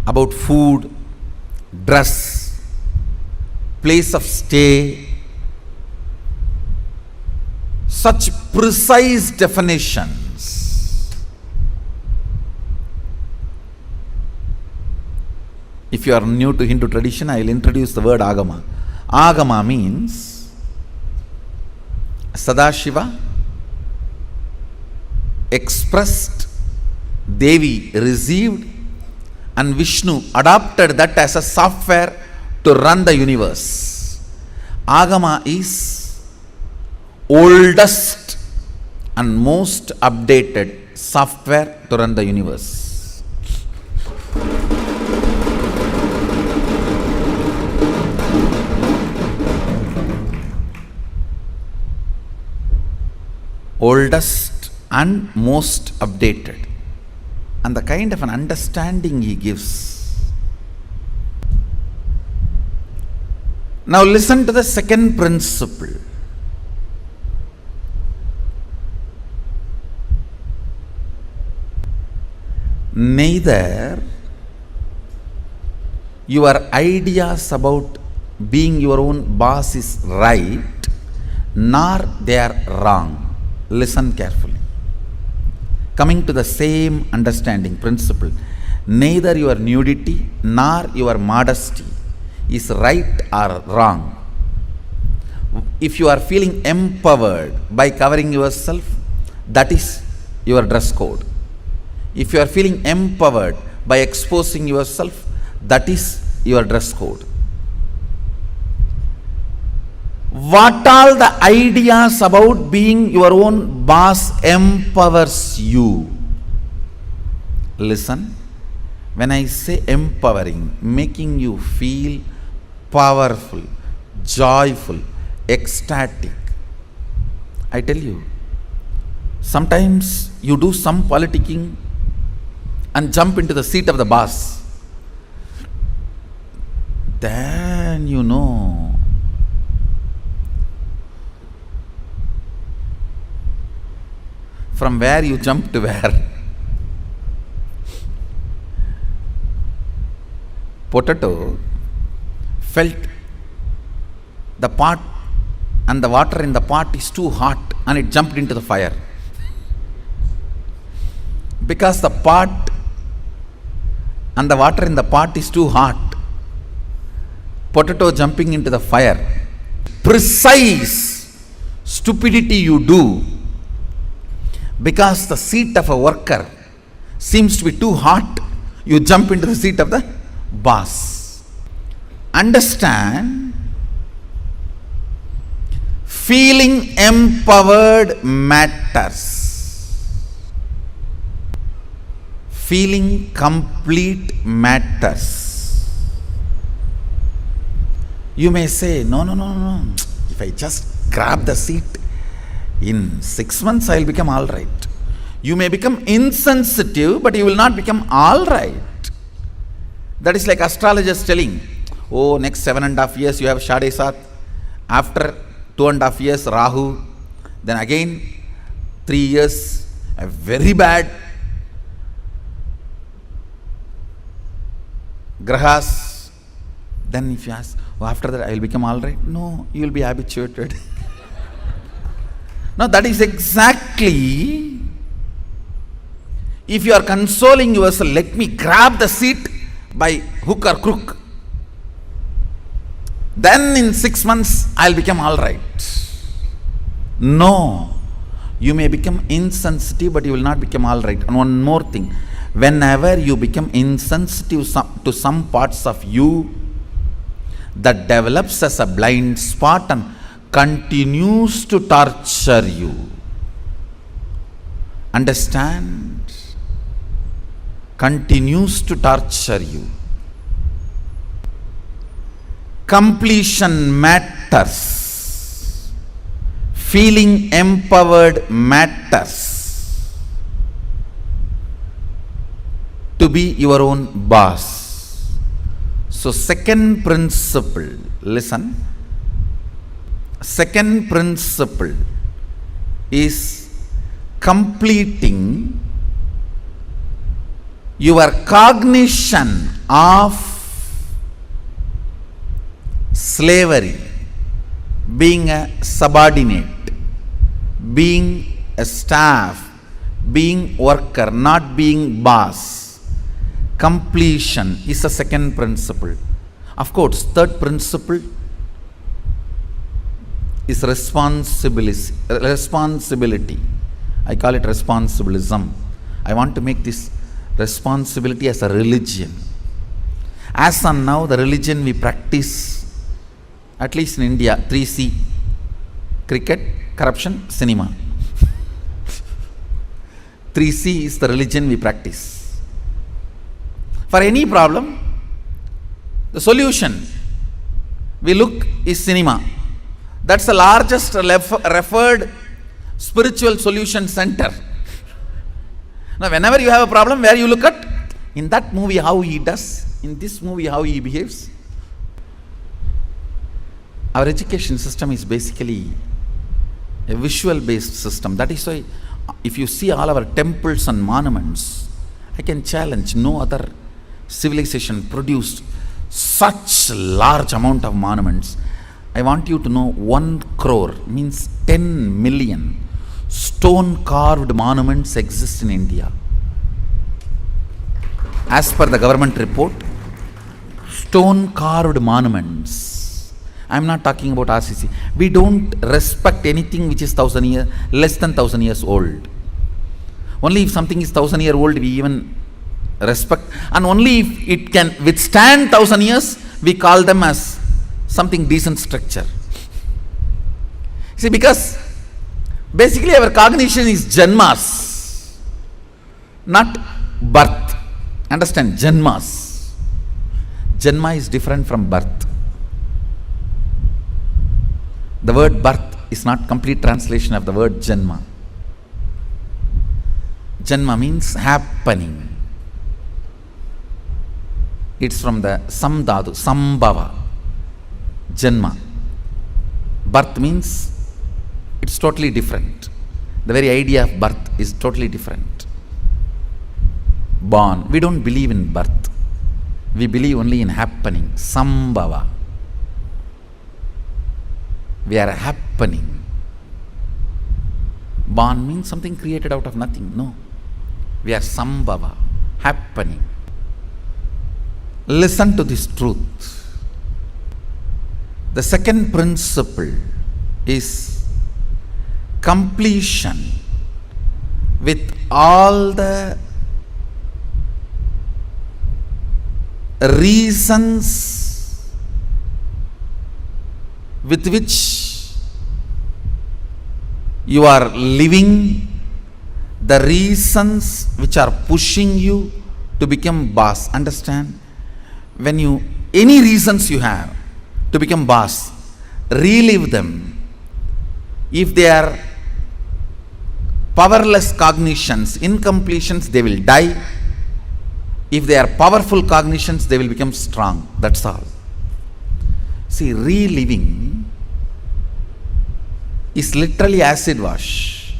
S10: about food, dress, place of stay, such precise definitions. If you are new to Hindu tradition, I will introduce the word Agama. Agama means Sadashiva expressed, Devi received, and Vishnu adopted that as a software to run the universe. Agama is oldest and most updated software to run the universe. Oldest and most updated, and the kind of an understanding he gives. Now listen to the second principle. Neither your ideas about being your own boss is right, nor they are wrong. Listen carefully. Coming to the same understanding principle, neither your nudity nor your modesty is right or wrong. If you are feeling empowered by covering yourself, that is your dress code. If you are feeling empowered by exposing yourself, that is your dress code. What all the ideas about being your own boss empowers you? Listen, when I say empowering, making you feel powerful, joyful, ecstatic. I tell you, sometimes you do some politicking and jump into the seat of the boss. Then you know from where you jump to where. Potato felt the pot and the water in the pot is too hot and it jumped into the fire. Because the pot and the water in the pot is too hot, potato jumping into the fire. Precise stupidity you do because the seat of a worker seems to be too hot, you jump into the seat of the boss. Understand, feeling empowered matters. Feeling complete matters. You may say, no. If I just grab the seat, in 6 months I will become all right. You may become insensitive, but you will not become all right. That is like astrologers telling, oh, next 7.5 years you have Shade Saath. After 2.5 years, Rahu. Then again, 3 years, a very bad grahas. Then if you ask, oh, after that I will become all right. No, you will be habituated. Now that is exactly, if you are consoling yourself, let me grab the seat by hook or crook. Then in 6 months I will become all right. No, you may become insensitive, but you will not become all right. And one more thing, whenever you become insensitive to some parts of you, that develops as a blind spot and continues to torture you. Understand? Continues to torture you. Completion matters. Feeling empowered matters. To be your own boss. So second principle, listen. Second principle is completing your cognition of slavery, being a subordinate, being a staff, being worker, not being boss. Completion is the second principle. Of course, third principle is responsibility. I call it responsibilism. I want to make this responsibility as a religion. As on now, the religion we practice, at least in India, 3C: cricket, corruption, cinema. 3C is the religion we practice. For any problem, the solution we look is cinema. That's the largest referred spiritual solution center. Now, whenever you have a problem, where you look at? In that movie, how he does. In this movie, how he behaves. Our education system is basically a visual-based system. That is why, if you see all our temples and monuments, I can challenge no other civilization produced such large amount of monuments. I want you to know 1 crore means 10 million stone carved monuments exist in India. As per the government report, stone carved monuments. I am not talking about RCC. We don't respect anything which is less than 1,000 years old. Only if something is 1,000 years old, we even respect, and only if it can withstand 1,000 years, we call them as something decent structure. See, because basically our cognition is janmas, not birth. Understand? Janmas. Janma is different from birth. The word birth is not complete translation of the word janma. Janma means happening. It's from the samdhatu, sambhava. Janma. Birth means it's totally different. The very idea of birth is totally different. Born. We don't believe in birth. We believe only in happening. Sambhava. We are happening. Born means something created out of nothing. No. We are sambhava. Happening. Listen to this truth. The second principle is completion with all the reasons with which you are living, the reasons which are pushing you to become boss. Understand? When any reasons you have to become boss, relive them. If they are powerless cognitions, incompletions, they will die. If they are powerful cognitions, they will become strong. That's all. See, reliving is literally acid wash.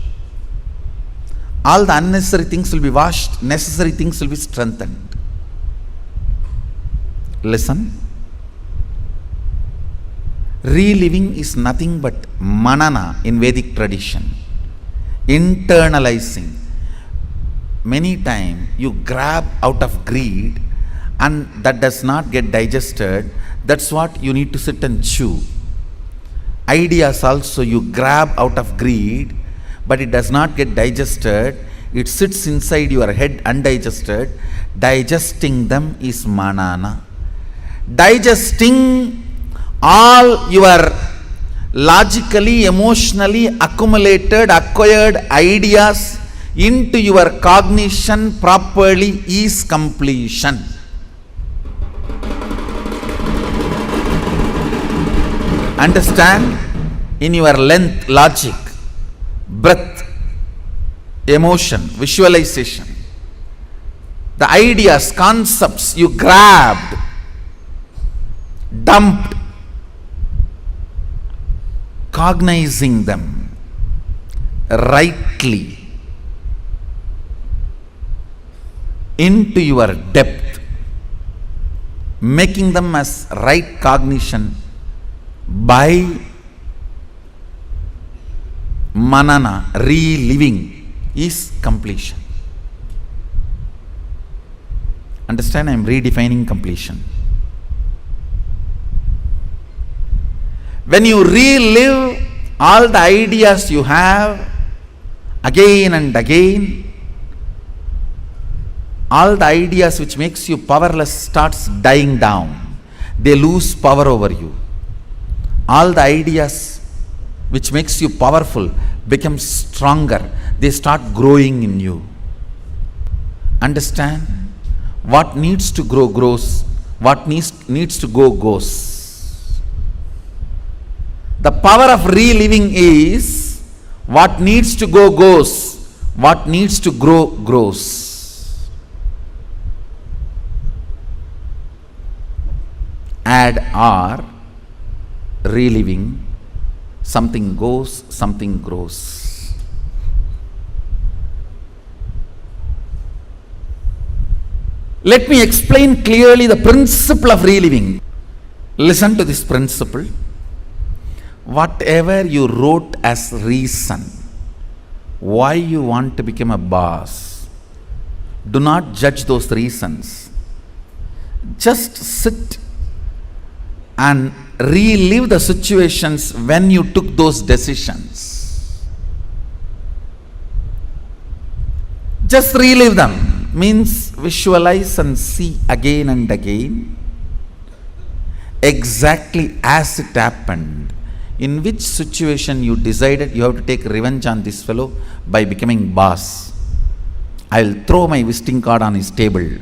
S10: All the unnecessary things will be washed, necessary things will be strengthened. Listen. Reliving is nothing but manana in Vedic tradition. Internalizing. Many times you grab out of greed and that does not get digested. That's what you need to sit and chew. Ideas also you grab out of greed, but it does not get digested. It sits inside your head undigested. Digesting them is manana. Digesting all your logically, emotionally accumulated, acquired ideas into your cognition properly is completion. Understand? In your length, logic, breath, emotion, visualization, the ideas, concepts you grabbed, dumped, cognizing them rightly into your depth, making them as right cognition by manana, reliving, is completion. Understand? I am redefining completion. When you relive all the ideas you have again and again, all the ideas which makes you powerless starts dying down. They lose power over you. All the ideas which makes you powerful become stronger. They start growing in you. Understand? What needs to grow grows. What needs to go goes. The power of reliving is what needs to go goes. What needs to grow grows. Add or reliving, something goes, something grows. Let me explain clearly the principle of reliving. Listen to this principle. Whatever you wrote as reason why you want to become a boss, do not judge those reasons. Just sit and relive the situations when you took those decisions. Just relive them, means visualize and see again and again exactly as it happened. In which situation you decided you have to take revenge on this fellow by becoming boss. I'll throw my visiting card on his table.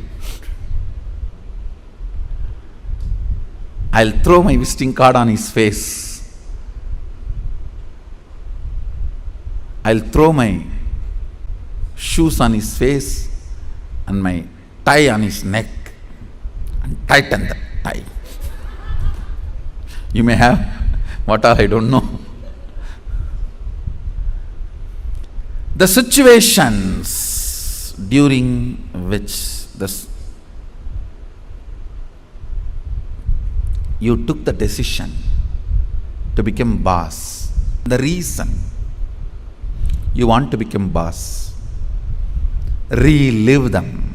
S10: I'll throw my visiting card on his face. I'll throw my shoes on his face and my tie on his neck and tighten the tie. You may have what are, I don't know. The situations during which you took the decision to become boss, the reason you want to become boss, relive them.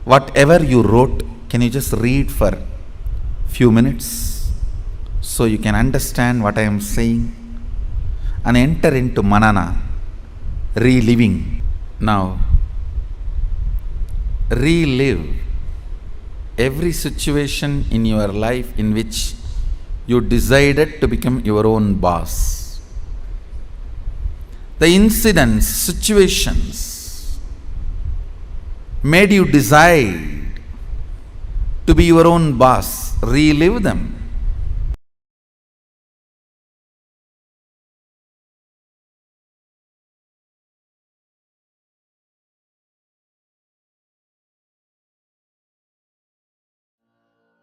S10: Whatever you wrote, can you just read for few minutes so you can understand what I am saying and enter into manana, reliving. Now, relive every situation in your life in which you decided to become your own boss. The incidents, situations made you decide to be your own boss. Relive them.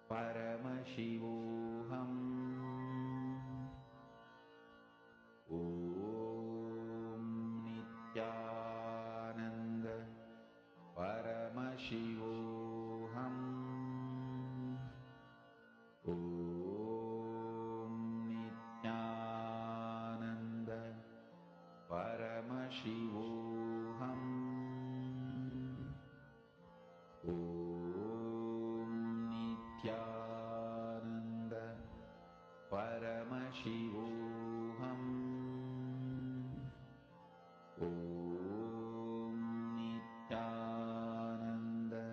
S10: Paramashivoham Om Nityananda Paramashivoham Om Nityananda Paramashivoham Om Nityananda Paramashivoham Om Nityananda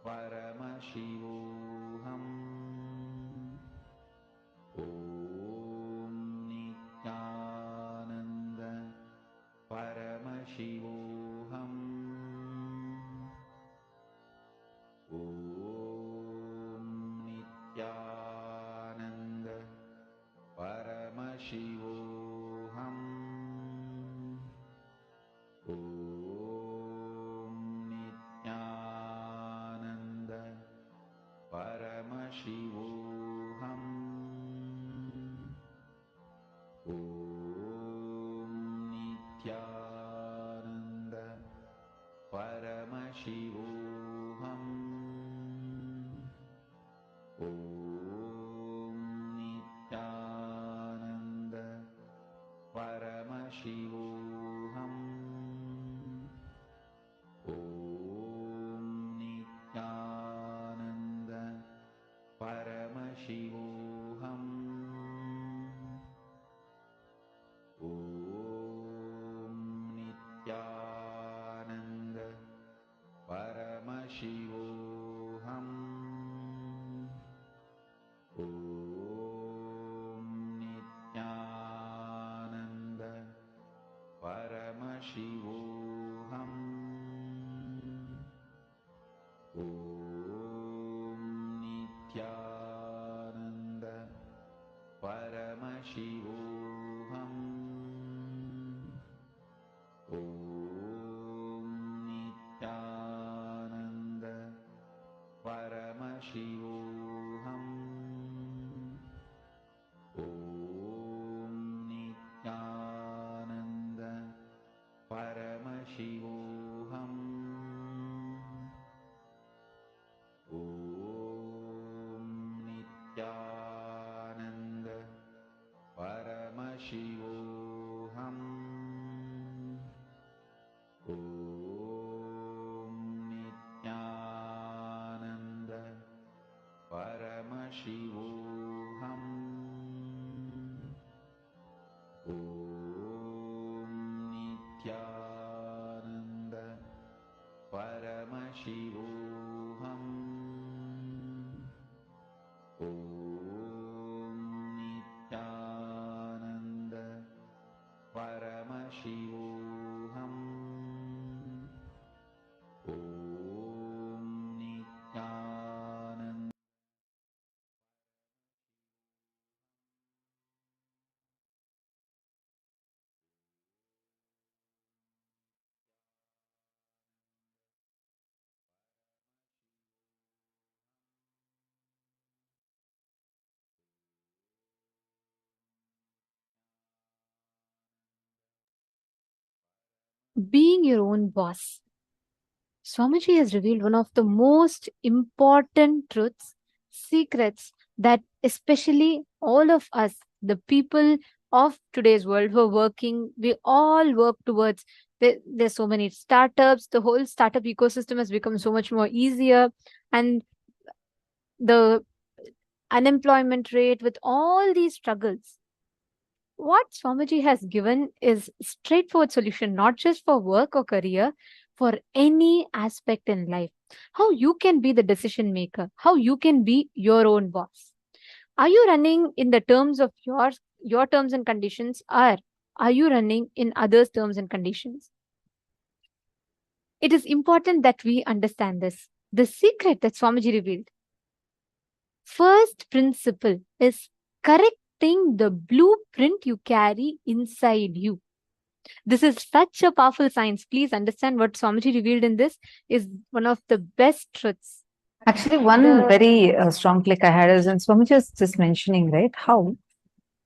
S10: Paramashivoham Om Nityananda Paramashivoham Om Nityananda Paramashivoham Om Nityananda Paramashivoham Om Nityananda Paramashivoham Om Nityananda Paramashivoham Om Nityananda Paramashivoham Om Nityananda Paramashivoham Om Nityananda Paramashivoham Shivoham. Om Nityananda Paramashivoham. Om Nityananda Paramashivoham. Om Nityananda Paramashivoham. Om Nityananda Paramashivoham. Om Nityananda Paramashivoham. Om Nityananda.
S3: Being your own boss. Swamiji has revealed one of the most important truths, secrets that especially all of us, the people of today's world who are working, we all work towards. There's so many startups, the whole startup ecosystem has become so much more easier, and the unemployment rate with all these struggles. What Swamiji has given is straightforward solution, not just for work or career, for any aspect in life. How you can be the decision maker, how you can be your own boss. Are you running in the terms of your terms and conditions, or are you running in others' terms and conditions? It is important that we understand this. The secret that Swamiji revealed. First principle is correcting the blueprint you carry inside you. This is such a powerful science. Please understand what Swamiji revealed in this is one of the best truths.
S4: Actually, one very strong click I had is, and Swami just mentioning, right, how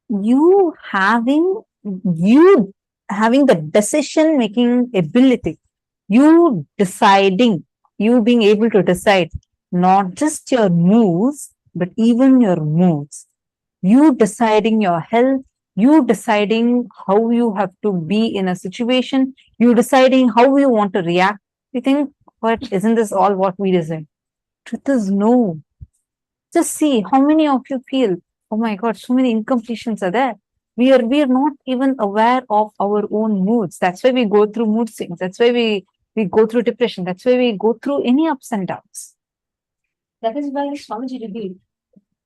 S4: you having you having the decision making ability, you deciding, you being able to decide not just your moves, but even your moods. You deciding your health, you deciding how you have to be in a situation, you deciding how you want to react. You think, but isn't this all what we decide? Truth is no. Just see how many of you feel, oh my God, so many incompletions are there. We are not even aware of our own moods. That's why we go through mood swings. That's why we go through depression. That's why we go through any ups and downs. That is why Swamiji revealed.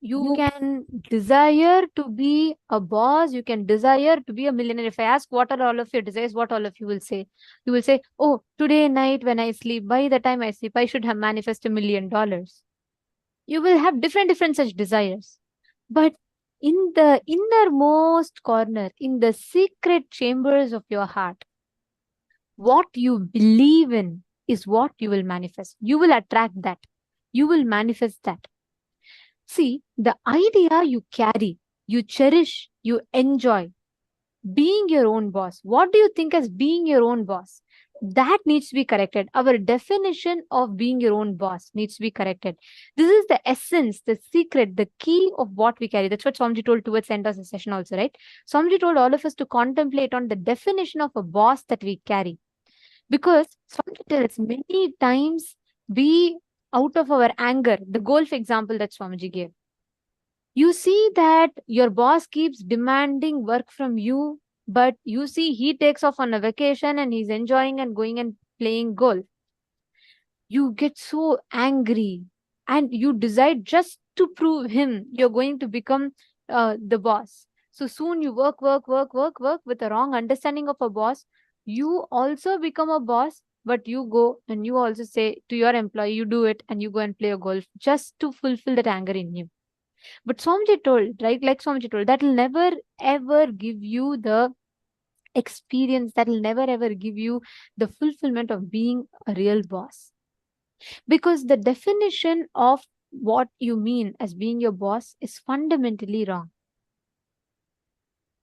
S3: You can desire to be a boss, you can desire to be a millionaire. If I ask what are all of your desires, what all of you will say? You will say, oh, today night when I sleep, by the time I sleep, I should have manifested $1 million. You will have different such desires. But in the innermost corner, in the secret chambers of your heart, what you believe in is what you will manifest. You will attract that. You will manifest that. See, the idea you carry, you cherish, you enjoy, being your own boss. What do you think as being your own boss? That needs to be corrected. Our definition of being your own boss needs to be corrected. This is the essence, the secret, the key of what we carry. That's what Swamiji told towards the end of the session also, right? Swamiji told all of us to contemplate on the definition of a boss that we carry. Because Swamiji tells many times we, out of our anger, the golf example that Swamiji gave, you see that your boss keeps demanding work from you, but you see he takes off on a vacation and he's enjoying and going and playing golf. You get so angry and you decide just to prove him you're going to become the boss. So soon you work with a wrong understanding of a boss. You also become a boss, but you go and you also say to your employee, you do it and you go and play a golf just to fulfill that anger in you. But Swamiji told, right? Like Swamiji told, that will never ever give you the experience, that will never ever give you the fulfillment of being a real boss. Because the definition of what you mean as being your boss is fundamentally wrong.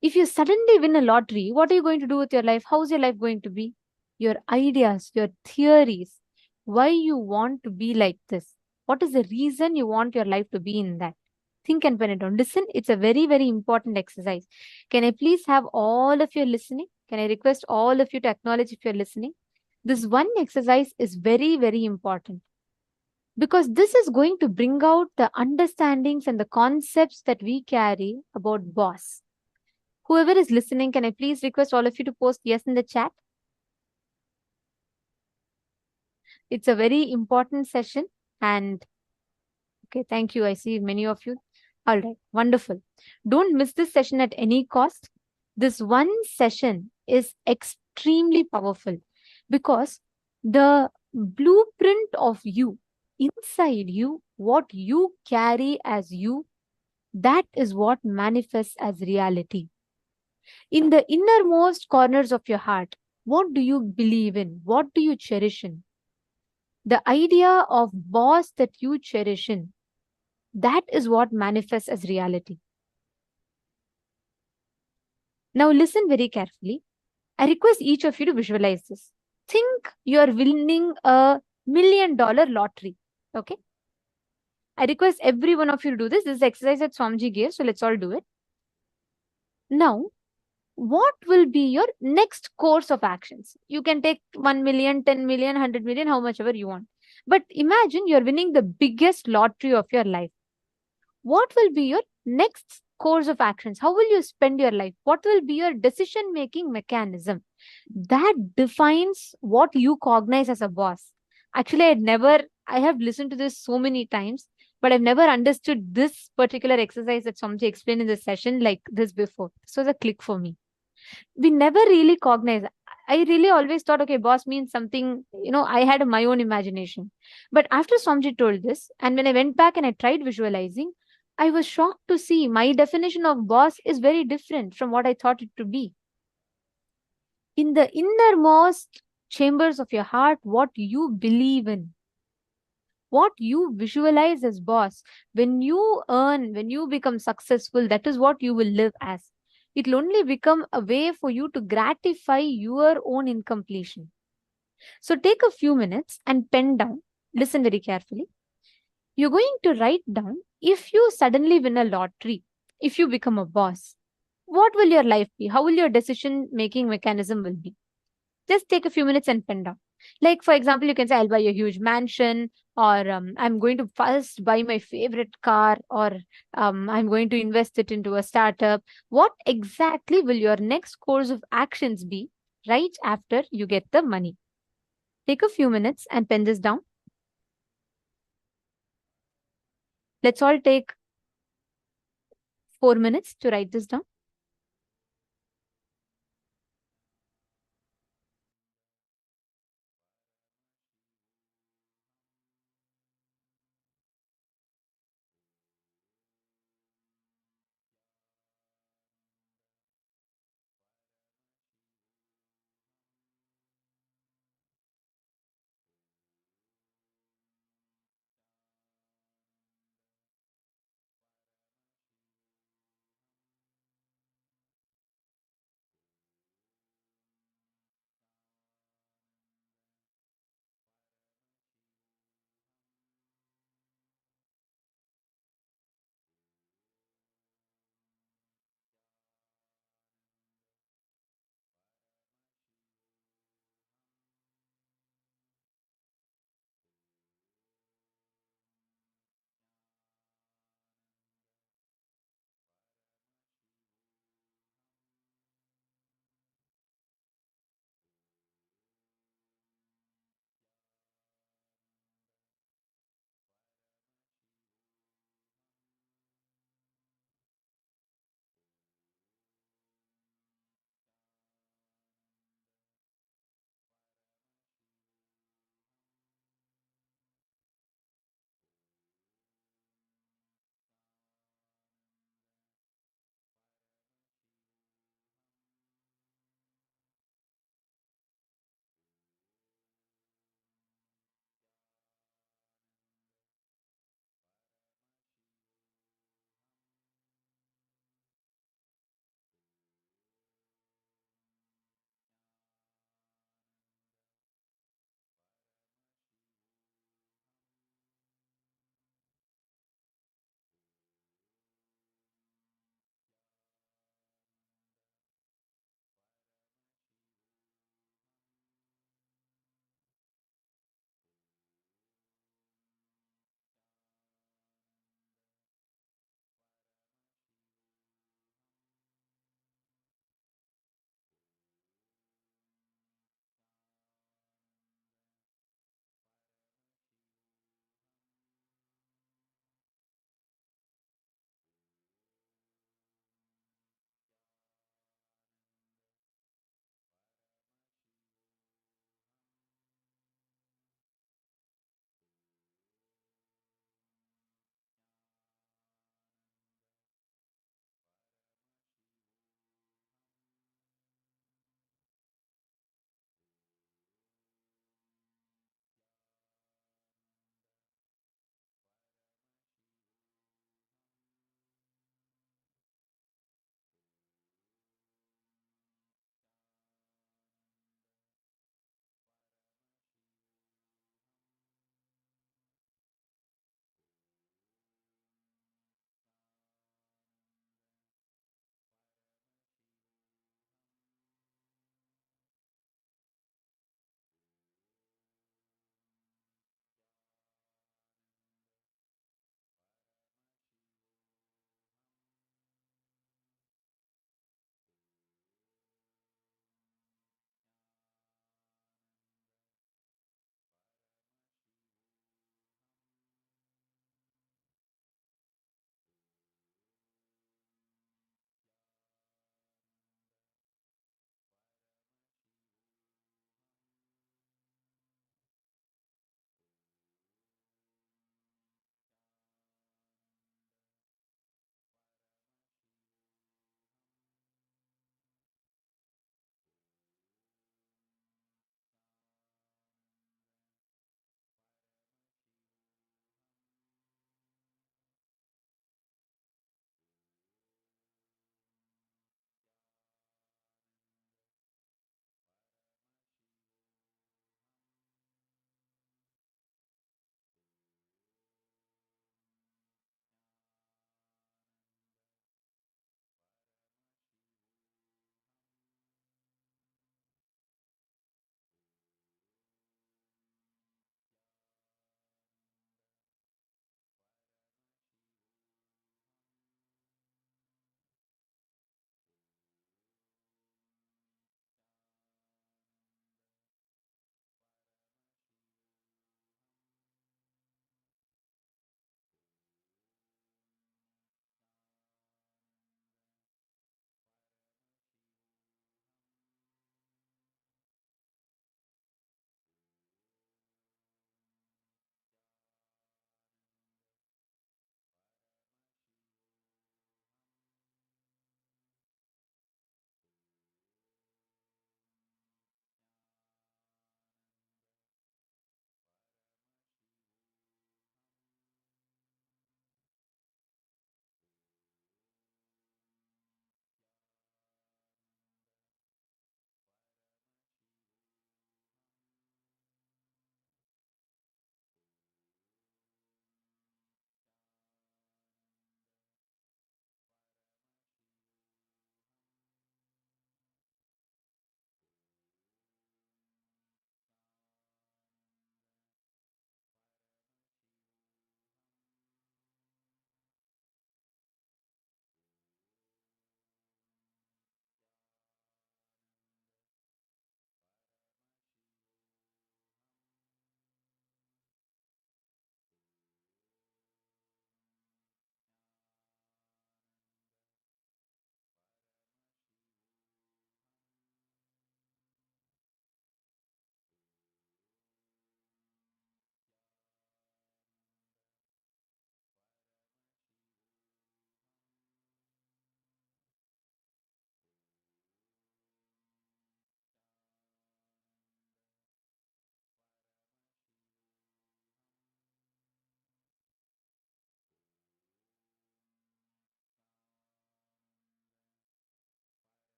S3: If you suddenly win a lottery, what are you going to do with your life? How's your life going to be? Your ideas, your theories, why you want to be like this. What is the reason you want your life to be in that? Think and pen it down. Listen, it's a very, very important exercise. Can I please have all of you listening? Can I request all of you to acknowledge if you're listening? This one exercise is very, very important because this is going to bring out the understandings and the concepts that we carry about boss. Whoever is listening, can I please request all of you to post yes in the chat? It's a very important session. And okay, thank you. I see many of you. All right, wonderful. Don't miss this session at any cost. This one session is extremely powerful because the blueprint of you, inside you, what you carry as you, that is what manifests as reality. In the innermost corners of your heart, what do you believe in? What do you cherish in? The idea of boss that you cherish in, that is what manifests as reality. Now listen very carefully. I request each of you to visualize this. Think you are winning $1 million lottery. Okay. I request every one of you to do this. This is the exercise that Swamiji gave, so let's all do it. Now, what will be your next course of actions? You can take 1 million, 10 million, 100 million, how much ever you want. But imagine you're winning the biggest lottery of your life. What will be your next course of actions? How will you spend your life? What will be your decision making mechanism? That defines what you cognize as a boss. Actually, I have listened to this so many times, but I've never understood this particular exercise that Somji explained in this session like this before. This was a click for me. We never really cognize. I really always thought, okay, boss means something, I had my own imagination. But after Somji told this, and when I went back and I tried visualizing, I was shocked to see my definition of boss is very different from what I thought it to be. In the innermost chambers of your heart, what you believe in, what you visualize as boss, when you earn, when you become successful, that is what you will live as. It will only become a way for you to gratify your own incompletion. So take a few minutes and pen down. Listen very carefully. You're going to write down, if you suddenly win a lottery, if you become a boss, what will your life be? How will your decision making mechanism will be? Just take a few minutes and pen down. Like, for example, you can say, I'll buy a huge mansion, or I'm going to first buy my favorite car, or I'm going to invest it into a startup. What exactly will your next course of actions be right after you get the money? Take a few minutes and pen this down. Let's all take 4 minutes to write this down.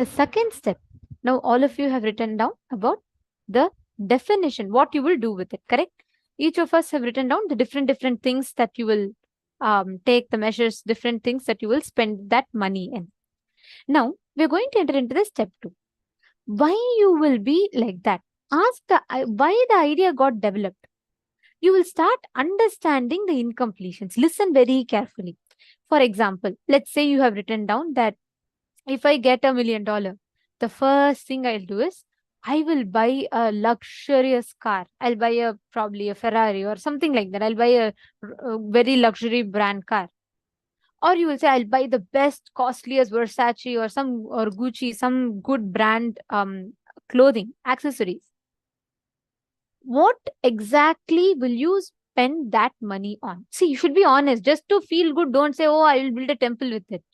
S3: The second step, now all of you have written down about the definition, what you will do with it, correct? Each of us have written down the different things that you will take the measures, different things that you will spend that money in. Now, we're going to enter into the step 2. Why you will be like that? Ask why the idea got developed. You will start understanding the incompletions. Listen very carefully. For example, let's say you have written down that if I get $1 million, the first thing I'll do is I will buy a luxurious car. I'll buy probably a Ferrari or something like that. I'll buy a very luxury brand car. Or you will say I'll buy the best, costliest Versace or Gucci, some good brand clothing, accessories. What exactly will you spend that money on? See, you should be honest. Just to feel good, don't say, oh, I will build a temple with it.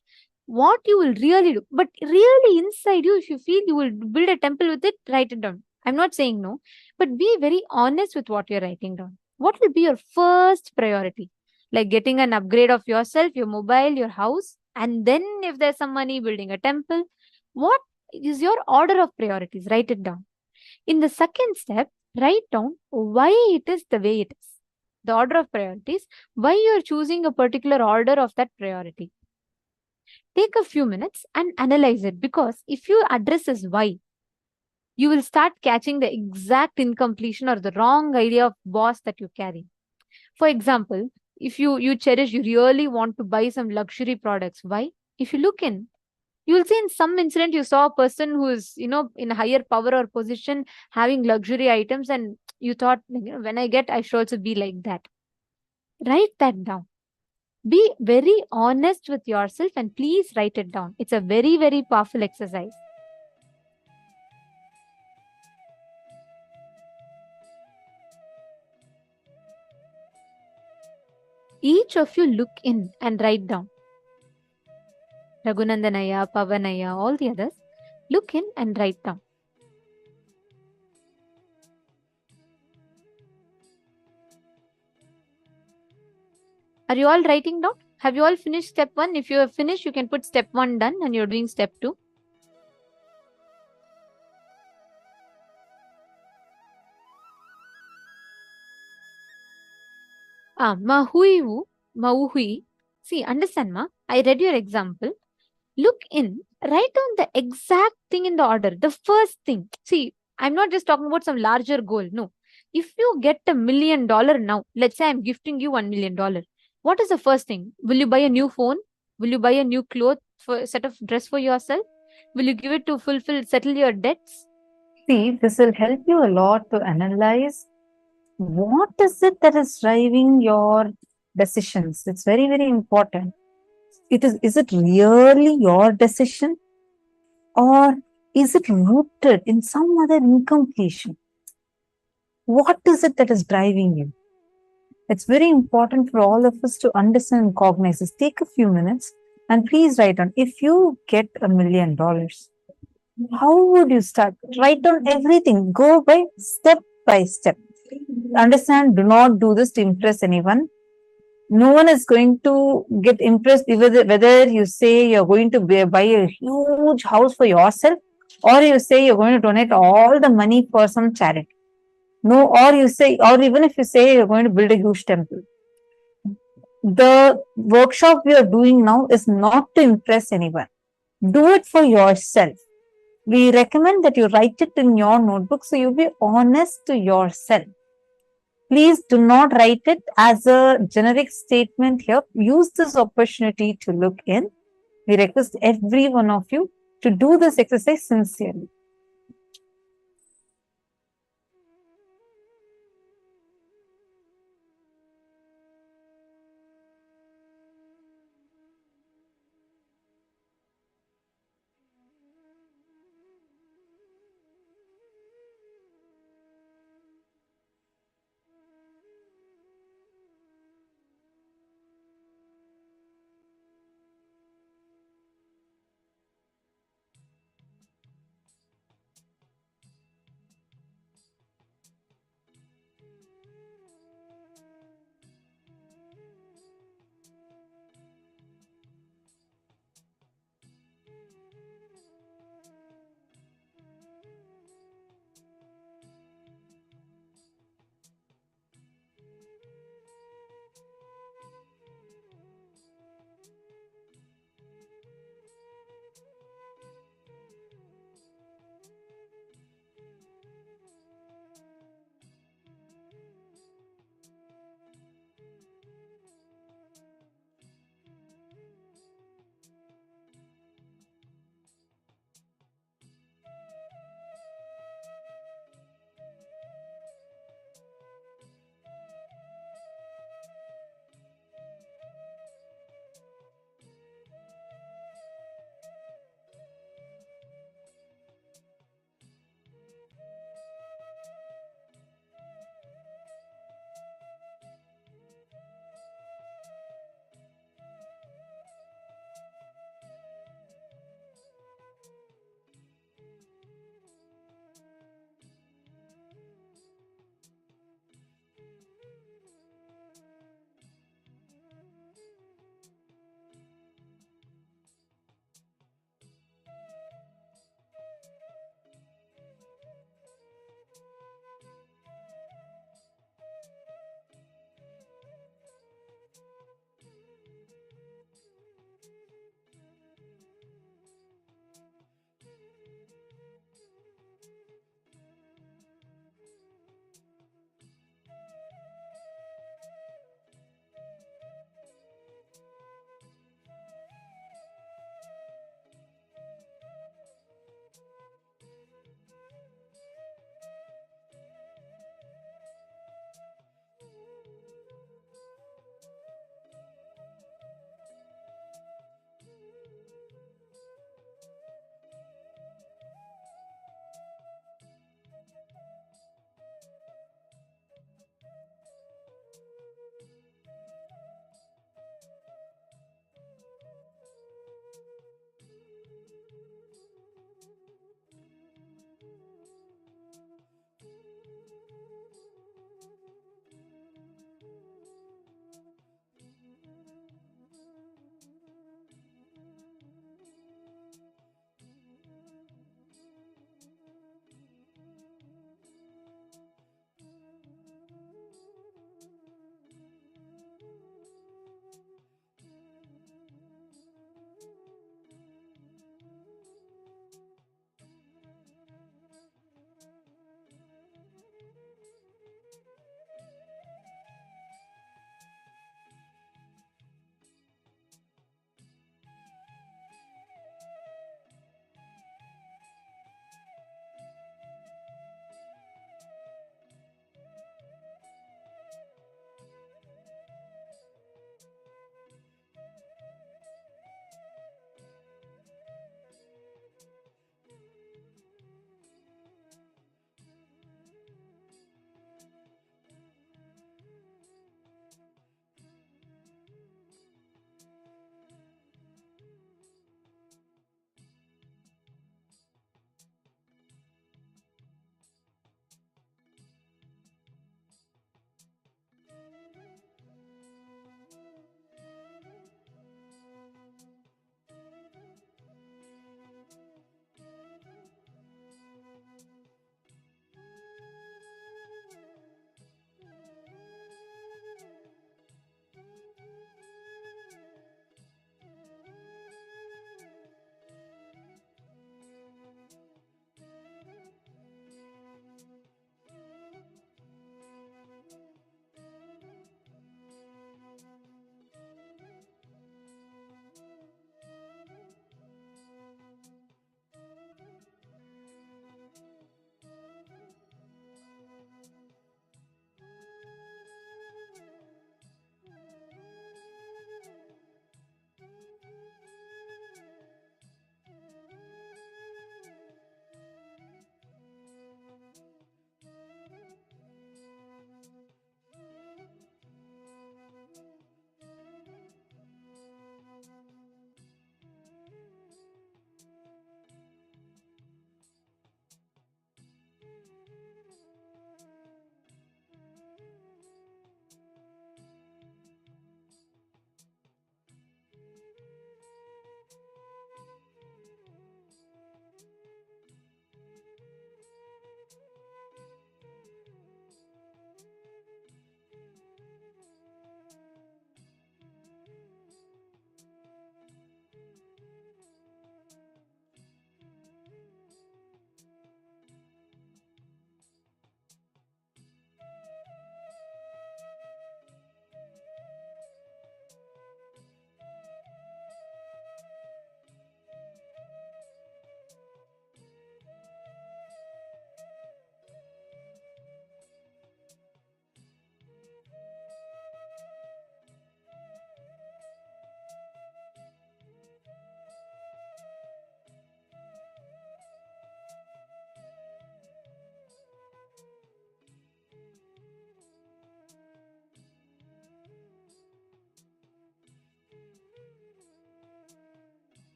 S3: What you will really do, but really inside you, if you feel you will build a temple with it, write it down. I'm not saying no, but be very honest with what you're writing down. What will be your first priority? Like getting an upgrade of yourself, your mobile, your house, and then if there's some money, building a temple. What is your order of priorities? Write it down. In the second step, write down why it is the way it is. The order of priorities, why you're choosing a particular order of that priority. Take a few minutes and analyze it, because if you address this why, you will start catching the exact incompletion or the wrong idea of boss that you carry. For example, if you really want to buy some luxury products. Why? If you look in, you will see in some incident you saw a person who is, in a higher power or position having luxury items, and you thought, when I get, I should also be like that. Write that down. Be very honest with yourself and please write it down. It's a very, very powerful exercise. Each of you look in and write down. Raghunandanaya, Pavanaya, all the others, look in and write down. Are you all writing down? Have you all finished step 1? If you have finished, you can put step 1 done and you're doing step 2. Mahuivu, Mauhui. See, understand, ma? I read your example. Look in, write down the exact thing in the order. The first thing. See, I'm not just talking about some larger goal. No. If you get $1 million now, let's say I'm gifting you $1 million. What is the first thing? Will you buy a new phone? Will you buy a new cloth for set of dress for yourself? Will you give it to settle your debts?
S4: See, this will help you a lot to analyze what is it that is driving your decisions. It's very, very important. Is it really your decision, or is it rooted in some other incompletion? What is it that is driving you? It's very important for all of us to understand and cognize this. Take a few minutes and please write down, if you get $1 million, how would you start? Write down everything. Go by step. Understand, do not do this to impress anyone. No one is going to get impressed whether you say you're going to buy a huge house for yourself, or you say you're going to donate all the money for some charity. No, or even if you say you're going to build a huge temple. The workshop we are doing now is not to impress anyone. Do it for yourself. We recommend that you write it in your notebook so you be honest to yourself. Please do not write it as a generic statement here. Use this opportunity to look in. We request every one of you to do this exercise sincerely.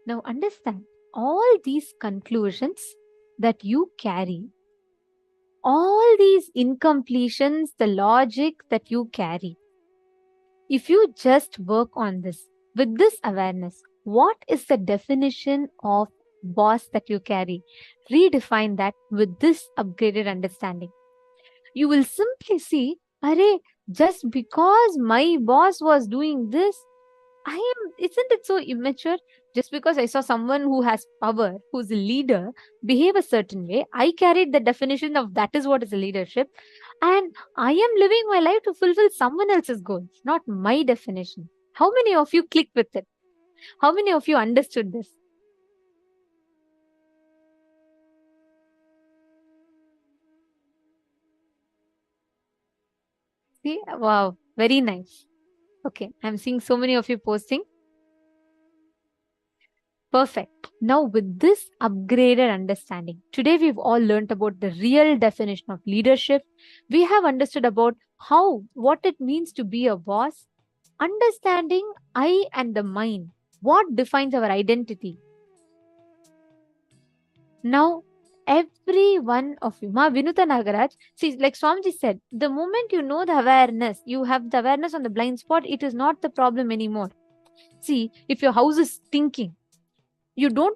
S3: Now understand all these conclusions that you carry, all these incompletions, the logic that you carry. If you just work on this with this awareness, what is the definition of boss that you carry? Redefine that with this upgraded understanding. You will simply see, Arey, just because my boss was doing this, isn't it so immature? Just because I saw someone who has power, who's a leader, behave a certain way, I carried the definition of that is what is a leadership. And I am living my life to fulfill someone else's goals, not my definition. How many of you click with it? How many of you understood this? See, wow, very nice. Okay, I'm seeing so many of you posting. Perfect. Now, with this upgraded understanding, today we've all learned about the real definition of leadership. We have understood about what it means to be a boss, understanding I and the mind, what defines our identity. Now, every one of you, Ma Vinuta Nagaraj, see, like Swamiji said, the moment you know the awareness, you have the awareness on the blind spot, it is not the problem anymore. See, if your house is stinking, you don't